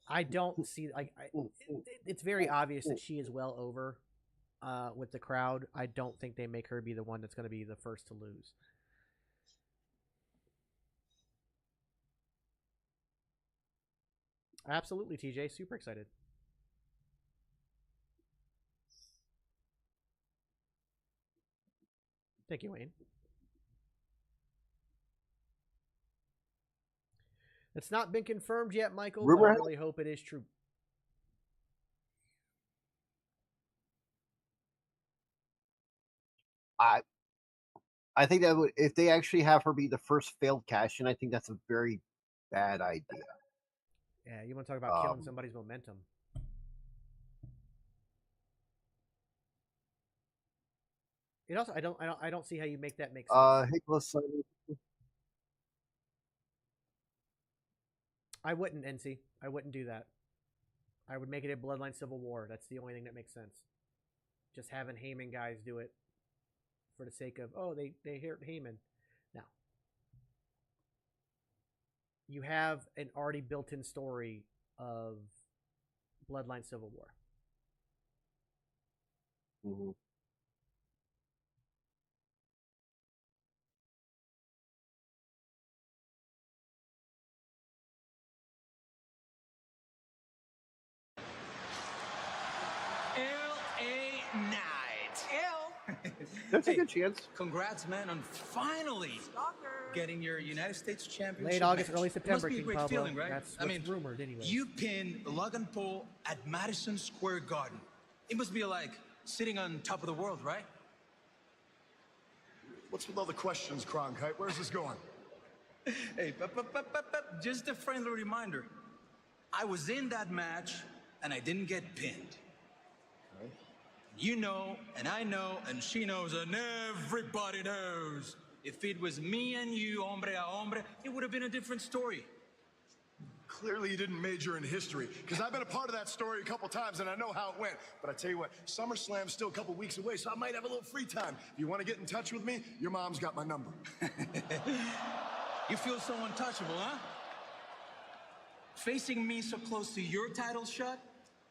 I don't see it's very obvious that she is well over with the crowd. I don't think they make her be the one that's going to be the first to lose. Absolutely, TJ. Super excited. Thank you, Wayne. It's not been confirmed yet, Michael, but I really hope it is true. I think that if they actually have her be the first failed cash-in, I think that's a very bad idea. Yeah, you want to talk about killing somebody's momentum. It also, I don't see how you make that make sense. I wouldn't, NC. I wouldn't do that. I would make it a Bloodline Civil War. That's the only thing that makes sense. Just having Heyman guys do it for the sake of, they hurt Heyman. Now, you have an already built-in story of Bloodline Civil War. Mm-hmm. That's a good chance. Congrats, man, on finally getting your United States Championship. Late August, match. early September, It must be a King great Pablo. feeling, right? That's what's rumored anyway. You pinned Logan Paul at Madison Square Garden. It must be like sitting on top of the world, right? What's with all the questions, Cronkite? Where's this going? Hey, just a friendly reminder. I was in that match, and I didn't get pinned. Okay. You know, and I know, and she knows, and everybody knows. If it was me and you, hombre a hombre, it would have been a different story. Clearly you didn't major in history, because I've been a part of that story a couple times, and I know how it went. But I tell you what, SummerSlam's still a couple weeks away, so I might have a little free time. If you want to get in touch with me, your mom's got my number. You feel so untouchable, huh? Facing me so close to your title shot,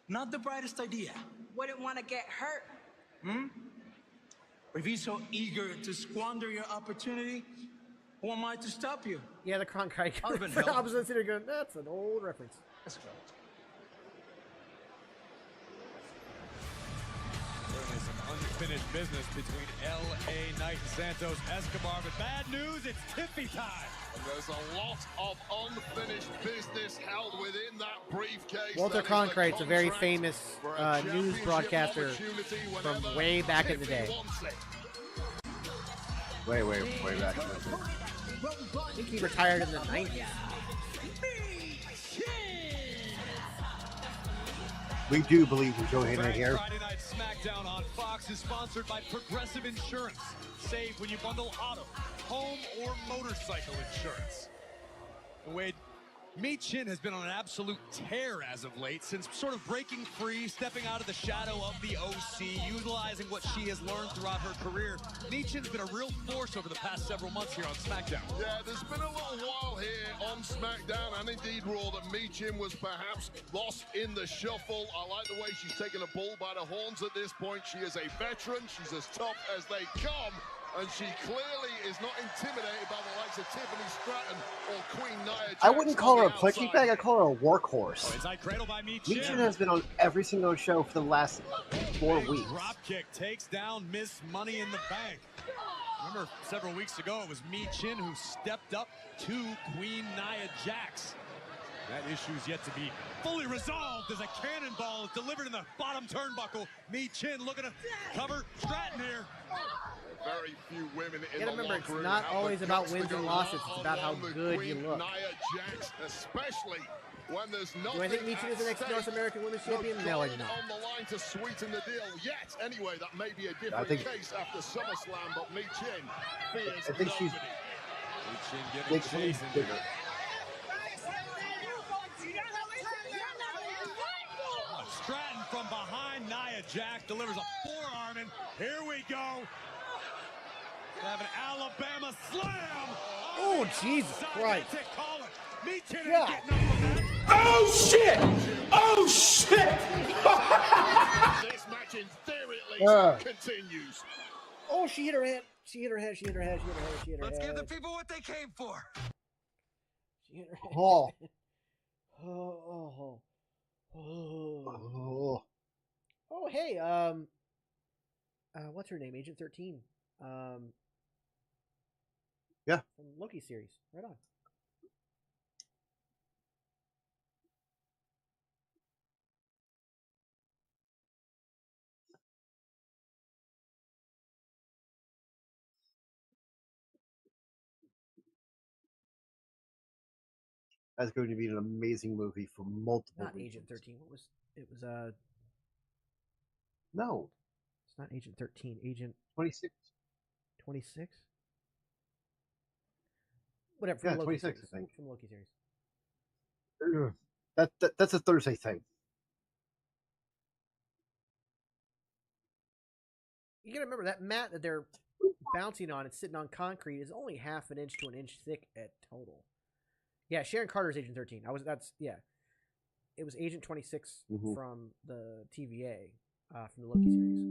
not the brightest idea. Wouldn't want to get hurt. Or if you're so eager to squander your opportunity, who am I to stop you? Yeah, the Cronkite. Husband, opposite city going, that's an old reference. Let's go. Certainly some unfinished business between L.A. Knight and Santos Escobar, but bad news, it's Tiffy time. And there's a lot of unfinished business held within that briefcase. Walter Cronkite's a very famous news broadcaster from way back in the day. Way back. I think he retired in the 90s. We do believe in Joe Heyman here. Friday Night Smackdown on Fox is sponsored by Progressive Insurance. Save when you bundle auto, home, or motorcycle insurance. Wade, Mi-Chin has been on an absolute tear as of late, since sort of breaking free, stepping out of the shadow of the OC, utilizing what she has learned throughout her career. Mi-Chin's been a real force over the past several months here on Smackdown. Yeah, there's been a little while here on Smackdown and indeed Raw that Mi-Chin was perhaps lost in the shuffle. I like the way she's taken a bull by the horns at this point. She is a veteran. She's as tough as they come. And she clearly is not intimidated by the likes of Tiffany Stratton or Queen Nia Jax. I wouldn't call her a punching bag, I call her a workhorse. Inside cradle by Mi-Chin. Mi-Chin has been on every single show for the last 4 weeks. Drop kick takes down Miss Money in the Bank. Remember several weeks ago it was Mi-Chin who stepped up to Queen Nia Jax. That issue's yet to be fully resolved as a cannonball is delivered in the bottom turnbuckle. Mi-Chin looking to cover Stratton here. Very few women in You gotta the remember, locker it's room not have always the about guts to wins go and losses. It's about how along with good you Queen look. Nia Jax, especially when there's nothing Do I think Mi-Chin is the next North American Women's Champion? No, I do not. on the line to sweeten the deal yet. Anyway, that may be a different think- case after SummerSlam, but Mi-Chin fears I think she's nobody. Mi-Chin giving she's chase. bigger. Stratton from behind Nia Jax delivers a forearm, and here we go. We have an Alabama slam. Oh, Jesus Christ. That's it, call it. Mi-Chin Yeah. ain't getting up from that. Oh shit! Oh shit! This match in theory at least continues. Oh, she hit her head. She hit her head. She hit her head. She hit her head. She hit her head. Let's give the people what they came for. She hit her head. Oh. Oh. Oh. Oh, hey, what's her name? Agent 13. Yeah. From Loki series. Right on. That's going to be an amazing movie for multiple Not reasons. Agent 13. What was it? Was No. It's not Agent 13. Agent 26. 26. Whatever. From Yeah, the Loki 26, series. I think. From the Loki series. That's a Thursday thing. You gotta remember that mat that they're bouncing on, it's sitting on concrete, is only half an inch to an inch thick at total. Yeah, Sharon Carter's Agent 13. It was Agent 26 from the TVA, from the Loki series.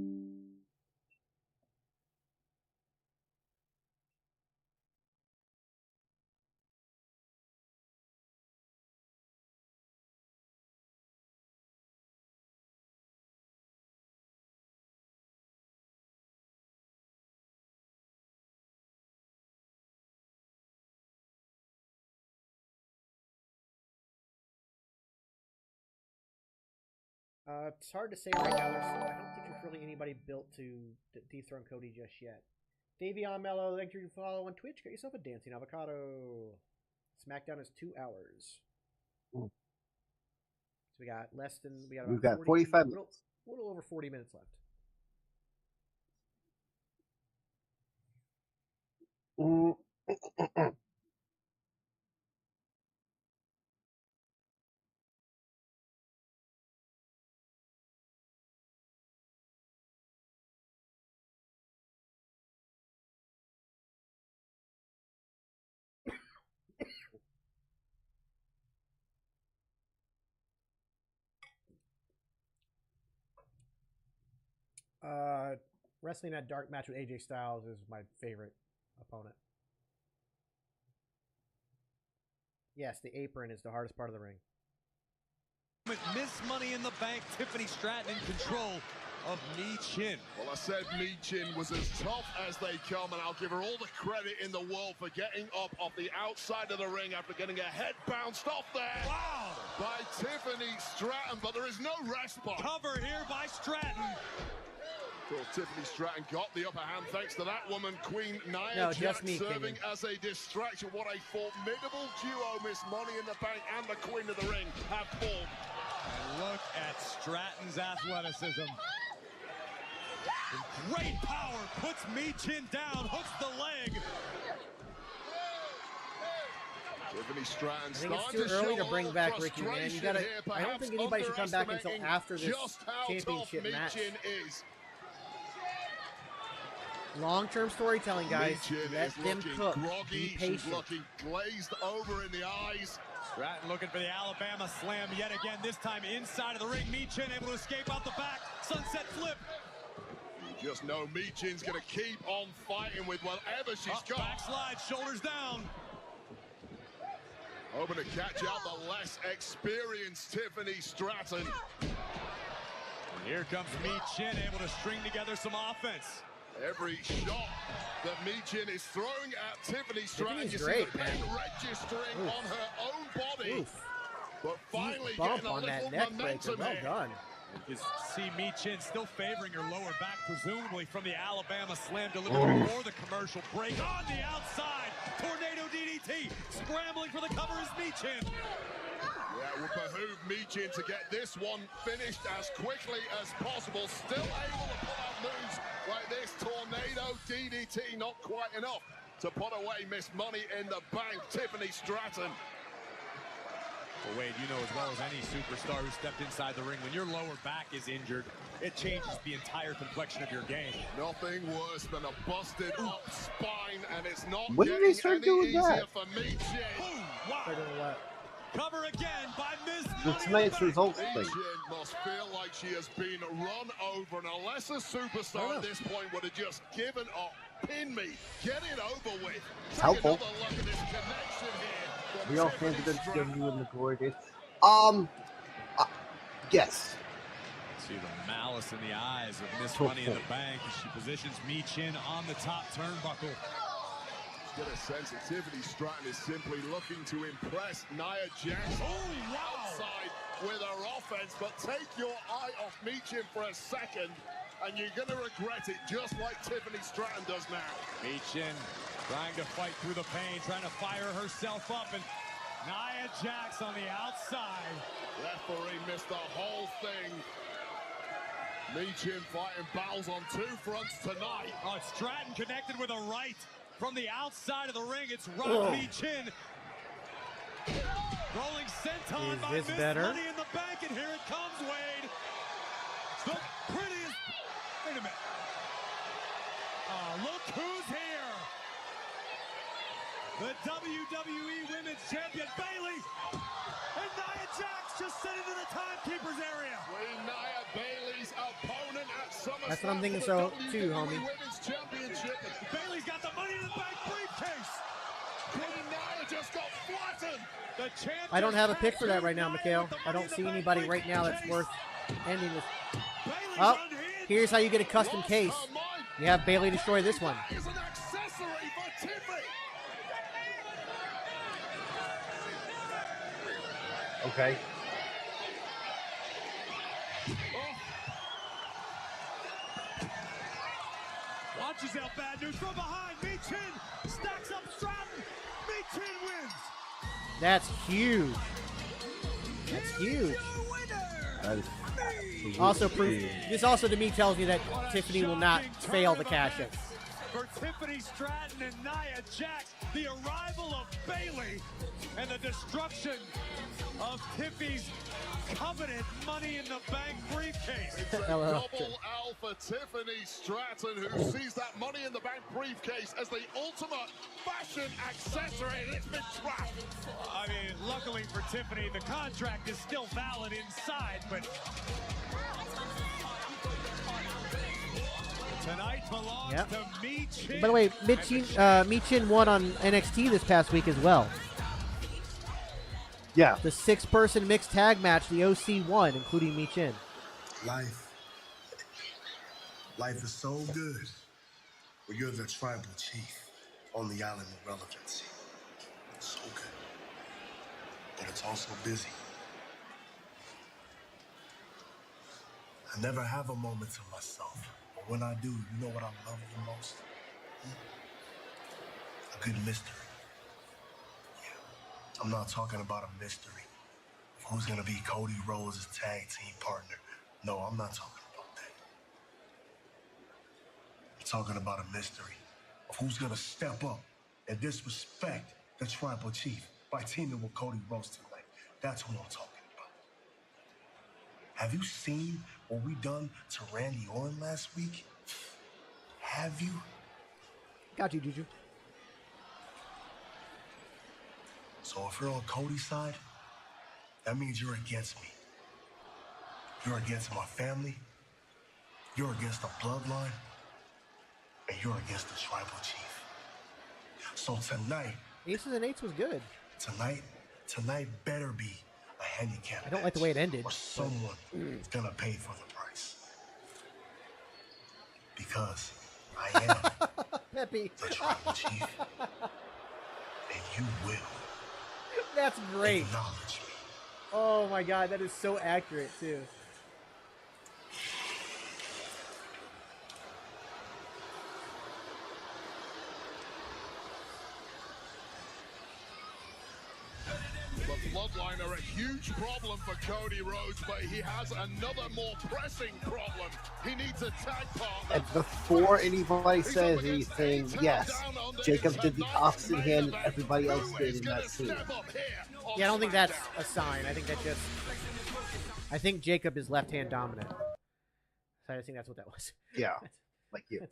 It's hard to say right now. I don't think there's really anybody built to dethrone Cody just yet. Davion Mello, thank you for follow on Twitch. Get yourself a dancing avocado. Smackdown is 2 hours. Ooh. So we got We've got 45 minutes. A little over 40 minutes left. Wrestling that dark match with AJ Styles is my favorite opponent. Yes, the apron is the hardest part of the ring. With Miss Money in the Bank, Tiffany Stratton in control of Mi-Chin. Well, I said Mi-Chin was as tough as they come, and I'll give her all the credit in the world for getting up off the outside of the ring after getting her head bounced off there. Wow! By Tiffany Stratton, but there is no respite. Cover here by Stratton. Well, Tiffany Stratton got the upper hand thanks to that woman, Queen Nia No, Jax, just me, serving Kenyon. as a distraction. What a formidable duo Miss Money in the Bank and the Queen of the Ring have formed. And look at Stratton's athleticism. With great power, puts Mi-Chin down, hooks the leg. Tiffany Stratton I think it's too early to bring back Ricky, man. You gotta. I don't think anybody should come back until after this championship match. Long-term storytelling, guys. Let them cook. Be patient. Looking glazed over in the eyes. Stratton looking for the Alabama slam yet again. This time inside of the ring. Michin able to escape out the back. Sunset flip. You just know Michin's going to keep on fighting with whatever she's got. Backslide, shoulders down. Hoping to catch out the less experienced Tiffany Stratton. And here comes Michin able to string together some offense. Every shot that Michin is throwing at Tiffany Stratton, you great, see the pain registering on her own body. But finally bump getting a on that little neck breaker. momentum Well here. done. You see Michin still favoring her lower back, presumably from the Alabama slam delivered before the commercial break. On the outside, tornado DDT. Scrambling for the cover is Michin. Yeah, it would behoove Michin to get this one finished as quickly as possible. Still able to pull out moves like this tornado DDT. Not quite enough to put away Miss Money in the Bank, Tiffany Stratton. Well, Wade, you know as well as any superstar who stepped inside the ring, when your lower back is injured, it changes the entire complexion of your game. Nothing worse than a busted up spine, and it's not When did they getting start any doing easier that? for Michin. Wow. Cover again by Miss The tonight's results thing. Michin must feel like she has been run over, and unless a superstar at this point would have just given up, pin me, get it over with. It's helpful. Another look at this connection here. Real fans of WWE and the Gorgeous. Yes. See the malice in the eyes of Miss Money in the Bank as she positions Michin on the top turnbuckle. Get a sense that Tiffany Stratton is simply looking to impress Nia Jax outside with her offense, but take your eye off Michin for a second, and you're going to regret it, just like Tiffany Stratton does now. Michin trying to fight through the pain, trying to fire herself up, and Nia Jax on the outside. Referee missed the whole thing. Michin fighting battles on two fronts tonight. Oh, Stratton connected with a right from the outside of the ring. It's Rock Michin. Rolling senton by Miss Money in the Bank, and here it comes, Wade. The prettiest. Wait a minute. Oh, look who's here. The WWE Women's Champion, Bayley. And Nia Jax just sent into the timekeeper's area. Queen Nia Bayley's opponent at Summerslam. That's what I'm thinking so too, homie. Women's Championship. Bayley's got the Money in the Bank briefcase. Queen Nia just got flattened. The champion. I don't have a pick for that right now, Mikhail. I don't see anybody right now that's worth ending this. Oh, here's how you get a custom case. You have Bayley destroy this one. It's an accessory for Tiffany. Okay. Launches out bad news from behind. Michin stacks up Stratton. Michin wins. That's huge. That's huge. That is also proof. This also to me tells me that Tiffany will not fail the cash in. For Tiffany Stratton and Nia Jax, the arrival of Bayley and the destruction of Tiffy's coveted Money in the Bank briefcase. It's a double L for Tiffany Stratton, who sees that Money in the Bank briefcase as the ultimate fashion accessory, and it's been trapped. I mean, luckily for Tiffany, the contract is still valid inside, but tonight belongs to Michin. By the way, Michin won on NXT this past week as well. Yeah. The 6-person mixed tag match, the OC won, including Michin. Life is so good when you're the tribal chief on the island of relevancy. So good. But it's also busy. I never have a moment to myself. But when I do, you know what I love the most? A good mystery. I'm not talking about a mystery of who's going to be Cody Rhodes' tag team partner. No, I'm not talking about that. I'm talking about a mystery of who's going to step up and disrespect the tribal chief by teaming with Cody Rhodes tonight. That's who I'm talking about. Have you seen what we done to Randy Orton last week? Have you? Got you, Juju. So if you're on Cody's side, that means you're against me. You're against my family. You're against the bloodline. And you're against the tribal chief. So tonight... Aces and Eights was good. Tonight better be a handicap. I don't like the way it ended. Or someone is gonna pay for the price. Because I am Peppy. the tribal chief. And you will. That's great. Acknowledge me. Oh my god, that is so accurate too. The Bloodline are a huge problem for Cody Rhodes, but he has another more pressing problem. He needs a tag partner. And before anybody says anything, yes, Jacob did the opposite hand that everybody else did in that scene. Yeah, I don't think that's a sign. I think that just... I think Jacob is left-hand dominant. So I just think that's what that was. Yeah, like you.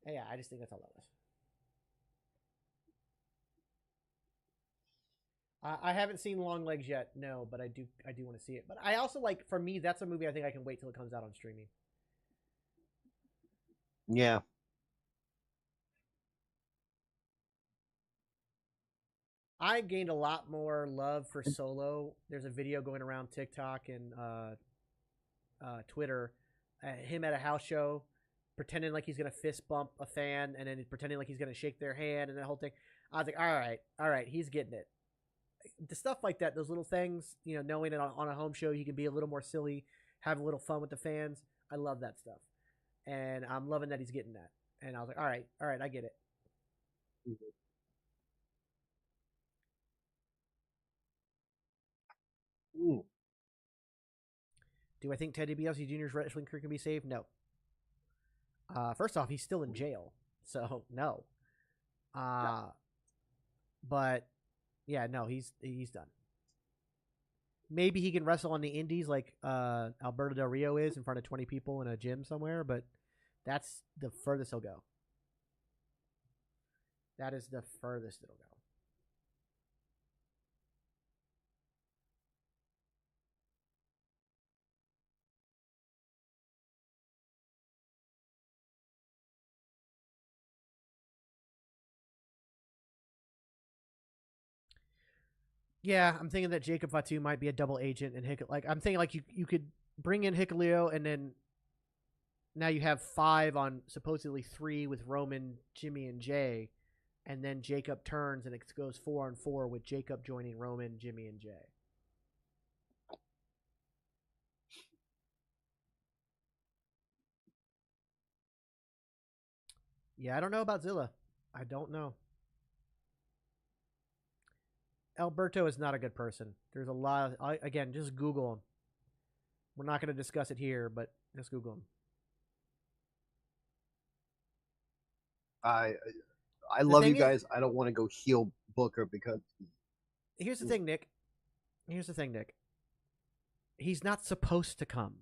Yeah, I just think that's all that was. I haven't seen Long Legs yet, no, but I do want to see it. But I also like, for me, that's a movie I think I can wait till it comes out on streaming. Yeah. I gained a lot more love for Solo. There's a video going around TikTok and Twitter, him at a house show, pretending like he's gonna fist bump a fan, and then pretending like he's gonna shake their hand, and the whole thing. I was like, all right, he's getting it. The stuff like that, those little things, you know, knowing that on a home show you can be a little more silly, have a little fun with the fans. I love that stuff, and I'm loving that he's getting that. And I was like, all right, I get it. Ooh. Do I think Ted DiBiase Jr.'s wrestling career can be saved? No. First off, he's still in jail, so no. But yeah, no, he's done. Maybe he can wrestle on the indies like Alberto Del Rio is in front of 20 people in a gym somewhere, but that's the furthest he'll go. That is the furthest it'll go. Yeah, I'm thinking that Jacob Fatu might be a double agent, and I'm thinking like you could bring in Hikuleo, and then now you have 5 on supposedly 3 with Roman, Jimmy, and Jay, and then Jacob turns and it goes 4-on-4 with Jacob joining Roman, Jimmy, and Jay. Yeah, I don't know about Zilla. I don't know. Alberto is not a good person. There's a lot of, again, just Google him. We're not going to discuss it here, but just Google him. I love you guys. I don't want to go heel Booker because... Here's the thing, Nick. He's not supposed to come.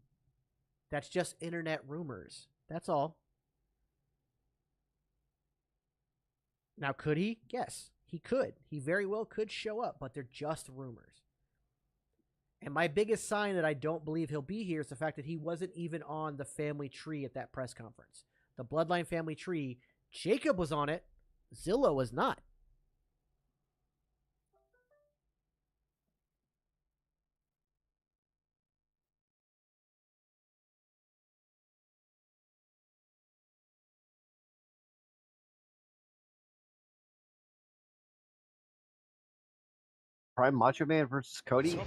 That's just internet rumors. That's all. Now, could he? Yes. He could. He very well could show up, but they're just rumors. And my biggest sign that I don't believe he'll be here is the fact that he wasn't even on the family tree at that press conference. The Bloodline family tree, Jacob was on it. Zilla was not. Prime Macho Man versus Cody.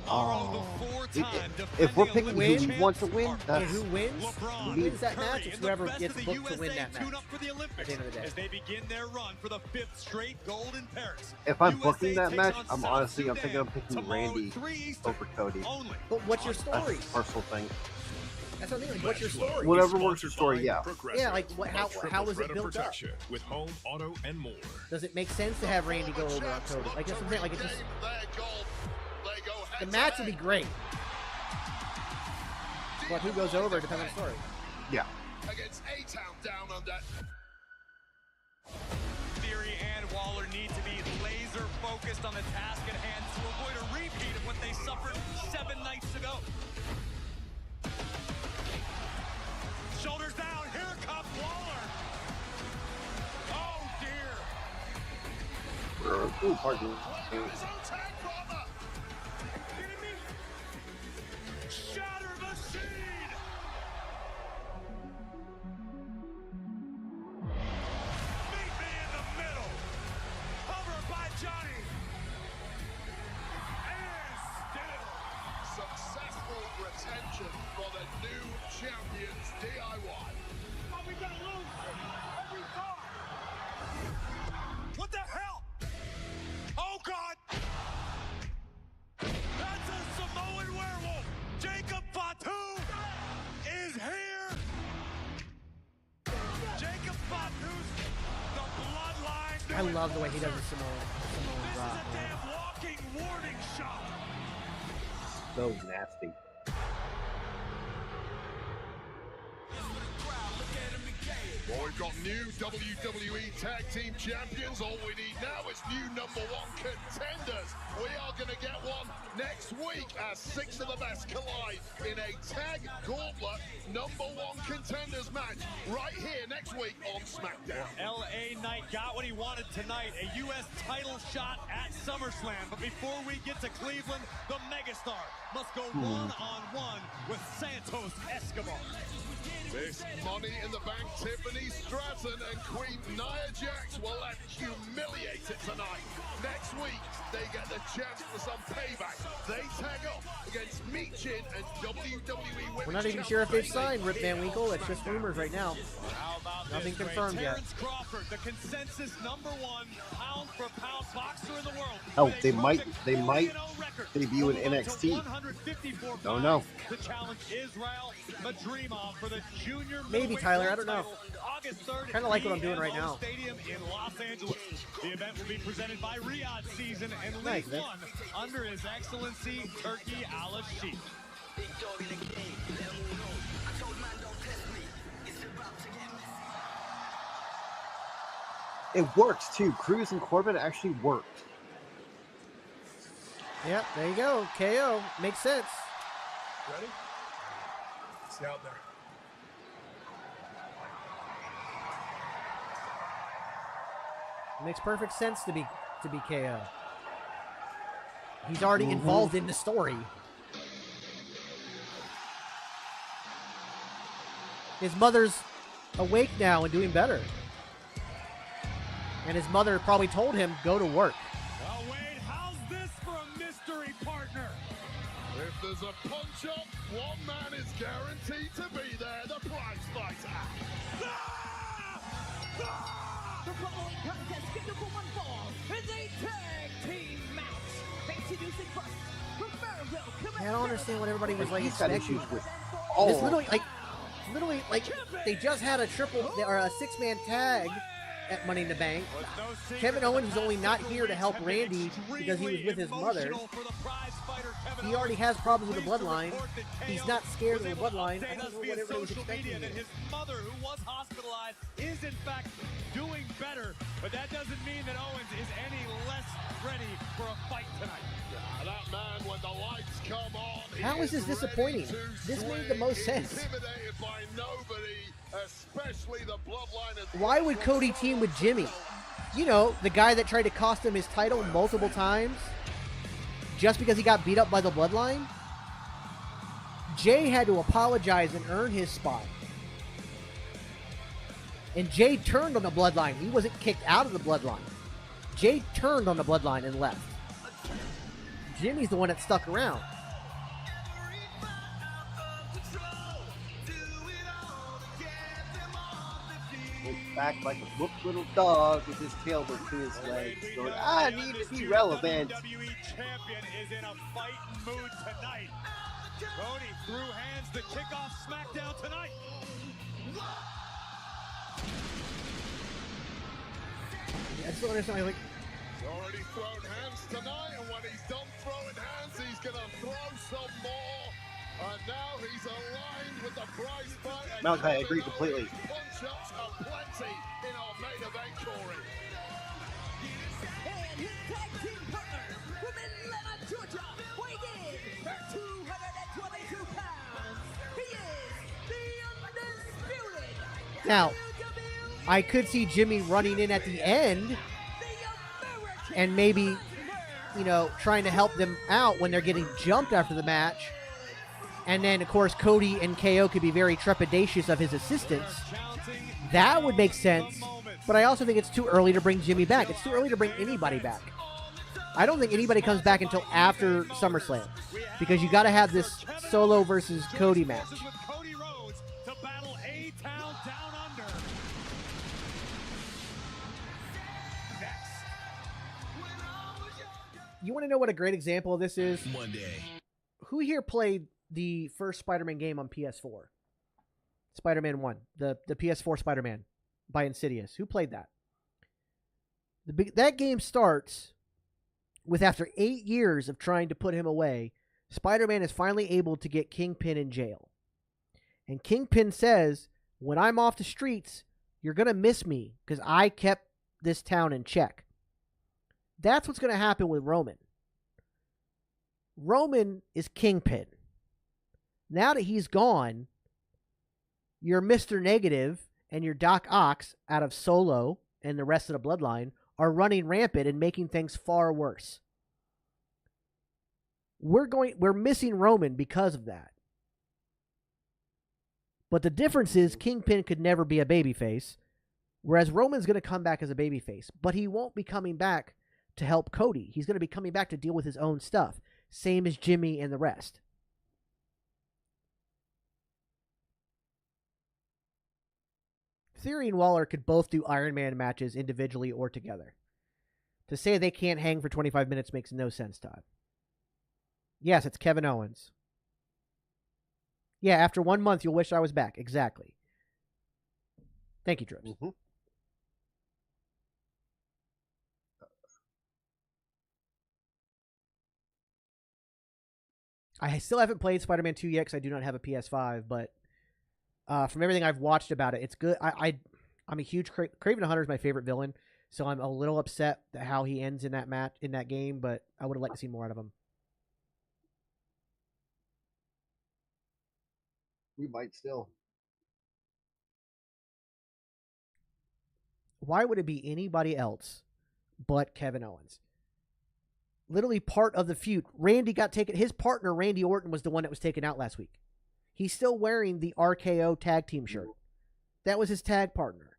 If we're picking who wants to win, that's who wins. Who wins that match? It's whoever gets booked to win that match. At the end of the day. As they begin their run for the 5th straight gold in Paris. If I'm booking that match, I'm thinking of picking Randy over Cody. But what's your story? That's a personal thing. That's what I mean. Like, what's your story? Whatever works your story, yeah. Yeah, like how was it built up? With home, auto, and more. Does it make sense to have Randy go over on Cody? Like that's what I'm saying. Like it just the match would be great, but who goes over depends on the story. Yeah. Against A-Town down under. Theory and Waller need to be laser focused on the task at hand to avoid a repeat of what they suffered 7 nights ago. Shoulders down, here comes Waller. Oh dear. Ooh, pardon. Shatter machine. Meet me in the middle. Covered by Johnny. And still. Successful retention for the new champions DIY. Are we gonna lose every time? What the hell? Oh God! That's a Samoan werewolf. Jacob Fatu is here. Jacob Fatu's the bloodline. I love the way he does the Samoan drop. This is a damn walking warning shot. So nasty. Well, we've got new WWE Tag Team Champions. All we need now is new #1 contenders. We are going to get one next week as 6 of the best collide in a Tag Gauntlet #1 contenders match right here next week on Smackdown. LA Knight got what he wanted tonight, a U.S. title shot at Summerslam. But before we get to Cleveland, the megastar must go one-on-one with Santos Escobar. This Money in the Bank Tiffany Stratton and Queen Nia Jax will have humiliated tonight. Next week, they get the chance for some payback. They tag up against Meechin and WWE Women's We're not even sure if they've signed Rip Van Winkle. It's just rumors right now. Nothing confirmed yet. Terrence Crawford, the consensus #1 pound-for-pound boxer in the world. Oh, they might debut in NXT. Don't know. To challenge Israel Madrimov for the junior Maybe Tyler, I don't know. August 3rd, Kind of like what I'm doing right now. Stadium in Los Angeles. The event will be presented by Riyadh Season and Nice, League One under His Excellency Turkey Al-Sheikh. It works too. Cruz and Corbin actually worked. Yep, there you go. KO. Makes sense. Ready? Stay out there. Makes perfect sense to be KO. He's already involved in the story. His mother's awake now and doing better. And his mother probably told him, go to work. Well, Wade, how's this for a mystery partner? If there's a punch-up, one man is guaranteed to be there, the prize fighter. The following contest scheduled for one fall is a tag team match. Introducing first, from Maryville, I don't understand what everybody was like He's got expecting. issues with It's literally like they just had a six-man tag at Money in the Bank. Kevin Owens is only not here to help Randy because he was with his mother. He already has problems with the bloodline. He's not scared of the bloodline. I don't know what everybody was expecting. That his mother, who was hospitalized, is in fact doing better, but that doesn't mean that Owens is any less ready for a fight tonight. That man, when the lights come on, How is this disappointing? This made the most sense. intimidated by nobody, especially the bloodline. Why would Cody team with Jimmy? You know, the guy that tried to cost him his title multiple times just because he got beat up by the bloodline? Jay had to apologize and earn his spot. And Jay turned on the bloodline. He wasn't kicked out of the bloodline. Jay turned on the bloodline and left. Jimmy's the one that stuck around. Back like a whooped little dog with his tail between his legs, going, I need to be relevant. WWE Champion is in a fight mood tonight. Cody threw hands to kick off Smackdown tonight. I still understand. Like, He's already thrown hands tonight, and when he's done throwing hands, he's going to throw some more. And now he's aligned with the prize fight. Malachi, I agree completely. Punch-ups are plenty in our main event, Corey. And his tag team partner from Atlanta, Georgia, weighing in at 222 pounds. He is the Undisputed. now, I could see Jimmy running in at the end and maybe, you know, trying to help them out when they're getting jumped after the match. And then, of course, Cody and KO could be very trepidatious of his assistance. That would make sense. But I also think it's too early to bring Jimmy back. It's too early to bring anybody back. I don't think anybody comes back until after SummerSlam, because you got to have this Solo versus Cody match. Cody Rhodes to battle A-Town Down Under. Next. You want to know what a great example of this is? Monday. Who here played the first Spider-Man game on PS4? Spider-Man 1. The PS4 Spider-Man by Insidious. Who played that? That game starts with, after 8 years of trying to put him away, Spider-Man is finally able to get Kingpin in jail. And Kingpin says, when I'm off the streets, you're going to miss me because I kept this town in check. That's what's going to happen with Roman. Roman is Kingpin. Now that he's gone, your Mr. Negative and your Doc Ock out of Solo and the rest of the bloodline are running rampant and making things far worse. We're missing Roman because of that. But the difference is Kingpin could never be a babyface, whereas Roman's going to come back as a babyface, but he won't be coming back to help Cody. He's going to be coming back to deal with his own stuff, same as Jimmy and the rest. Theory and Waller could both do Iron Man matches individually or together. To say they can't hang for 25 minutes makes no sense, Todd. Yes, it's Kevin Owens. Yeah, after 1 month, you'll wish I was back. Exactly. Thank you, Drips. Mm-hmm. I still haven't played Spider-Man 2 yet because I do not have a PS5, but from everything I've watched about it, it's good. I'm a huge Kraven Hunter is my favorite villain, so I'm a little upset at how he ends in that game, but I would have liked to see more out of him. We might still. Why would it be anybody else but Kevin Owens? Literally part of the feud. Randy got taken. His partner, Randy Orton, was the one that was taken out last week. He's still wearing the RKO tag team shirt. That was his tag partner.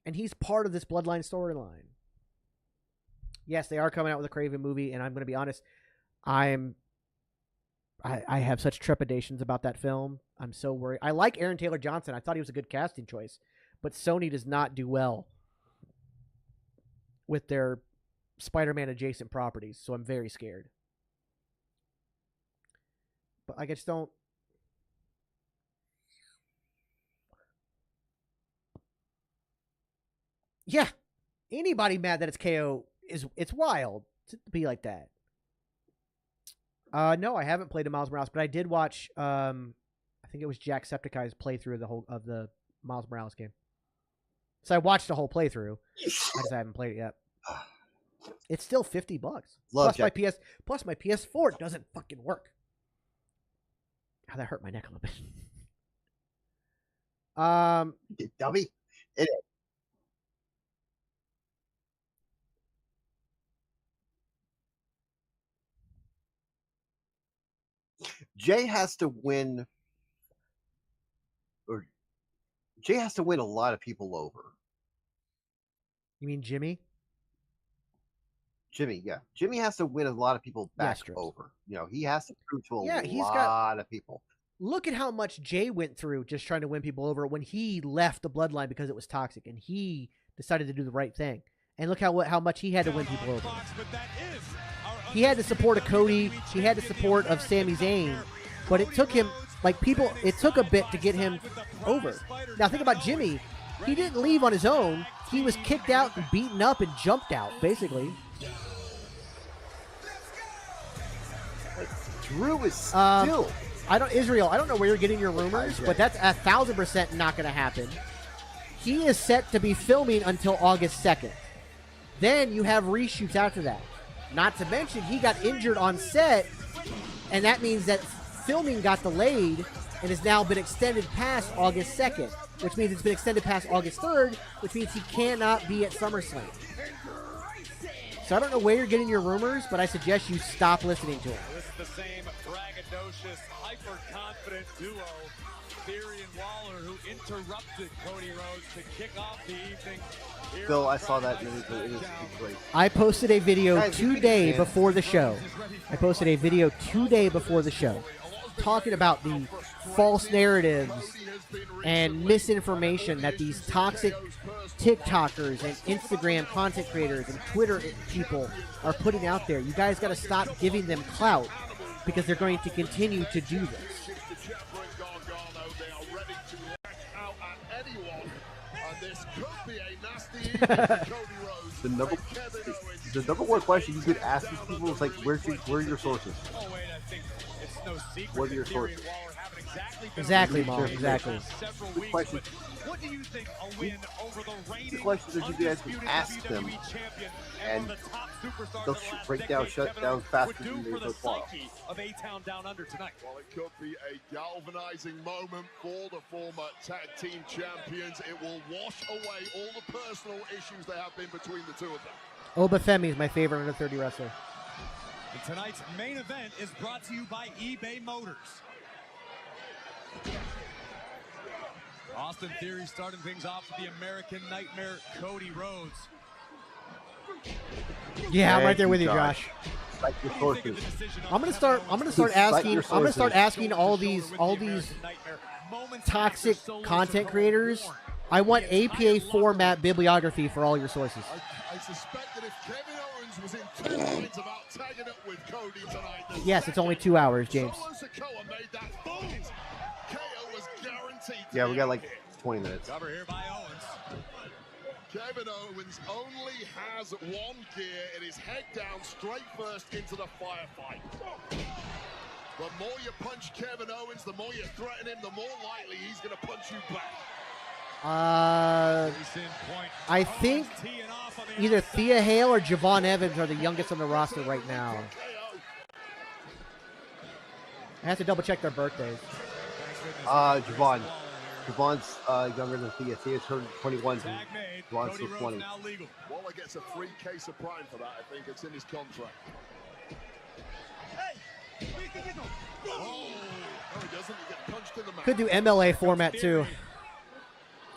And he's part of this Bloodline storyline. Yes, they are coming out with a Kraven movie, and I'm going to be honest, I have such trepidations about that film. I'm so worried. I like Aaron Taylor Johnson. I thought he was a good casting choice, but Sony does not do well with their Spider-Man adjacent properties, so I'm very scared. But I just don't. Yeah, anybody mad that it's KO it's wild to be like that. No, I haven't played a Miles Morales, but I did watch. I think it was Jacksepticeye's playthrough of the Miles Morales game. So I watched the whole playthrough. I just haven't played it yet. It's still $50. Plus my PS4 doesn't fucking work. God, that hurt my neck a little bit. You dummy. It is. Jay has to win, or Jay has to win a lot of people over. You mean Jimmy? Jimmy, yeah. Jimmy has to win a lot of people back over. You know, he has to prove to a lot of people. Look at how much Jay went through just trying to win people over when he left the Bloodline because it was toxic, and he decided to do the right thing. And look how much he had to win people over. He had the support of Cody. He had the support of Sami Zayn. but it took him, like people, it took a bit to get him over. Now think about Jimmy. He didn't leave on his own. He was kicked out and beaten up and jumped out, basically. Drew is still. Israel, I don't know where you're getting your rumors, but that's 1,000% not going to happen. He is set to be filming until August 2nd. Then you have reshoots after that. Not to mention, he got injured on set, and that means that filming got delayed and has now been extended past August 2nd, which means it's been extended past August 3rd, which means he cannot be at SummerSlam. So I don't know where you're getting your rumors, but I suggest you stop listening to him. This is the same braggadocious, hyper-confident duo, Theory and Waller, who interrupted Cody Rhodes to kick off the evening. Phil, I saw that. It was great. I posted a video 2 days before the show. Talking about the false narratives and misinformation that these toxic TikTokers and Instagram content creators and Twitter people are putting out there. You guys got to stop giving them clout because they're going to continue to do this. The number one question you could ask these people is like, where are your sources? What are your sources? Exactly, Mom. Exactly. Good question. What do you think a win over the reigning The question is, you guys can ask them, and they'll break down shutdowns faster than they so far. Of A-Town Down Under tonight. Well, it could be a galvanizing moment for the former tag team champions. It will wash away all the personal issues there have been between the two of them. Obafemi is my favorite under 30 wrestler. And tonight's main event is brought to you by eBay Motors. Austin Theory starting things off with the American Nightmare, Cody Rhodes. Yeah, I'm right there with you, Josh. Cite your sources. I'm gonna start asking all these toxic content creators. I want APA format bibliography for all your sources. I suspect that if Kevin Owens was in 2 minutes about tagging it with Cody tonight. Yes, it's only 2 hours, James. Yeah, we got like 20 minutes. Cover here by Owens. Kevin Owens only has one gear. It is head down, straight first into the firefight. The more you punch Kevin Owens, the more you threaten him, the more likely he's going to punch you back. I think either Thea Hale or Javon Evans are the youngest on the roster right now. I have to double check their birthdays. Javon. Javon's younger than Thea. Thea's turned 21. Javon's still 20. Waller gets a free case of prime for that. I think it's in his contract. Oh, no, he doesn't. He gets punched in the mouth. Could do MLA format too.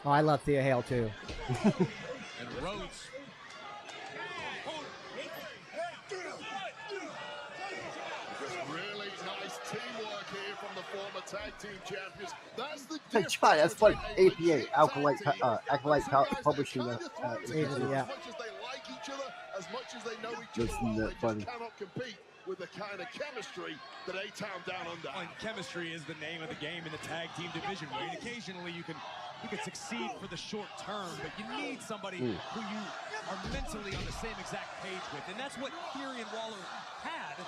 Oh, I love Thea Hale too. And Rhodes. Really nice teamwork here from the former tag team champions. That's the Hey, John, that's fun. APA, Acolyte Publishing As Agency, yeah. much as they like each other, as much as they know each other, Isn't that funny? cannot compete with the kind of chemistry that A-Town Down Under. And chemistry is the name of the game in the tag team division. Where occasionally you can succeed for the short term, but you need somebody who you are mentally on the same exact page with, and that's what Theory and Waller had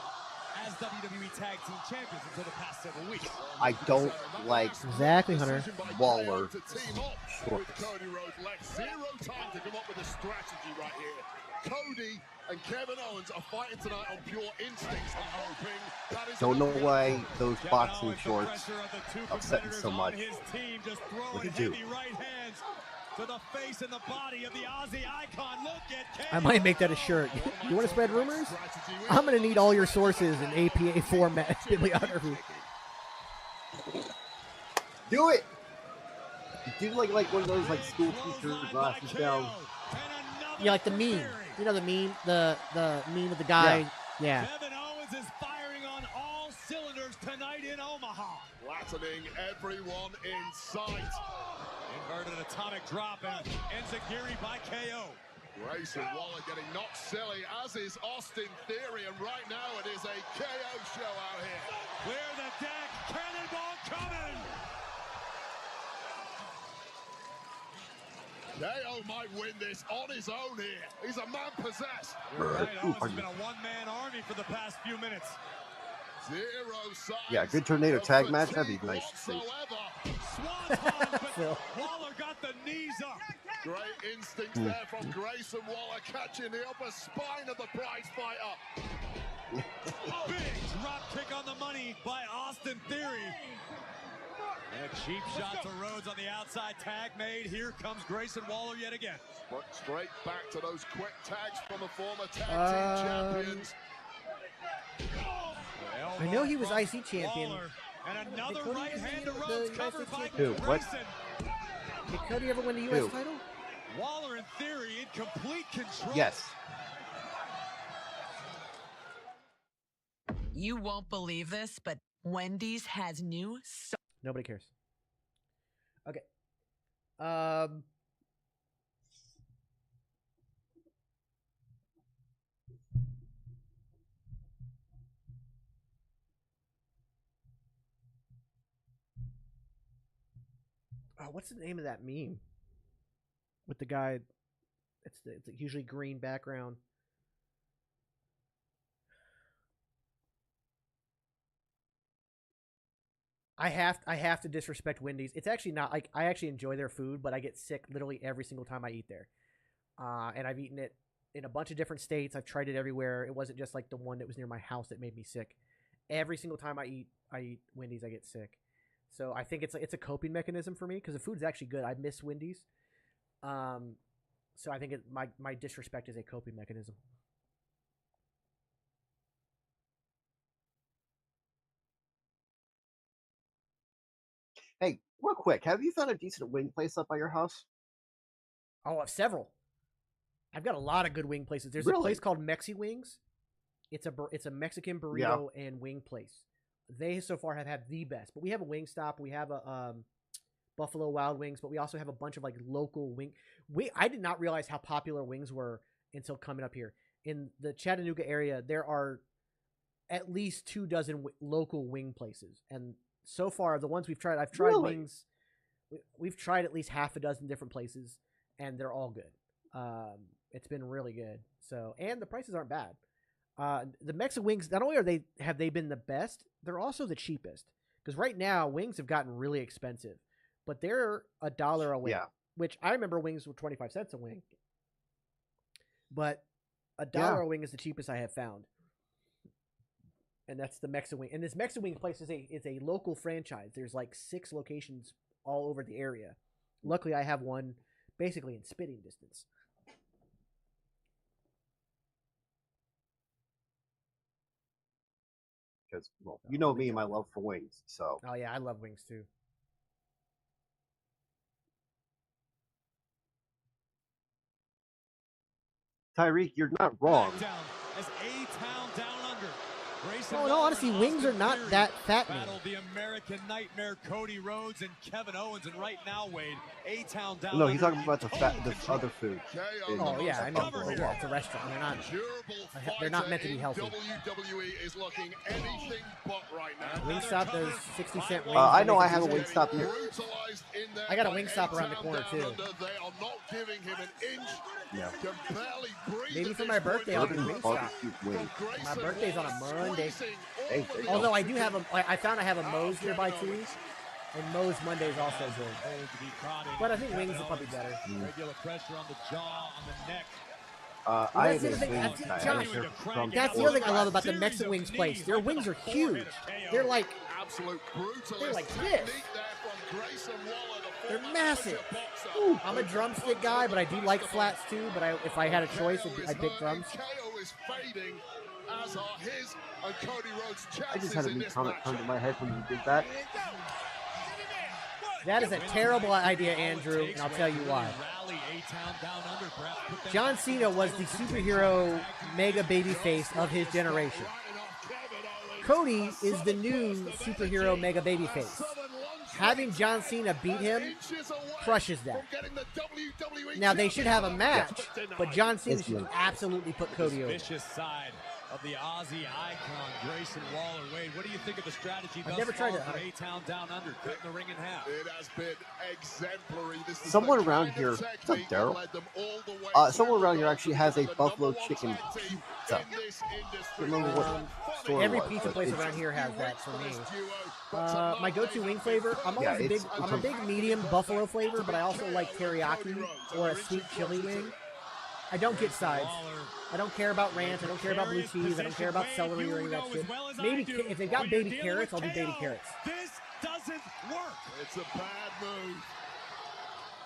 as WWE Tag Team Champions until the past several weeks. I don't like Exactly, Hunter. Waller. With Cody Rhodes left zero time to come up with a strategy right here. Cody and Kevin Owens are fighting tonight on pure instincts. I'm hoping that is Don't know why those boxing shorts upset me so much. What did you do? To the face and the body of the Aussie icon. Look at I might make that a shirt. You want to spread rumors? I'm going to need all your sources in APA format bibliography. Do it! Do like one of those like school teachers glasses down. Yeah, like the meme. You know the meme, the meme of the guy. Yeah. Kevin Owens is firing on all cylinders tonight in Omaha. Flattening everyone in sight. Inverted atomic drop and Enziguri by KO. Grayson Waller getting knocked silly, as is Austin Theory, and right now it is a KO show out here. Clear the deck, KO might win this on his own here. He's a man possessed. Right, Owens has been a one-man army for the past few minutes. Zero signs. Yeah, good tornado tag match. That'd be nice to see. Waller got the knees up. Great instincts there from Grayson Waller, catching the upper spine of the prize fighter. Big drop kick on the money by Austin Theory. And a cheap shot to Rhodes on the outside, tag made. Here comes Grayson Waller yet again. Straight back to those quick tags from the former tag team champions. I know he was IC champion. Waller, and another right hand to Rhodes covered by Who? What? Did Cody ever win the U.S. title? Waller in Theory in complete control. Yes. You won't believe this, but Wendy's has new. Nobody cares. Okay. What's the name of that meme? With the guy, it's usually green background. I have to disrespect Wendy's. It's actually not like I actually enjoy their food, but I get sick literally every single time I eat there. And I've eaten it in a bunch of different states. I've tried it everywhere. It wasn't just like the one that was near my house that made me sick. Every single time I eat Wendy's, I get sick. So I think it's a coping mechanism for me because the food's actually good. I miss Wendy's. So I think my disrespect is a coping mechanism. Hey, real quick, have you found a decent wing place up by your house? Oh, several. I've got a lot of good wing places. There's a place called Mexi Wings. It's a Mexican burrito and wing place. They so far have had the best. But we have a Wingstop. We have a Buffalo Wild Wings, but we also have a bunch of like local wing. I did not realize how popular wings were until coming up here. In the Chattanooga area, there are at least 24 local wing places, and so far the ones we've tried, I've tried wings. We've tried at least half a dozen different places, and they're all good. It's been really good. So, and the prices aren't bad. The Mexican wings, not only have they been the best, they're also the cheapest. Because right now, wings have gotten really expensive, but they're $1 a wing. Yeah. Which I remember wings were 25 cents a wing. But $1 a wing is the cheapest I have found. And that's the Mexican wing. And this Mexican wing place is a local franchise. There's like 6 locations all over the area. Luckily, I have one basically in spitting distance. Because, well, you know me and my love for wings, so. Oh, yeah, I love wings, too. Tyreek, you're not wrong. As A-Town down under. No, in all honesty, wings are not that fattening. Battle the American Nightmare, Cody Rhodes and Kevin Owens, and right now, Wade, A-Town down No, under. he's talking about the other food. Oh yeah, I know. Yeah, it's a restaurant. They're not meant to be healthy. WWE is looking anything but right now. Wingstop does 60-cent wings. I know I have a Wingstop here. I got a Wingstop around the corner too. They are not giving him an inch. Yeah. Can barely breathe. Maybe for my birthday I'll do Wingstop. My birthday's on a Monday. Hey, although I do have I found I have a Moe's nearby too, and Moe's Monday is also good. But I think wings are probably better. Regular pressure on the jaw, on the neck. I that's the other thing I love about the Mexican Wings place. Their wings are huge. They're like this. They're massive. I'm a drumstick guy, but I do like flats too. But if I had a choice, I'd pick drums. As are his and Cody Rhodes' I just had a new comment come to my head when you did that. That is a terrible idea, Andrew, and I'll tell you why. John Cena was the superhero mega babyface of his generation. Cody is the new superhero mega babyface. Having John Cena beat him crushes that. Now, they should have a match, but John Cena should absolutely put Cody over. of the Aussie icon, Grayson Waller-Wade. What do you think of the strategy I've never tried to for A-Town Down Under, cutting the ring in half? It has been exemplary. This is Someone the around kind here, of what's up, technique that Daryl? led them all the way Someone to around here the actually has a number buffalo one chicken tag team pizza. in this industry. Remember what store it Every was, pizza but place it's- around here has that for me. My go-to wing flavor, I'm Yeah, always it's- I'm a big medium buffalo flavor, but I also like teriyaki or a sweet chili wing. I don't get sides. I don't care about ranch. I don't care about blue cheese. I don't care about celery or any of that shit. Maybe if they've got baby carrots, I'll do baby carrots. This doesn't work. It's a bad move.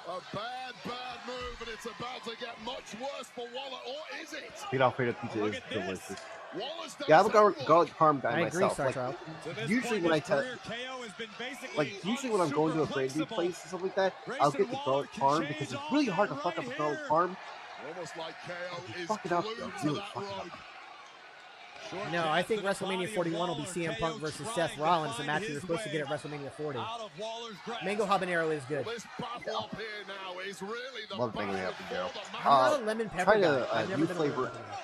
A bad move, and it's about to get much worse for Waller, or is it? Speed Alfredo pizza is delicious. Wallace Yeah, I'm a garlic parm guy I agree, myself. Star Like, Child. usually when I usually when I'm going to a brandy place and stuff like that, I'll get the garlic parm because it's really hard to fuck up a garlic parm. Almost like KO is Fuck it up, glued though. to Really that fuck it up. rope. No, I think WrestleMania 41 will be CM Punk versus Seth Rollins, the match we were supposed to get at WrestleMania 40. Mango habanero is good. This battle up here now is really the Love mango habanero. I'm not a lemon pepper Try guy. to I've never new been a flavor. lemon pepper guy.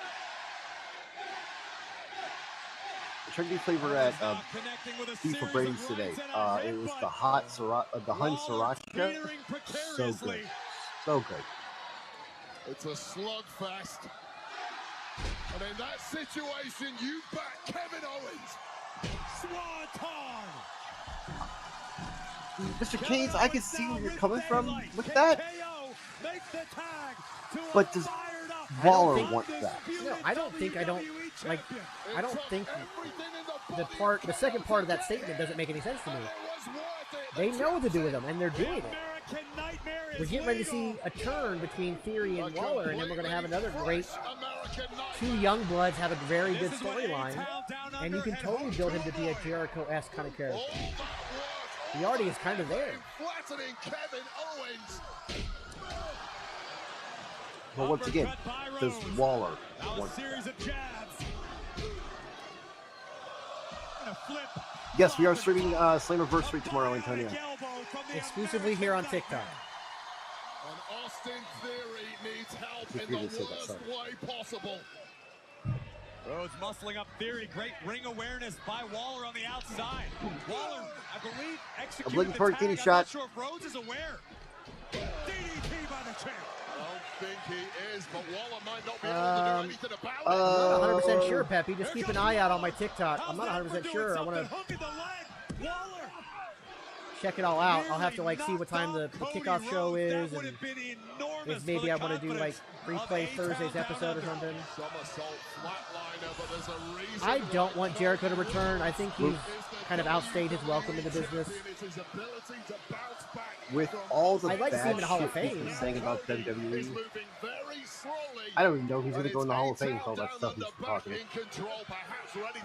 Tried new flavor at Beef for Brady's today. It was the hot the honey sriracha. So good, so good. It's a slugfest. And in that situation, you back Kevin Owens. Swanton. Mr. Keynes, I can see where you're coming from with that, but does Waller want that? No, I don't think I don't think the second part of that statement doesn't make any sense to me. They know what to do with them, and they're doing it. We're getting ready to see a turn between Theory and Waller, and then we're going to have another great two young bloods have a very good storyline, and you can totally build him to be a Jericho-esque kind of character. He already is kind of there. Flattening Kevin Owens. But once again, does Waller want that? Yes, we are streaming Slammiversary tomorrow, Antonio. Exclusively here on TikTok. And Austin Theory needs help If in you the just said that, worst sorry. way possible. Rhodes muscling up Theory. Great ring awareness by Waller on the outside. Waller, I believe, executed I'm looking for a the kitty tag. shot. I'm not sure if Rhodes is aware. DDT by the champ. I don't think he is, but Waller might not be able to do anything about it. I'm not 100% sure, Peppy. Just keep an eye out on my TikTok. I'm not 100% sure. I want to check it all out. I'll have to see what time the kickoff show is, and if maybe I want to do replay Thursday's episode or something. I don't want Jericho to return. I think he's kind of outstayed his welcome in the business. With all the I'd like to see him in bad the Hall of shit he's Fame. been saying about WWE, I don't even know if he's going to go in the Hall of Fame with all that stuff he's been talking.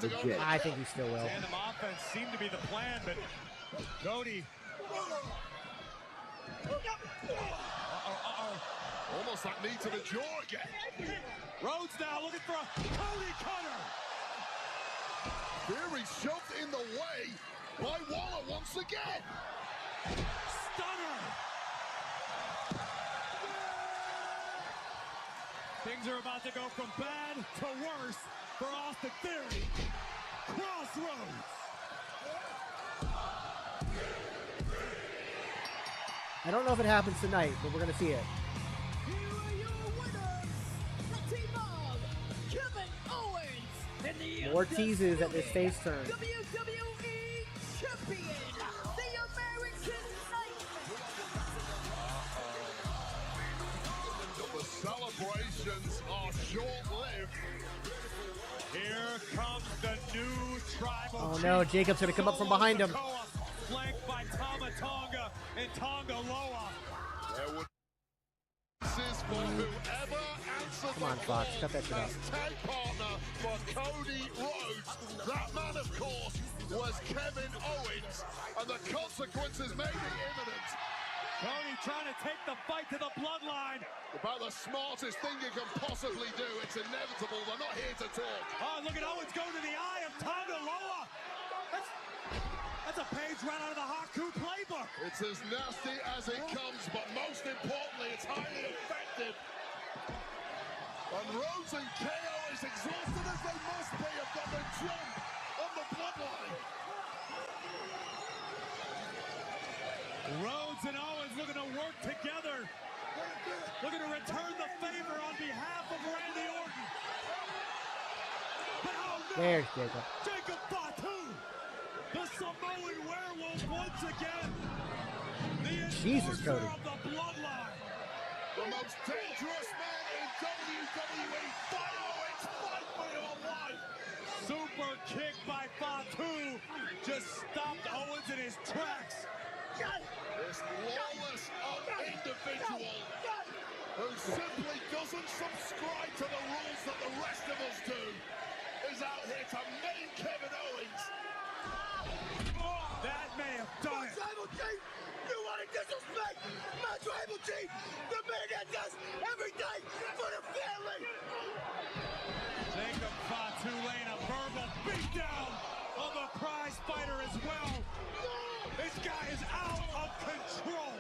Legit. I think he still will. Tandem offense seemed to be the plan, but Cody. Almost that knee to the jaw again. Rhodes now looking for a Cody cutter. Theory shoved in the way by Waller once again. Stunner. Things are about to go from bad to worse for Austin Theory. Crossroads. I don't know if it happens tonight, but we're going to see it. Here are your winners, the team of Kevin Owens and the More teases at this face turn. WWE Champion, the American Nightmare. The celebrations are short-lived. Here comes the new tribal. Oh no, Jacob's going to come up from behind him. Flanked by Tama Tonga and Tonga Loa. Come on, Fox, cut that shit out. Tag partner for Cody Rhodes. That man, of course, was Kevin Owens, and the consequences may be imminent. Cody trying to take the fight to the bloodline. About the smartest thing you can possibly do. It's inevitable. They're not here to talk. Oh, look at Owens go to the eye of Tonga Loa. That's a page right out of the Haku playbook. It's as nasty as it comes, but most importantly, it's highly effective. And Rhodes and KO, as exhausted as they must be, have got the jump on the bloodline. Rhodes and Owens looking to work together. Looking to return the favor on behalf of Randy Orton. But oh no! There's Jacob. Jacob Fatu, the Samoan werewolf once again. The Jesus, Cody. of the bloodline. The most dangerous man in WWE. Fight Owens, fight for your life. Super kick by Fatu just stopped Owens in his tracks. This lawless individual who simply doesn't subscribe to the rules that the rest of us do is out here to maim Kevin Owens. That may have done it. Tribal Chief, you want to disrespect my Tribal Chief, the man that does everything for the family. Jacob Fatu laying a verbal beatdown on the prize fighter as well. This guy is out of control.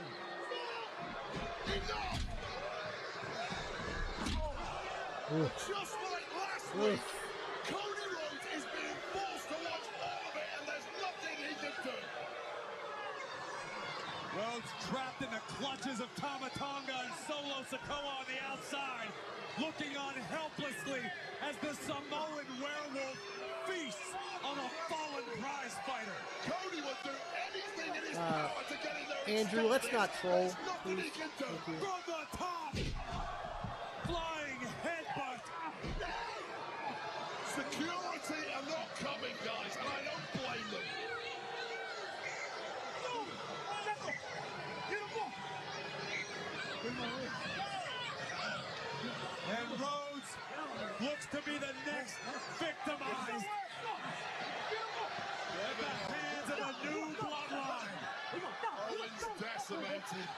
Enough! Just like last week, Cody Rhodes is being forced to watch all of it, and there's nothing he can do. Rhodes trapped in the clutches of Tama Tonga and Solo Sikoa on the outside, looking on helplessly as the Samoan werewolf feasts on a fallen prize fighter. Cody would do anything in his power to get in there. Andrew, let's not troll, Nothing he please. can do. Thank you. From the top, flying headbutt. Security are not coming, guys, and I don't blame them. And Rhodes looks to be the next victimized at the hands of a new bloodline. Owens decimated.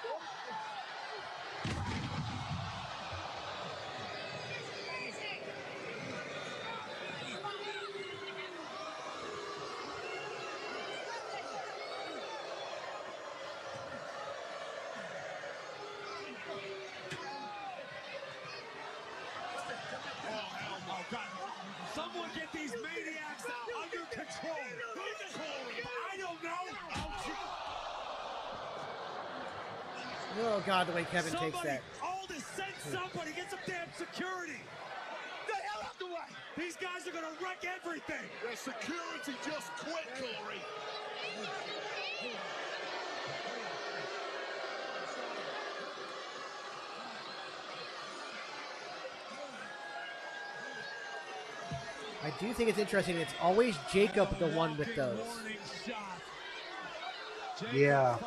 Oh, God. Someone get these maniacs under control. I don't know. Oh, God, the way Kevin takes that. Aldis, send somebody. Get some damn security. The hell out the way. These guys are going to wreck everything. The security just quit, Corey. I do think it's interesting. It's always Jacob the one with those. Yeah.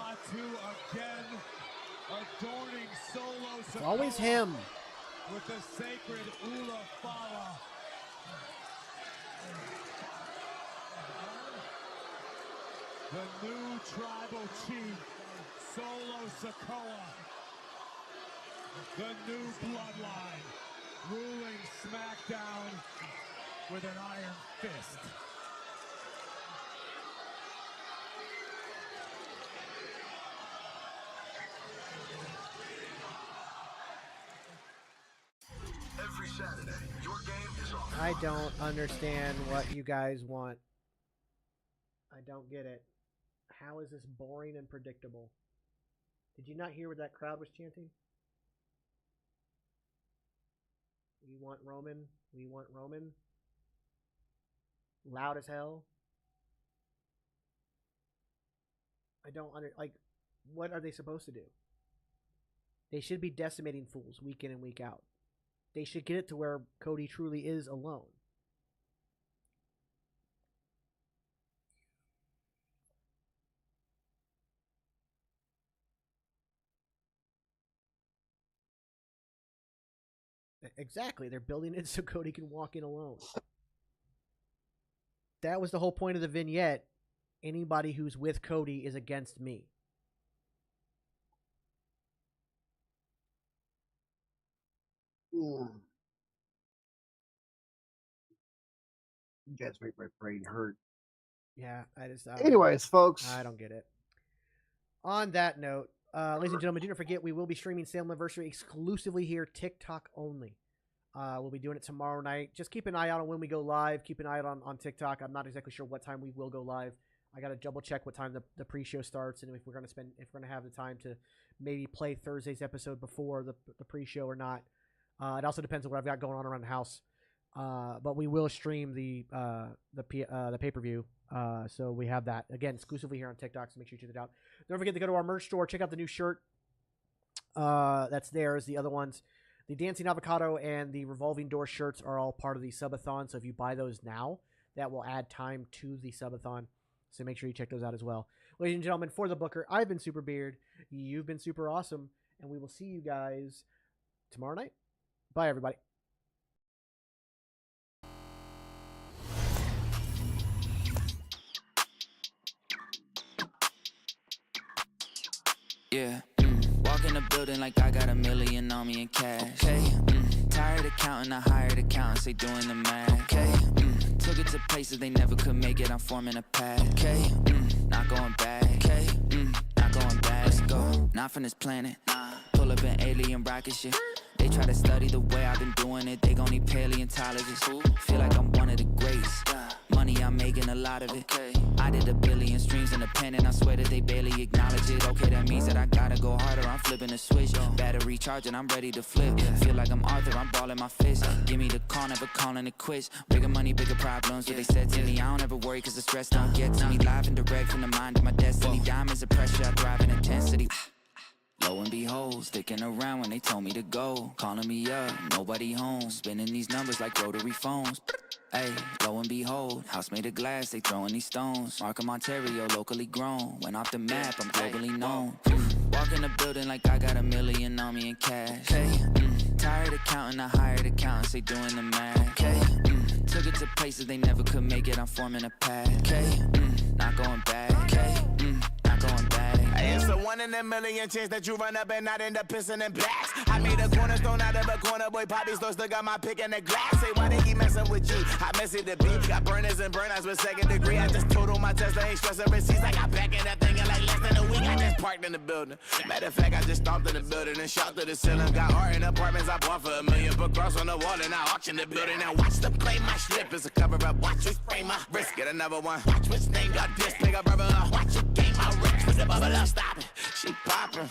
It's always him. With the sacred Ula Fala. The new tribal chief, Solo Sikoa. The new bloodline, ruling Smackdown with an iron fist. Every Saturday, your game is on. I don't understand what you guys want. I don't get it. How is this boring and predictable? Did you not hear what that crowd was chanting? We want Roman. We want Roman. Loud as hell. I don't like, what are they supposed to do? They should be decimating fools week in and week out. They should get it to where Cody truly is alone. Exactly. They're building it so Cody can walk in alone. That was the whole point of the vignette. Anybody who's with Cody is against me. You guys make my brain hurt. Yeah, I just. Anyways, folks. I don't get it. On that note, ladies and gentlemen, do not forget we will be streaming Sale Anniversary exclusively here, TikTok only. We'll be doing it tomorrow night. Just keep an eye out on when we go live. Keep an eye out on TikTok. I'm not exactly sure what time we will go live. I got to double check what time the pre-show starts, and if we're going to have the time to maybe play Thursday's episode before the pre-show or not. It also depends on what I've got going on around the house. But we will stream the pay-per-view. So we have that again exclusively here on TikTok. So make sure you check it out. Don't forget to go to our merch store. Check out the new shirt. That's theirs. The other ones, the Dancing Avocado and the Revolving Door shirts are all part of the subathon. So if you buy those now, that will add time to the subathon. So make sure you check those out as well. Ladies and gentlemen, for the Booker, I've been Super Beard. You've been super awesome. And we will see you guys tomorrow night. Bye, everybody. Yeah, walk in the building like I got $1 million on me in cash. Okay, tired of counting, I hired accountants, they doing the math. Okay, took it to places they never could make it, I'm forming a path. Okay, not going back. Okay, not going back. Let's go, not from this planet. Pull up an alien rocket ship. They try to study the way I've been doing it, they gon' need paleontologists. Feel like I'm one of the greats. Money, I'm making a lot of it. I did 1 billion streams in a pen and I swear that they barely acknowledge it. Okay, that means that I gotta go harder, I'm flipping a switch. Battery charging, I'm ready to flip. Feel like I'm Arthur, I'm balling my fist. Give me the call, never calling it quits. Bigger money, bigger problems, what they said to me. I don't ever worry cause the stress don't get to me. Live and direct from the mind to my destiny. Diamonds of pressure, I thrive in intensity. Lo and behold, sticking around when they told me to go. Calling me up, nobody home. Spinning these numbers like rotary phones. Hey, lo and behold, house made of glass, they throwing these stones. Markham, Ontario, locally grown. Went off the map, I'm globally known. Walk in the building like I got $1 million on me in cash. Okay, tired of counting, I hired accountants, they doing the math. Okay, took it to places they never could make it, I'm forming a path. Okay, not going back. Okay, not going back. It's a 1 in a million chance that you run up and not end up pissing in blacks. I made a cornerstone out of a corner, boy. Poppy store still got my pick in the glass. Say, why they keep messing with G? I miss it the beat. Got burners and burnouts with 2nd degree. I just totaled my Tesla, ain't stressing receipts. I got back in that thing in like less than a week. I just parked in the building. Matter of fact, I just stomped in the building and shot to the ceiling. Got art in apartments I bought for $1 million. Put cross on the wall and I auction the building. Now watch them play my slip. It's a cover up. Watch me spray my wrist. Get another one. Watch which name got this. Pick up rubber. Watch it game my wrist. Put the bubble up. Stop it. She popping.